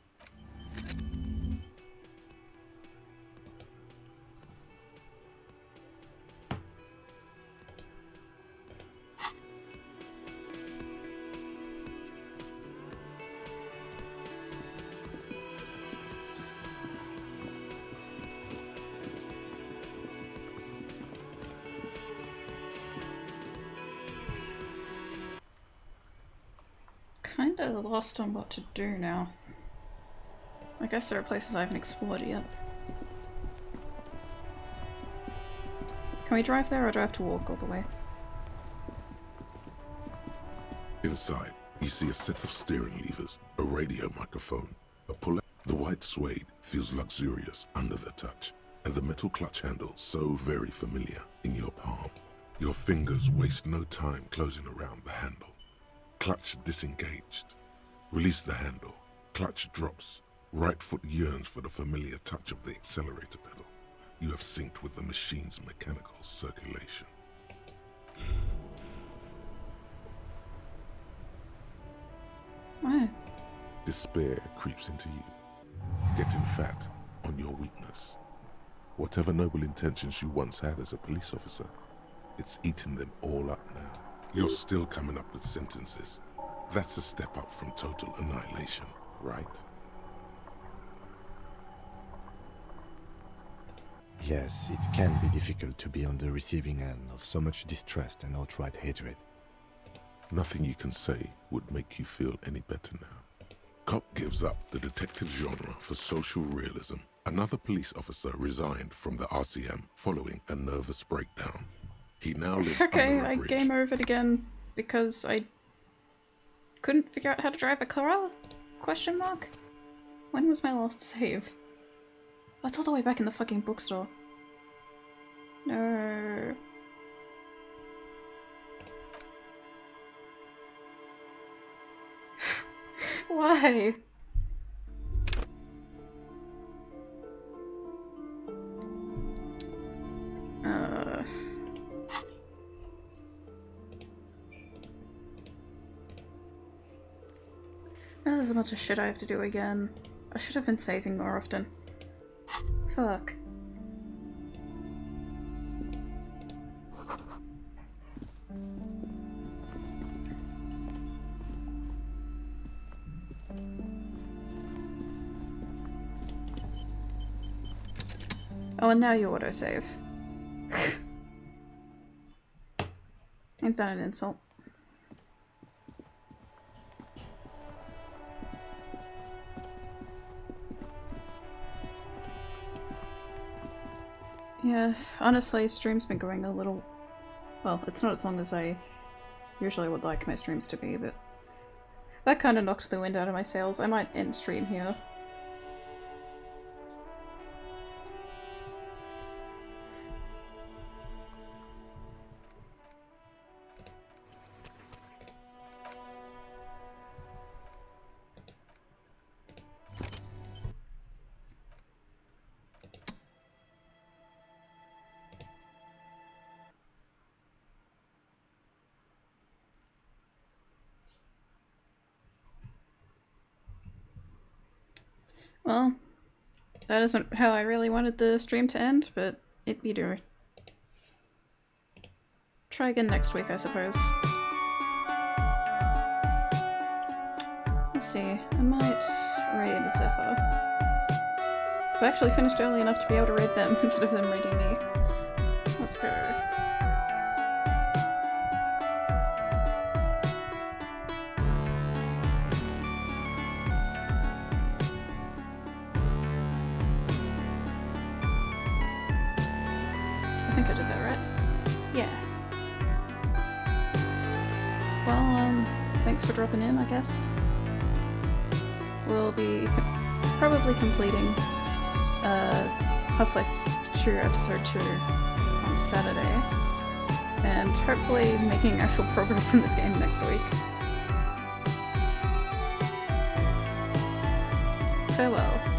Kinda lost on what to do now. I guess there are places I haven't explored yet. Can we drive there or do I have to walk all the way? Inside, you see a set of steering levers, a radio microphone, a puller. The white suede feels luxurious under the touch, and the metal clutch handle so very familiar in your palm. Your fingers waste no time closing around the handle. Clutch disengaged. Release the handle. Clutch drops. Right foot yearns for the familiar touch of the accelerator pedal. You have synced with the machine's mechanical circulation. Why? Despair creeps into you, getting fat on your weakness. Whatever noble intentions you once had as a police officer, it's eating them all up now. You're still coming up with sentences. That's a step up from total annihilation, right? Yes, it can be difficult to be on the receiving end of so much distrust and outright hatred. Nothing you can say would make you feel any better now. Cop gives up the detective genre for social realism. Another police officer resigned from the RCM following a nervous breakdown. He now lives Okay, under a I bridge. game overed again because I couldn't figure out how to drive a car? Question mark? When was my last save? That's all the way back in the fucking bookstore. No. Why? There's a bunch of shit I have to do again. I should have been saving more often. Fuck. Oh, and now you autosave. Ain't that an insult? Yeah, honestly, stream's been going a little... Well, it's not as long as I usually would like my streams to be, but that kind of knocked the wind out of my sails. I might end stream here. Well, that isn't how I really wanted the stream to end, but it be do. Try again next week, I suppose. Let's see, I might raid Zephyr. Because I actually finished early enough to be able to raid them instead of them raiding me. Let's go. I think I did that right. Yeah. Well, thanks for dropping in, I guess. We'll be probably completing Half-Life 2 Episode 2 on Saturday, and hopefully making actual progress in this game next week. Farewell.